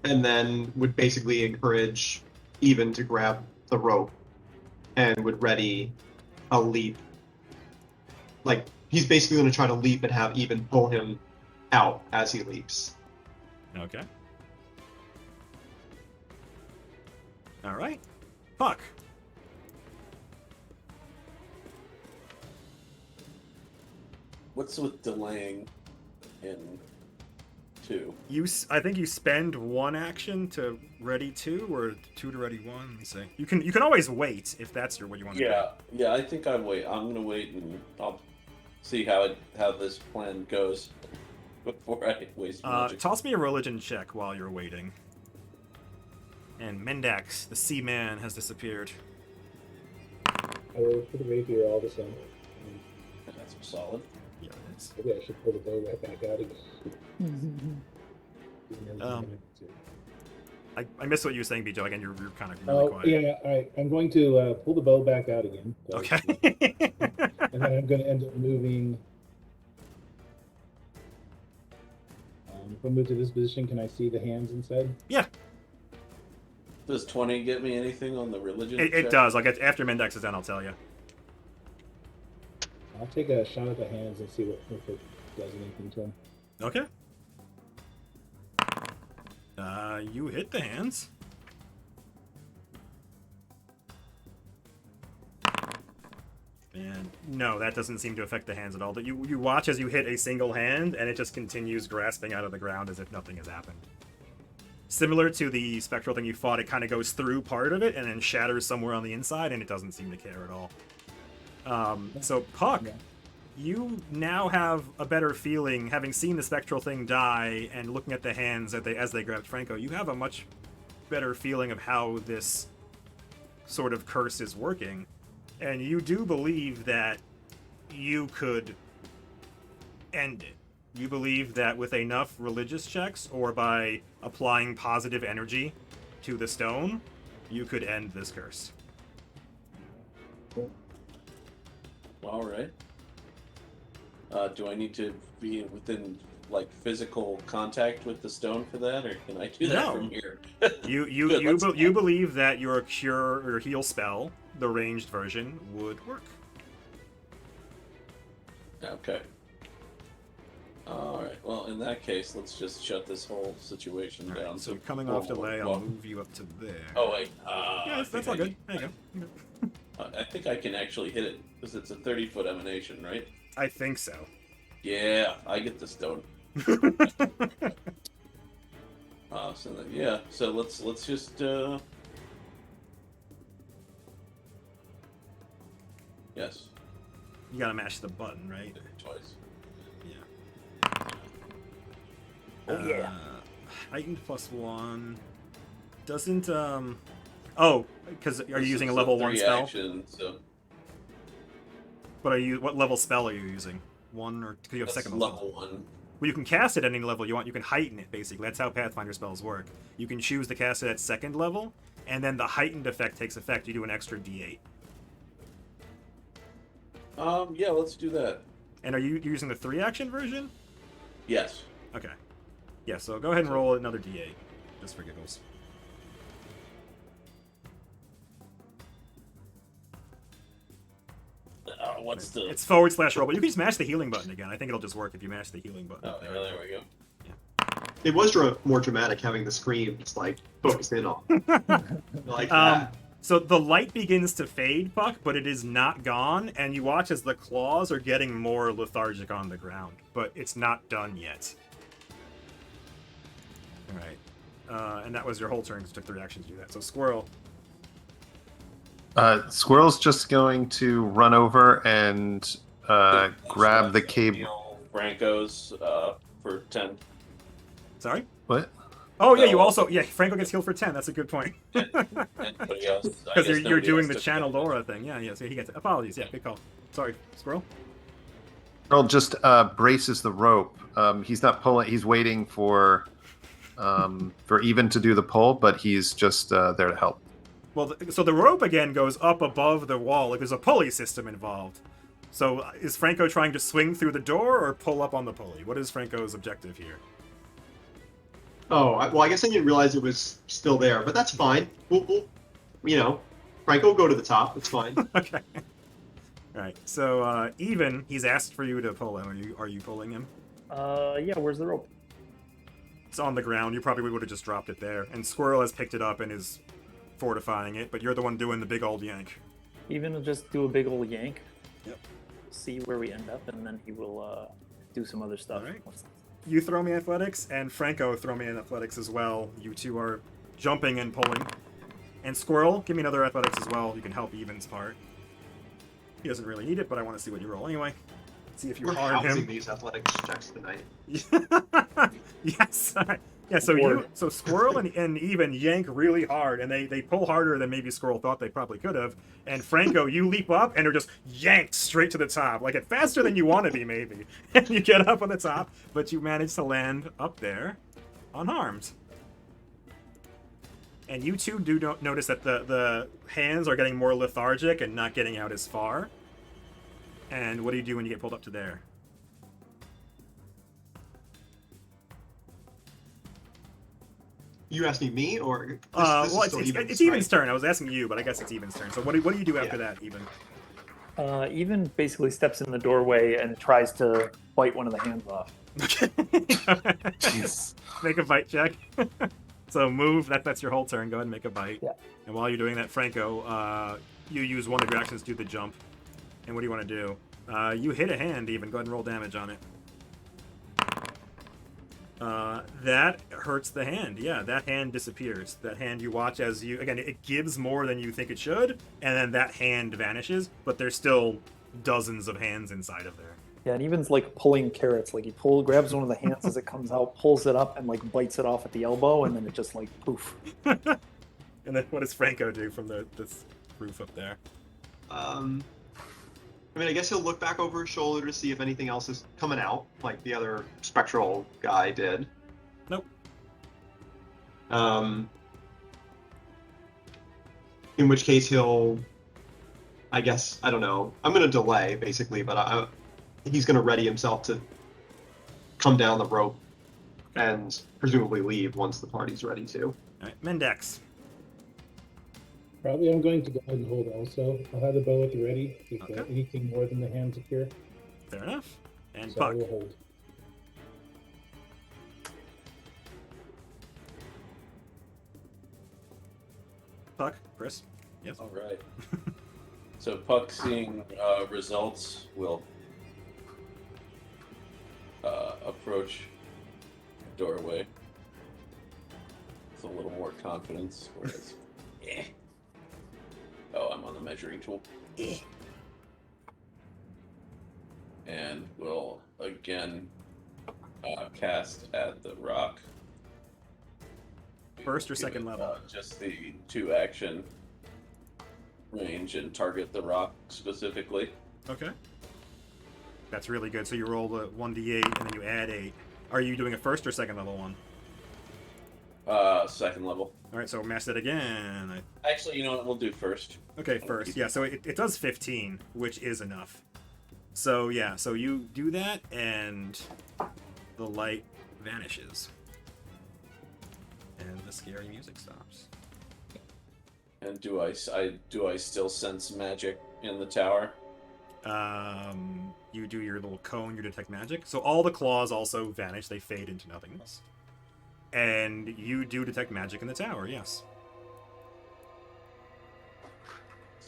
And then would basically encourage Even to grab the rope and would ready a leap. Like he's basically going to try to leap and have Even pull him out as he leaps. Okay. All right. Puck. What's with delaying in 2? I think you spend one action to ready 2 or 2 to ready 1. Let me see. You can always wait if that's what you want to do. Yeah, I think I'm gonna wait and I'll see how this plan goes before I waste magic. Toss me a religion check while you're waiting. And Mendax, the sea man, has disappeared. I will put the rapier all the same. That's solid. Yeah, it is. Maybe I should pull the bow right back out again. I missed what you were saying, Bijo. Again, you're kind of really Oh, quiet. yeah, all right. I'm going to pull the bow back out again. Okay. And then I'm going to end up moving. If I move to this position, can I see the hands inside? Yeah, Does 20 get me anything on the religion? it check? does. Like after Mendax is done, I'll tell you. I'll take a shot at the hands and see if it does anything to them. Okay. You hit the hands. And no, that doesn't seem to affect the hands at all. But you watch as you hit a single hand, and it just continues grasping out of the ground as if nothing has happened. Similar to the spectral thing you fought, it kind of goes through part of it and then shatters somewhere on the inside, and it doesn't seem to care at all. So Puck, Yeah. you now have a better feeling, having seen the spectral thing die and looking at the hands as they grabbed Franco. You have a much better feeling of how this sort of curse is working, and you do believe that you could end it. You believe that with enough religious checks or by applying positive energy to the stone, you could end this curse. All right. Do I need to be within like physical contact with the stone for that, or can I do that No. from here? You believe that your cure or heal spell, the ranged version, would work. Okay. All right. Well, in that case, let's just shut this whole situation All down. right, so coming off delay, I'll well, move you up to there. Oh wait. Yeah, that's all good. There you go. I think I can actually hit it because it's a 30-foot emanation, right? I think so. Yeah, I get the stone. So let's just yes, You gotta mash the button, right? twice. Yeah. Oh, yeah. Heightened +1 doesn't Oh, because are you This using a is level 1 3 spell? action, so But what level spell are you using? 1 or because you have that's second level 1. Well, you can cast it at any level you want. You can heighten it, basically. That's how Pathfinder spells work. You can choose to cast it at second level, and then the heightened effect takes effect. You do an extra D8. Yeah, let's do that. And are you using the 3-action version? Yes. Okay. Yeah, so go ahead and roll another D8, just for giggles. What's the? It's /roll, but you can just mash the healing button again. I think it'll just work if you mash the healing button. Oh, there we go. It was more dramatic having the screen just like focused in on. Like Um, that. So the light begins to fade, Puck, but it is not gone, and you watch as the claws are getting more lethargic on the ground, but it's not done yet. All right. And that was your whole turn, because it took 3 actions to do that. So Squirrel. Squirrel's just going to run over and grab the cable. Heal Franco's for 10. Sorry? What? Oh, yeah, you No. also... Yeah, Franco gets healed for 10. That's a good point. Anybody else? I Because guess you're nobody doing else the took channeled damage. aura thing. Yeah, so he gets it. Apologies. Yeah, good call. Sorry, Squirrel. Squirrel just braces the rope. He's not pulling. He's waiting for Even to do the pull, but he's just there to help. Well, so the rope again goes up above the wall. Like there's a pulley system involved. So is Franco trying to swing through the door or pull up on the pulley? What is Franco's objective here? Oh, well, I guess I didn't realize it was still there, but that's fine. We'll Franco will go to the top. It's fine. Okay. All right. So Even, he's asked for you to pull him. Are you pulling him? Yeah, where's the rope? It's on the ground. You probably would have just dropped it there. And Squirrel has picked it up and is fortifying it, but you're the one doing the big old yank. Even will just do a big old yank. Yep. See where we end up, and then he will do some other stuff. All right. You throw me athletics, and Franco throw me in athletics as well. You two are jumping and pulling. And Squirrel, give me another athletics as well. You can help Even's part. He doesn't really need it, but I want to see what you roll anyway. See if you We're harm housing him. these athletics checks tonight. Yes. All right. Yeah. So Squirrel and Even yank really hard, and they pull harder than maybe Squirrel thought they probably could have. And Franco, you leap up and are just yanked straight to the top, like it faster than you want to be, maybe. And you get up on the top, but you manage to land up there, unharmed. And you two do notice that the hands are getting more lethargic and not getting out as far. And what do you do when you get pulled up to there? You asking me or this Well, is still it's right? Even's turn. I was asking you, but I guess it's Even's turn. So what do you do after that, Even? Even basically steps in the doorway and tries to bite one of the hands off. Jeez. Make a bite check. So move. That's your whole turn. Go ahead and make a bite. Yeah. And while you're doing that, Franco, you use one of your actions to do the jump. And what do you want to do? You hit a hand, Even. Go ahead and roll damage on it. That hurts the hand. Yeah, that hand disappears. That hand you watch as you... Again, it gives more than you think it should, and then that hand vanishes, but there's still dozens of hands inside of there. Yeah, and Even's like pulling carrots. Like he grabs one of the hands as it comes out, pulls it up, and like bites it off at the elbow, and then it just like poof. And then what does Franco do from this roof up there? I mean, I guess he'll look back over his shoulder to see if anything else is coming out, like the other Spectral guy did. Nope. In which case he'll, I guess, I don't know. I'm going to delay, basically, but he's going to ready himself to come down the rope and presumably leave once the party's ready to. All right, Mendex. Probably I'm going to go ahead and hold also. I'll have the bow at the ready. If Okay. anything more than the hands appear. Fair enough. And So I Puck. will hold. Puck, Chris. Yes. All right. So Puck, seeing results, will approach the doorway with a little more confidence. Whereas, oh, I'm on the measuring tool. And will again cast at the rock. First or second level? Just the 2-action range and target the rock specifically. Okay. That's really good. So you roll the 1d8 and then you add 8. Are you doing a first or second level one? Second level. All right, so mash that again. Actually, you know what? We'll do first. Okay, first. Yeah, so it does 15, which is enough. So yeah, so you do that and the light vanishes. And the scary music stops. And do I still sense magic in the tower? You do your little cone, you detect magic. So all the claws also vanish, they fade into nothingness. And you do detect magic in the tower, yes.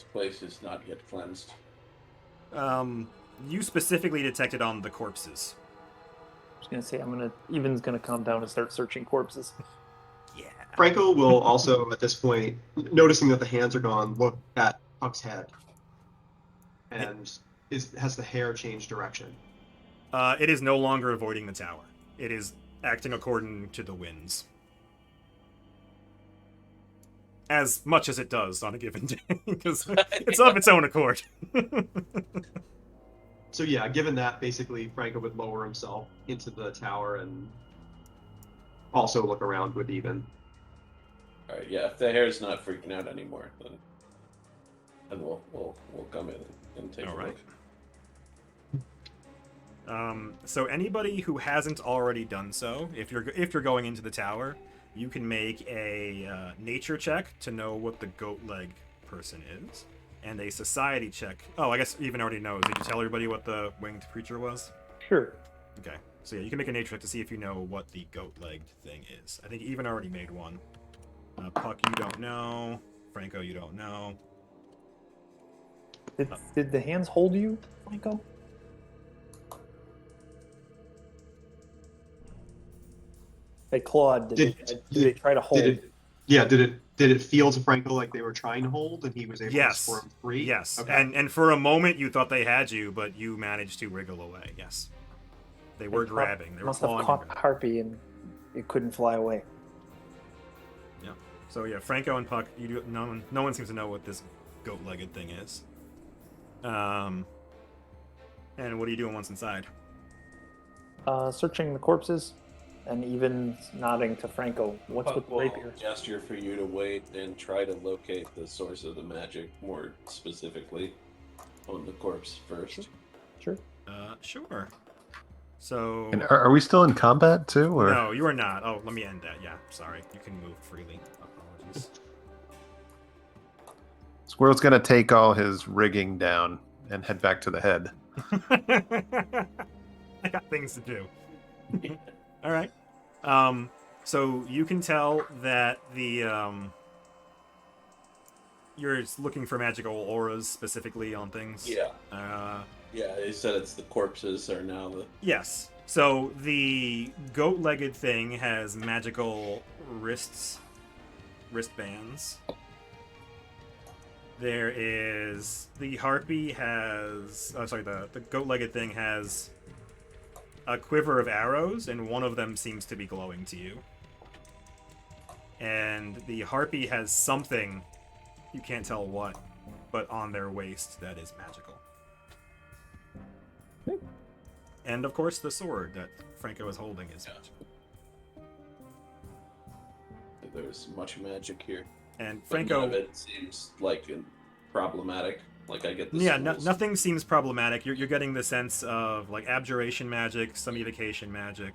This place is not yet cleansed. You specifically detected on the corpses. I was gonna say Evan's gonna come down and start searching corpses. Yeah. Franco will also, at this point, noticing that the hands are gone, look at Puck's head, and has the hair changed direction? It is no longer avoiding the tower. It is acting according to the winds. As much as it does on a given day, because it's of its own accord. So yeah, given that, basically Franco would lower himself into the tower and also look around with Even. All right, yeah. If the hair's not freaking out anymore, then we'll come in and take All a right. look. So anybody who hasn't already done so, if you're going into the tower, you can make a nature check to know what the goat leg person is, and a society check. Oh, I guess Even already knows. Did you tell everybody what the winged creature was? Sure. Okay. So yeah, you can make a nature check to see if you know what the goat-legged thing is. I think Even already made one. Puck, you don't know. Franco, you don't know. Did the hands hold you, Franco? They clawed. Did they try to hold? Did it feel to Franco like they were trying to hold, and he was able to squirm free? Yes. Okay. And for a moment you thought they had you, but you managed to wriggle away. Yes. They were grabbing. They were Must have clawing. caught Harpy and it couldn't fly away. Yeah. So yeah, Franco and Puck, no one seems to know what this goat-legged thing is. And what are you doing once inside? Searching the corpses, and even nodding to Franco. What's Puck with the will rapier? gesture for you to wait and try to locate the source of the magic more specifically on the corpse first. Sure. Sure. So And are we still in combat too? Or? no, you are not. Oh, let me end that. Yeah, sorry. You can move freely. Apologies. Squirrel's gonna take all his rigging down and head back to the head. I got things to do. All right. So you can tell that you're looking for magical auras specifically on things. Yeah. Yeah, they said it's the corpses are now the... Yes. So the goat-legged thing has magical wristbands. There is the harpy has. Oh, sorry. The goat-legged thing has a quiver of arrows, and one of them seems to be glowing to you. And the harpy has something, you can't tell what, but on their waist that is magical. And of course, the sword that Franco is holding is magical. There's much magic here. And But Franco, none of it seems like problematic. Like I get the yeah, symbols. nothing seems problematic. You're getting the sense of like abjuration magic, some evocation magic,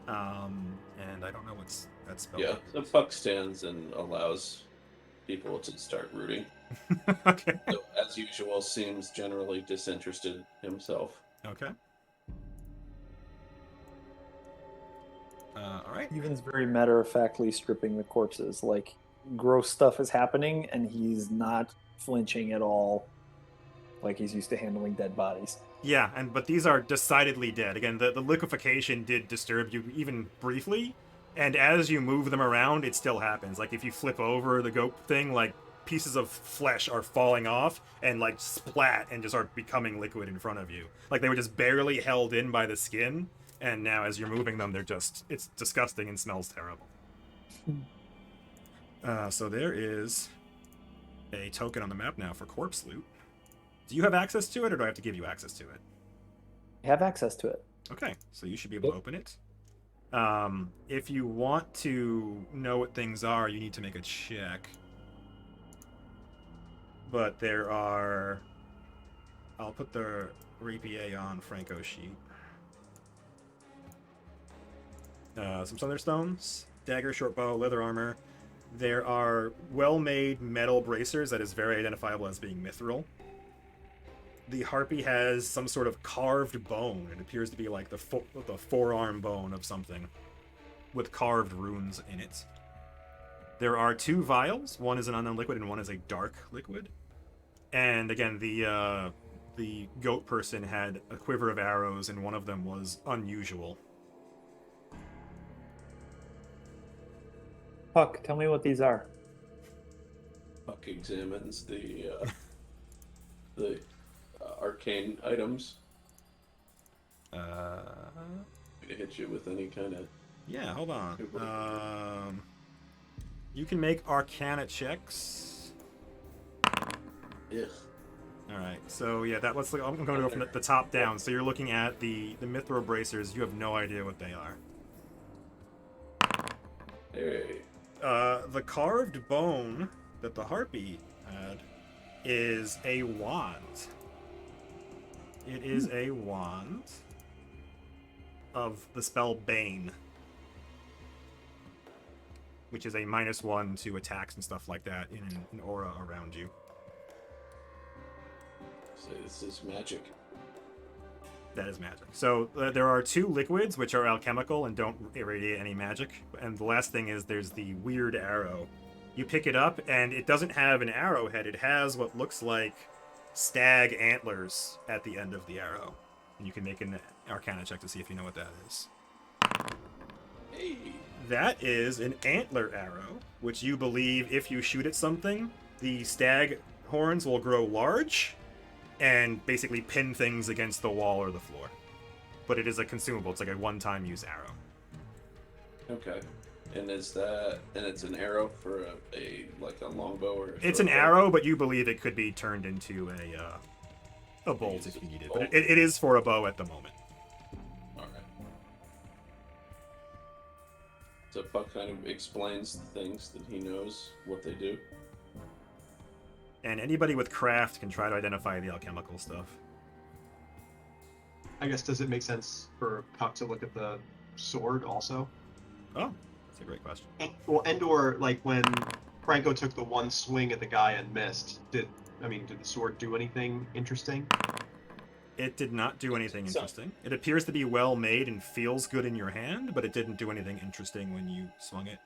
and I don't know what's that spell. Yeah, the Puck stands and allows people to start rooting. Okay. So, as usual, seems generally disinterested himself. Okay. All right. Evan's very matter-of-factly stripping the corpses. Like, gross stuff is happening, and he's not flinching at all, like he's used to handling dead bodies. Yeah, but these are decidedly dead. Again, the liquefaction did disturb you even briefly, and as you move them around, it still happens. Like if you flip over the goat thing, like pieces of flesh are falling off and like splat and just are becoming liquid in front of you. Like they were just barely held in by the skin, and now as you're moving them, it's disgusting and smells terrible. So there is a token on the map now for corpse loot. Do you have access to it, or do I have to give you access to it? You have access to it. Okay, so you should be able to open it. If you want to know what things are, you need to make a check. But there are... I'll put the rapier on Franco's sheet. Some thunderstones, dagger, short bow, leather armor. There are well-made metal bracers that is very identifiable as being mithril. The harpy has some sort of carved bone. It appears to be like the forearm bone of something with carved runes in it. There are two vials. One is an unknown liquid and one is a dark liquid. And again, the goat person had a quiver of arrows, and one of them was unusual. Puck, tell me what these are. Puck examines the arcane items. To hit you with any kind of. Yeah, hold on. You can make Arcana checks. Ugh. All right, so yeah, I'm going to go from the top down. So you're looking at the mithril bracers. You have no idea what they are. Hey. The carved bone that the harpy had is a wand. It is a wand of the spell Bane, which is a -1 to attacks and stuff like that in an aura around you. So this is magic. That is magic. So there are 2 liquids which are alchemical and don't irradiate any magic. And the last thing is there's the weird arrow. You pick it up and it doesn't have an arrowhead. It has what looks like stag antlers at the end of the arrow. And you can make an Arcana check to see if you know what that is. Hey. That is an antler arrow, which you believe if you shoot at something, the stag horns will grow large and basically pin things against the wall or the floor. But it is a consumable. It's like a one-time use arrow. Okay. And it's an arrow for a longbow or. It's an arrow, but you believe it could be turned into a bolt if you need it. But it is for a bow at the moment. All right. So Puck kind of explains the things that he knows what they do. And anybody with craft can try to identify the alchemical stuff. I guess, does it make sense for Puck to look at the sword also? Oh, that's a great question. Or like when Franco took the one swing at the guy and missed, did the sword do anything interesting? It did not do anything interesting. It appears to be well made and feels good in your hand, but it didn't do anything interesting when you swung it.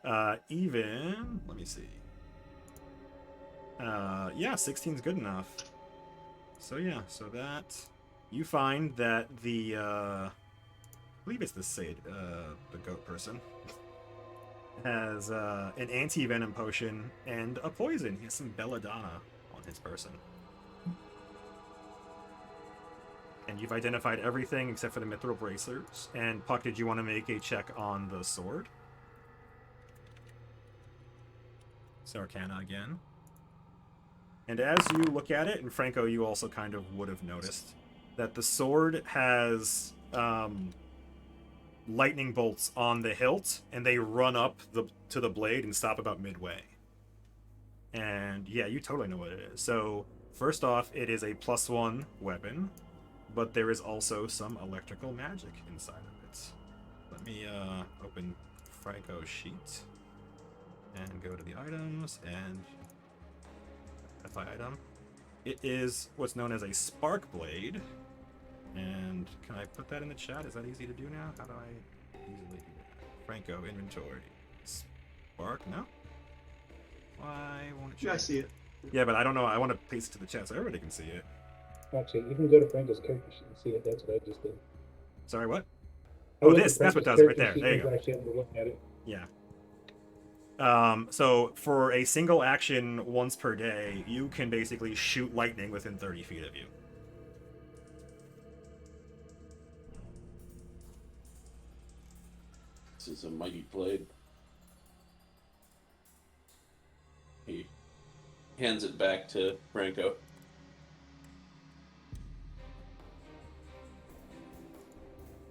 Let me see. Yeah, 16's good enough. So yeah, so that you find that I believe it's the Sade, the goat person, has an anti-venom potion and a poison. He has some belladonna on his person. And you've identified everything except for the mithril bracers. And Puck, did you want to make a check on the sword? It's Arcana again. And as you look at it, and Franco, you also kind of would have noticed, that the sword has lightning bolts on the hilt, and they run up to the blade and stop about midway. And yeah, you totally know what it is. So first off, it is a +1 weapon, but there is also some electrical magic inside of it. Let me open Franco's sheet and go to the items and identify item. It is what's known as a spark blade. And can I put that in the chat? Is that easy to do now? How do I easily do that? Franco, inventory. Spark? No? Why won't it show? Yeah, I see it. Yeah, but I don't know. I want to paste it to the chat so everybody can see it. Actually, you can go to Franco's character sheet and see it. That's what I just did. Sorry, what? I Oh, went to that's what Franco's does it right character there. sheet There you and go. actually able to look at it. Yeah. So for a single action once per day, you can basically shoot lightning within 30 feet of you. This is a mighty blade. He hands it back to Franco.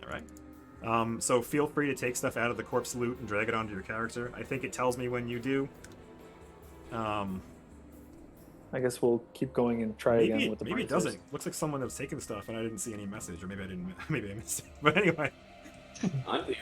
All right. So feel free to take stuff out of the corpse loot and drag it onto your character. I think it tells me when you do. I guess we'll keep going and try again with the maybe it bracers. doesn't. Looks like someone has taken stuff and I didn't see any message, or maybe I didn't. Maybe I missed it. But anyway, I'm the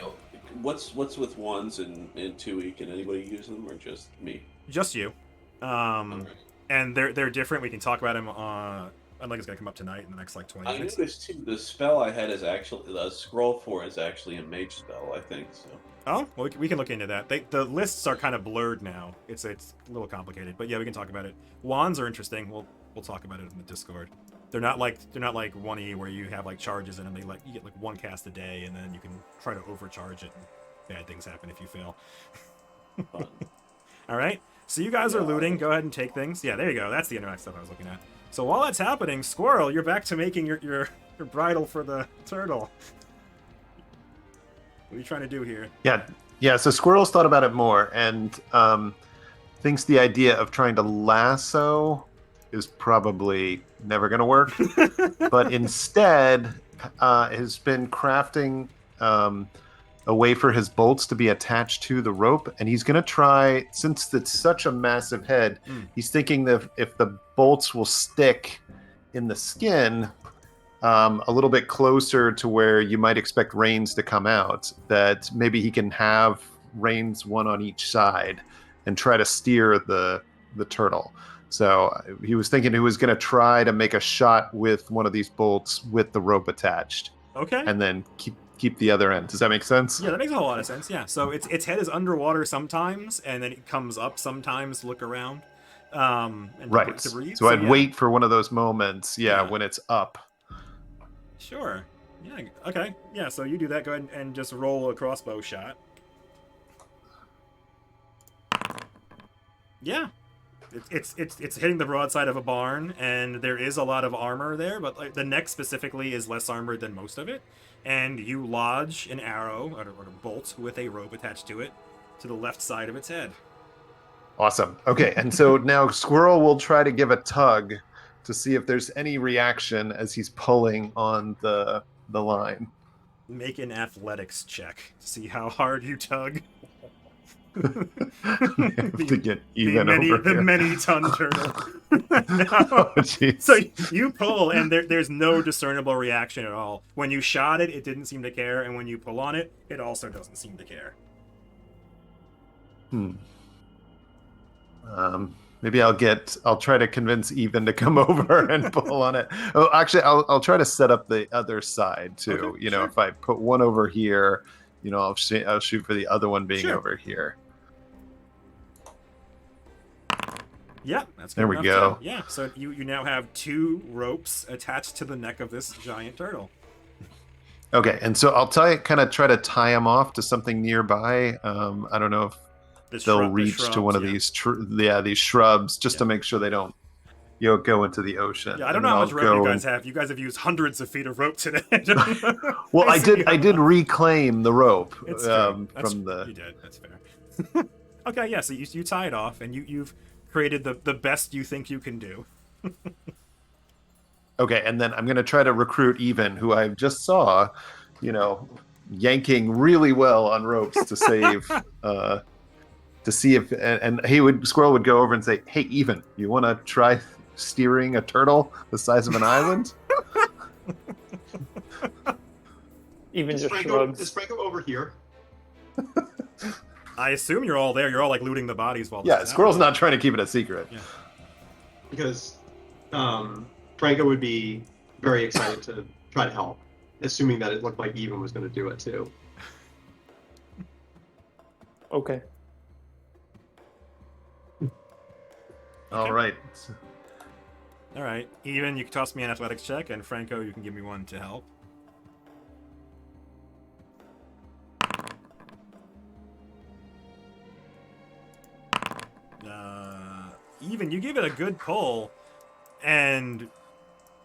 what's with wands and 2E? Can anybody use them or just me? just you. Okay. And they're different. We can talk about them I think it's gonna come up tonight in the next like 20 I minutes. noticed too, the spell I had is actually the scroll for is actually a mage spell. I think so. Oh, well, we can look into that. The lists are kind of blurred now. It's a little complicated, but yeah, we can talk about it. Wands are interesting. We'll talk about it in the Discord. They're not like 1E where you have like charges in them. You get like one cast a day, and then you can try to overcharge it. And bad things happen if you fail. Fun. All right. So you guys are looting. Go ahead and take things. Yeah, there you go. That's the interact stuff I was looking at. So while that's happening, Squirrel, you're back to making your bridle for the turtle. What are you trying to do here? Yeah. So Squirrel's thought about it more and thinks the idea of trying to lasso is probably never going to work. But instead, has been crafting a way for his bolts to be attached to the rope, and he's going to try, since it's such a massive head, he's thinking that if the bolts will stick in the skin a little bit closer to where you might expect reins to come out, that maybe he can have reins one on each side and try to steer the turtle. So he was thinking he was going to try to make a shot with one of these bolts with the rope attached. Okay. And then keep the other end. Does that make sense? Yeah, that makes a whole lot of sense. Yeah. So its head is underwater sometimes, and then it comes up sometimes to look around. And Right. To breathe. So I'd yeah. wait for one of those moments, Yeah. when it's up. Sure. Yeah. Okay. Yeah. So you do that. Go ahead and just roll a crossbow shot. Yeah. It's hitting the broadside of a barn, and there is a lot of armor there, but like, the neck specifically is less armored than most of it. And you lodge an arrow or a bolt with a rope attached to it to the left side of its head. Awesome. Okay, and so now Squirrel will try to give a tug to see if there's any reaction as he's pulling on the line. Make an athletics check to see how hard you tug. To get even over The here. many-ton turtle. Oh, jeez. So you pull, and there's no discernible reaction at all. When you shot it, it didn't seem to care, and when you pull on it, it also doesn't seem to care. Maybe I'll try to convince Even to come over and pull on it. Oh, actually, I'll try to set up the other side too. Okay, Sure. If I put one over here, I'll shoot for the other one being Sure. over here. Yeah, that's good There we enough go. too. Yeah, so you now have 2 ropes attached to the neck of this giant turtle. Okay, and so I'll try to tie them off to something nearby. I don't know if they'll reach to one of these these shrubs, just to make sure they don't go into the ocean. Yeah, I don't know how much rope you guys have. You guys have used hundreds of feet of rope today. Well, I did reclaim the rope It's true. from the. You did. That's fair. Okay, yeah. So you tie it off, and you've created the best you think you can do. Okay, and then I'm going to try to recruit Even, who I just saw, yanking really well on ropes to save, to see if, and Squirrel would go over and say, "Hey, Even, you want to try steering a turtle the size of an island?" Even just Franco, shrugs. is Franco over here? I assume you're all there. You're all like looting the bodies while. Yeah, this is Squirrel's happening. not trying to keep it a secret. Yeah. Because Franco would be very excited to try to help, assuming that it looked like Even was going to do it too. Okay. All right. All right. Even you can toss me an athletics check, and Franco, you can give me one to help. Even you give it a good pull, and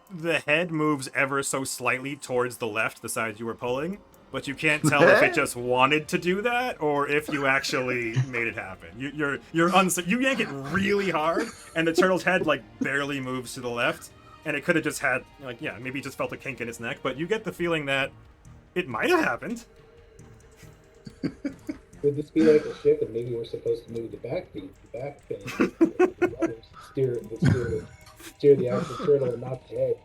the head moves ever so slightly towards the left, the side you were pulling, but you can't tell if it just wanted to do that or if you actually made it happen. You yank it really hard, and the turtle's head like barely moves to the left, and it could have just had maybe it just felt a kink in its neck, but you get the feeling that it might have happened. Would this be like a ship, and maybe we're supposed to move the back thing, steer the actual turtle and not the head?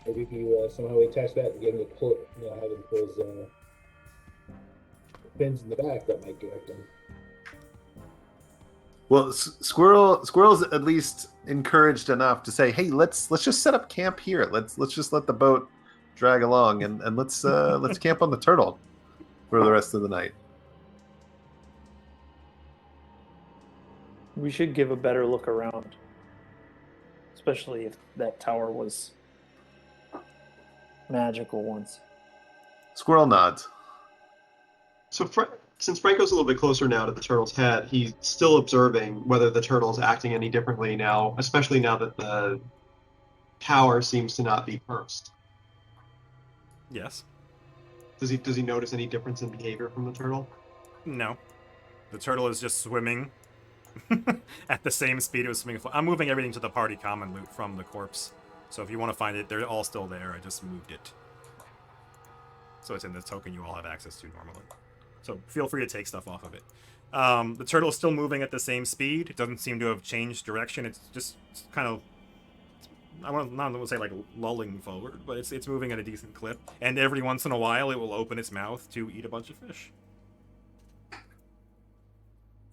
Maybe if you somehow attach that and get him to pull, have him pull his fins in the back, that might direct him. Well, Squirrel's at least encouraged enough to say, "Hey, let's just set up camp here. Let's just let the boat drag along, and let's camp on the turtle for the rest of the night." We should give a better look around, especially if that tower was magical once. Squirrel nods. So since Franco's a little bit closer now to the turtle's head, he's still observing whether the turtle's acting any differently now, especially now that the tower seems to not be cursed. Yes. Does he notice any difference in behavior from the turtle? No. The turtle is just swimming at the same speed it was swimming. I'm moving everything to the party common loot from the corpse. So if you want to find it, they're all still there. I just moved it. So it's in the token you all have access to normally. So feel free to take stuff off of it. The turtle is still moving at the same speed. It doesn't seem to have changed direction. It's just kind of, I want to say like lulling forward, but it's moving at a decent clip. And every once in a while, it will open its mouth to eat a bunch of fish.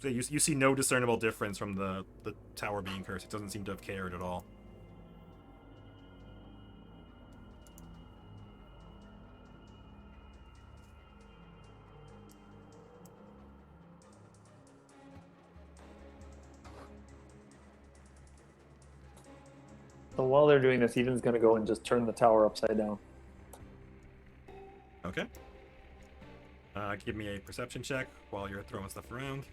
So you see no discernible difference from the tower being cursed. It doesn't seem to have cared at all. So while they're doing this, Eden's going to go and just turn the tower upside down. Okay. Give me a perception check while you're throwing stuff around.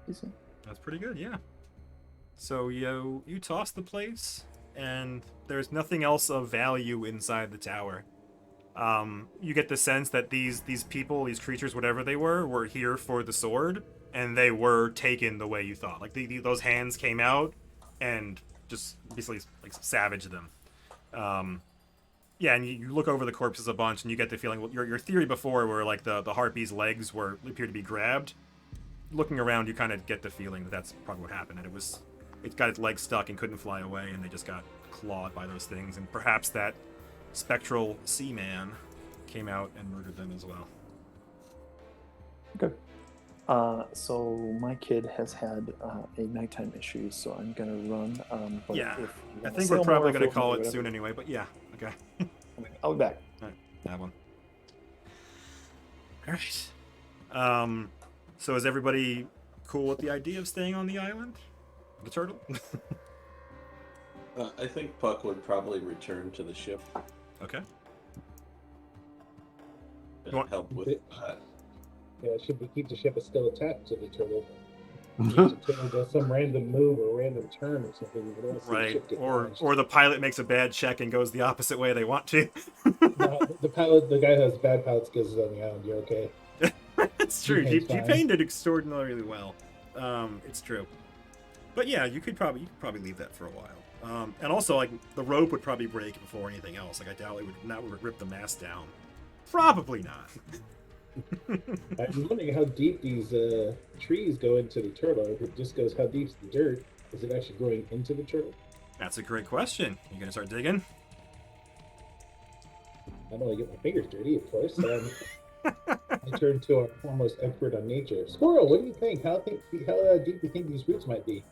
Decent. That's pretty good, yeah. So you toss the place, and there's nothing else of value inside the tower. You get the sense that these people, these creatures, whatever they were here for the sword, and they were taken the way you thought. Like those hands came out and just basically like savaged them. Yeah, and you look over the corpses a bunch, and you get the feeling. Well, your theory before, where like the harpy's legs appear to be grabbed. Looking around, you kind of get the feeling that that's probably what happened. And it got its legs stuck and couldn't fly away, and they just got clawed by those things. And perhaps that spectral sea man came out and murdered them as well. Okay. So my kid has had a nighttime issue, so I'm gonna run. But Yeah, if you I wanna think say we're probably more, going to feel call free, it whatever. soon anyway. But yeah, okay. I'll be back. All right, that one. All right. So is everybody cool with the idea of staying on the island? The turtle? I think Puck would probably return to the ship Okay. and You want- help with that. Yeah, should we keep the ship still attached to the turtle? If the turtle does some random move or random turn or something, we don't see the Right. ship get Or launched. the pilot makes a bad check and goes the opposite way they want to. No, the pilot, the guy who has bad pilot skills is on the island. You're okay. It's true. G-Pain's fine. G-Pain did extraordinarily well. It's true. But yeah, you could probably leave that for a while. And also, like, the rope would probably break before anything else. Like, I doubt it would rip the mast down. Probably not. I'm wondering how deep these trees go into the turtle. If it just goes how deep's the dirt, is it actually growing into the turtle? That's a great question. You gonna start digging? I don't want to get my fingers dirty, of course. I turn to our foremost expert on nature. Squirrel, what do you think? How deep do you think these roots might be?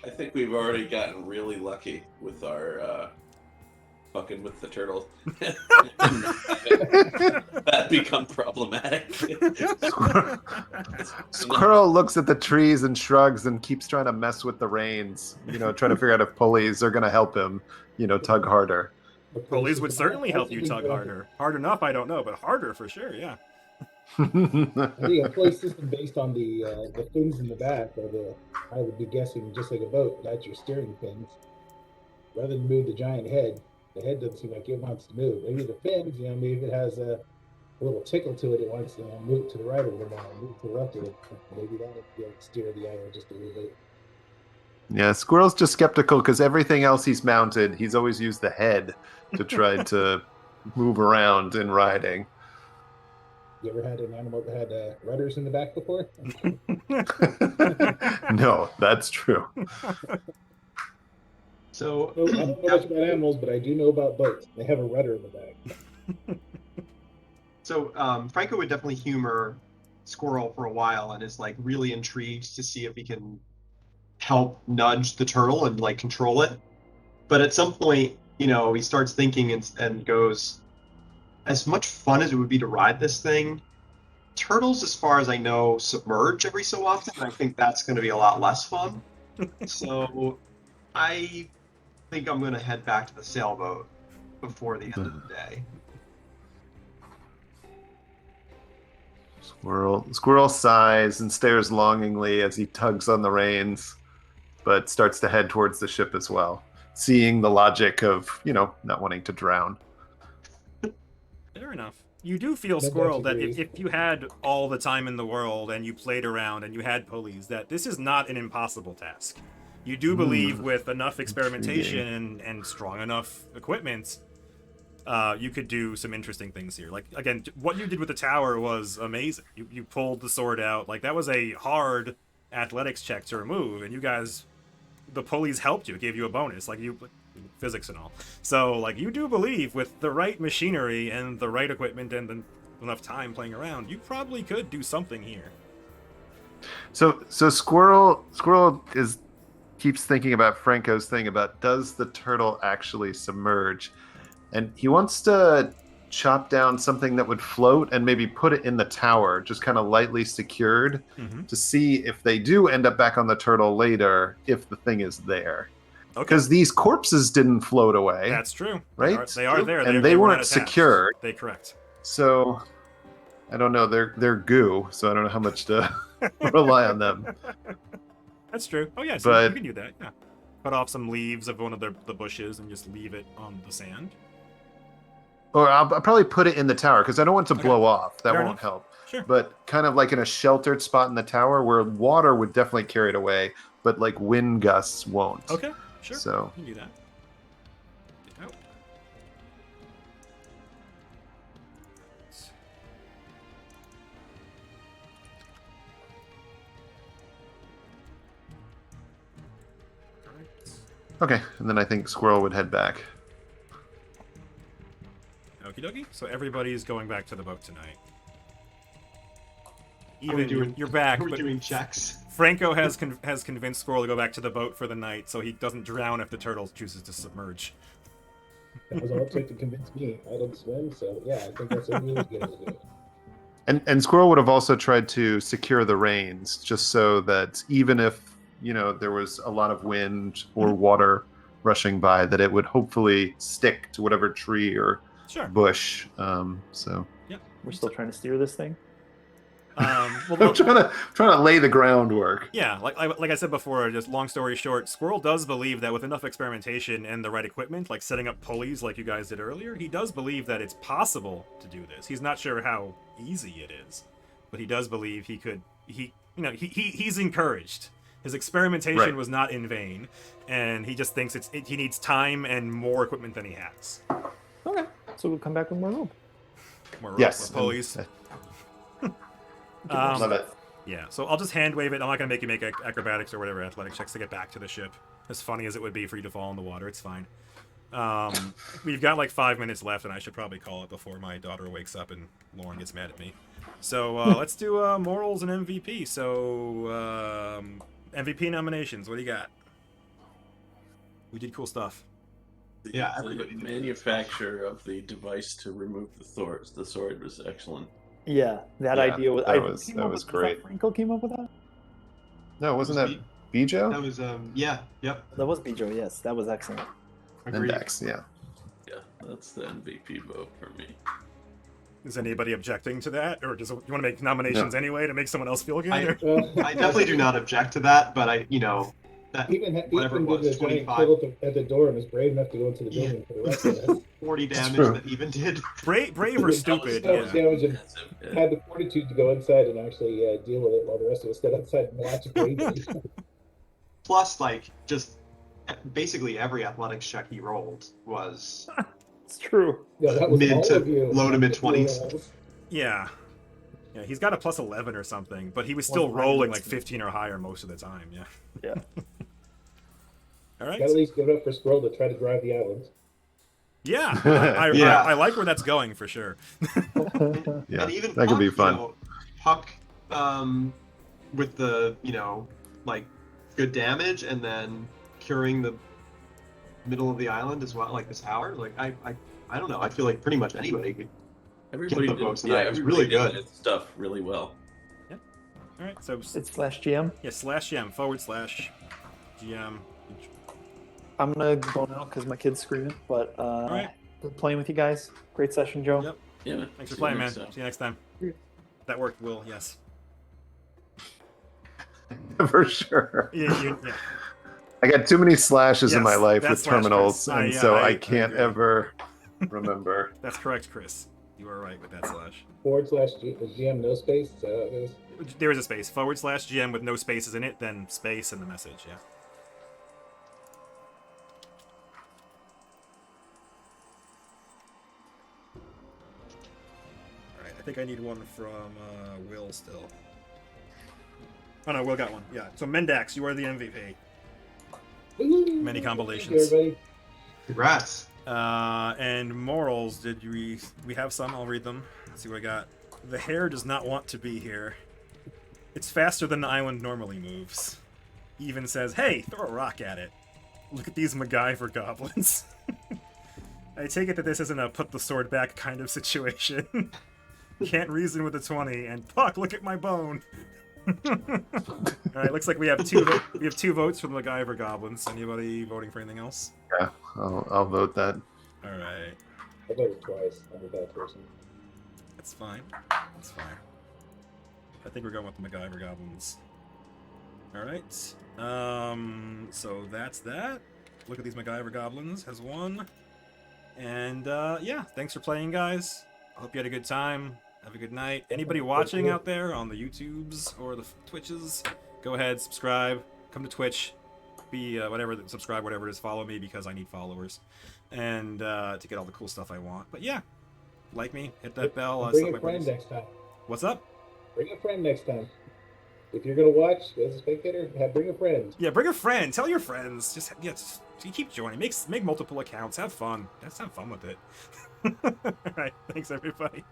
I think we've already gotten really lucky with our fucking with the turtle. That become problematic. Squirrel looks at the trees and shrugs and keeps trying to mess with the reins. Trying to figure out if pulleys are going to help him. Tug harder. Pulleys would certainly help you tug harder. Hard enough, I don't know, but harder for sure, yeah. I think a pulley system based on the fins in the back, I would be guessing just like a boat, that's your steering fins. Rather than move the giant head, the head doesn't seem like it wants to move. Maybe the fins, maybe if it has a little tickle to it, it wants to move to the right a little more, move to the left a little. Maybe that would be able to steer the island just a little bit. Yeah, Squirrel's just skeptical because everything else he's mounted, he's always used the head to try to move around in riding. You ever had an animal that had rudders in the back before? No, that's true. So I don't know much about animals, but I do know about boats. They have a rudder in the back. So Franco would definitely humor Squirrel for a while and is like really intrigued to see if he can help nudge the turtle and like control it. But at some point, he starts thinking and goes, as much fun as it would be to ride this thing, turtles, as far as I know, submerge every so often. And I think that's going to be a lot less fun. So I think I'm going to head back to the sailboat before the end of the day. Squirrel sighs and stares longingly as he tugs on the reins, but starts to head towards the ship as well, seeing the logic of, not wanting to drown. Fair enough. You do feel, That Squirrel, that agrees. if you had all the time in the world and you played around and you had pulleys, that this is not an impossible task. You do believe with enough experimentation and strong enough equipment, you could do some interesting things here. Like, again, what you did with the tower was amazing. You pulled the sword out. Like, that was a hard athletics check to remove, and you guys, the pulleys helped you. It gave you a bonus, physics and all. So, you do believe with the right machinery and the right equipment and enough time playing around, you probably could do something here. So Squirrel keeps thinking about Franco's thing about, does the turtle actually submerge? And he wants to chop down something that would float and maybe put it in the tower, just kind of lightly secured, to see if they do end up back on the turtle later, if the thing is there. Okay. Because these corpses didn't float away. That's true. Right? They are there. And they were weren't not attached. secured. They correct. So I don't know. They're goo, so I don't know how much to rely on them. That's true. Oh yeah, so But- you can do that. Yeah. Cut off some leaves of one of the bushes and just leave it on the sand. Or I'll probably put it in the tower because I don't want it to blow off. That Fair won't enough. help. Sure. But kind of like in a sheltered spot in the tower where water would definitely carry it away, but like wind gusts won't. Okay. Sure. So You can do that. Oh. Alright. okay, and then I think Squirrel would head back. Okie dokie. So everybody's going back to the boat tonight. Are we Even doing- you're back, Are we but doing checks? Franco has convinced Squirrel to go back to the boat for the night, so he doesn't drown if the turtle chooses to submerge. That was all it took to convince me. I don't swim, so yeah, I think that's a really good idea. And Squirrel would have also tried to secure the reins, just so that even if there was a lot of wind or water rushing by, that it would hopefully stick to whatever tree or Sure. bush. We're still trying to steer this thing. Well, I'm trying to lay the groundwork. yeah, like I said before, just long story short, Squirrel does believe that with enough experimentation and the right equipment, like setting up pulleys like you guys did earlier, he does believe that it's possible to do this. He's not sure how easy it is, but he does believe he could. He's encouraged. His experimentation Right. was not in vain, and he just thinks he needs time and more equipment than he has. Okay, so we'll come back with more rope. More Yes. more pulleys. Love it. Yeah, so I'll just hand wave it. I'm not going to make you make acrobatics or whatever athletic checks to get back to the ship. As funny as it would be for you to fall in the water, it's fine. We've got like 5 minutes left, and I should probably call it before my daughter wakes up and Lauren gets mad at me. So let's do morals and MVP. So MVP nominations, what do you got? We did cool stuff. Yeah, the everybody did. manufacture of the device to remove the sword was excellent. Yeah, that Yeah, idea was. that I was- came that up was with- great. Franco came up with that. No, wasn't that That Bijo? was yep. That was Bijo. Yes, that was excellent. Agreed. Index, yeah. Yeah, that's the MVP vote for me. Is anybody objecting to that, or just you want to make nominations anyway to make someone else feel good? or- I definitely do not object to that, but that whatever it Even was, did the giant 25. turtle at the door and was brave enough to go into the building for the rest of us. 40 damage true. that even did. Brave or stupid? That was Yeah. damage and That's it, yeah. had the fortitude to go inside and actually deal with it while the rest of us stood outside and watched it bravely. Plus, just basically every athletics check he rolled was It's true. Yeah, that was Mid all to of you. low to mid Not the 20s. girls. Yeah. Yeah, he's got a plus 11 or something, but he was still Wasn't rolling high. 15 or higher most of the time. Yeah. Yeah. All right. Gotta at least give it up for Squirrel to try to drive the island. Yeah. Yeah. I like where that's going for sure. Yeah, and even that could be Puck, fun. Puck with the, like good damage and then curing the middle of the island as well, like this tower. Like I don't know. I feel like pretty much anybody could Everybody the did, votes tonight. It was everybody really did good. this stuff really well. All right, so It's /GM. yeah, /GM /GM. I'm gonna go now because my kid's screaming. But right. good playing with you guys. Great session, Joe. Yep. Yeah, man. Thanks for See you playing, man. next time. See you next time. That worked, Will. Yes. For sure. Yeah. I got too many slashes in my Yes, life that's with slash, terminals, Chris. and yeah, so I I can't agree. ever remember. That's correct, Chris. You are right with that slash. / GM no space. It is. There is a space. /GM with no spaces in it, then space in the message. Yeah. All right. I think I need one from Will still. Oh no, Will got one. Yeah. So Mendax, you are the MVP. Woo-hoo! Many Thank combinations. you, everybody. Congrats. And morals, we have some? I'll read them. Let's see what I got. The hair does not want to be here. It's faster than the island normally moves. Even says, hey, throw a rock at it. Look at these MacGyver goblins. I take it that this isn't a put the sword back kind of situation. Can't reason with a 20, and fuck, look at my bone. Alright, looks like we have two votes for the MacGyver goblins. Anybody voting for anything else? Yeah, I'll vote that. Alright. I voted twice. I'm a bad person. That's fine. That's fine. I think we're going with the MacGyver goblins. Alright. So that's that. Look at these MacGyver goblins has won. And yeah, thanks for playing, guys. I hope you had a good time. Have a good night. Anybody watching out there on the YouTubes or the Twitches, go ahead, subscribe, come to Twitch, be subscribe, whatever it is, follow me because I need followers, and to get all the cool stuff I want. But yeah, like me, hit that bell. Bring stuff a my friend buddies. next time. What's up? Bring a friend next time. If you're gonna watch as a spectator, bring a friend. Yeah, bring a friend. Tell your friends. Just keep joining. Make multiple accounts. Have fun. Let's have fun with it. All right. Thanks, everybody.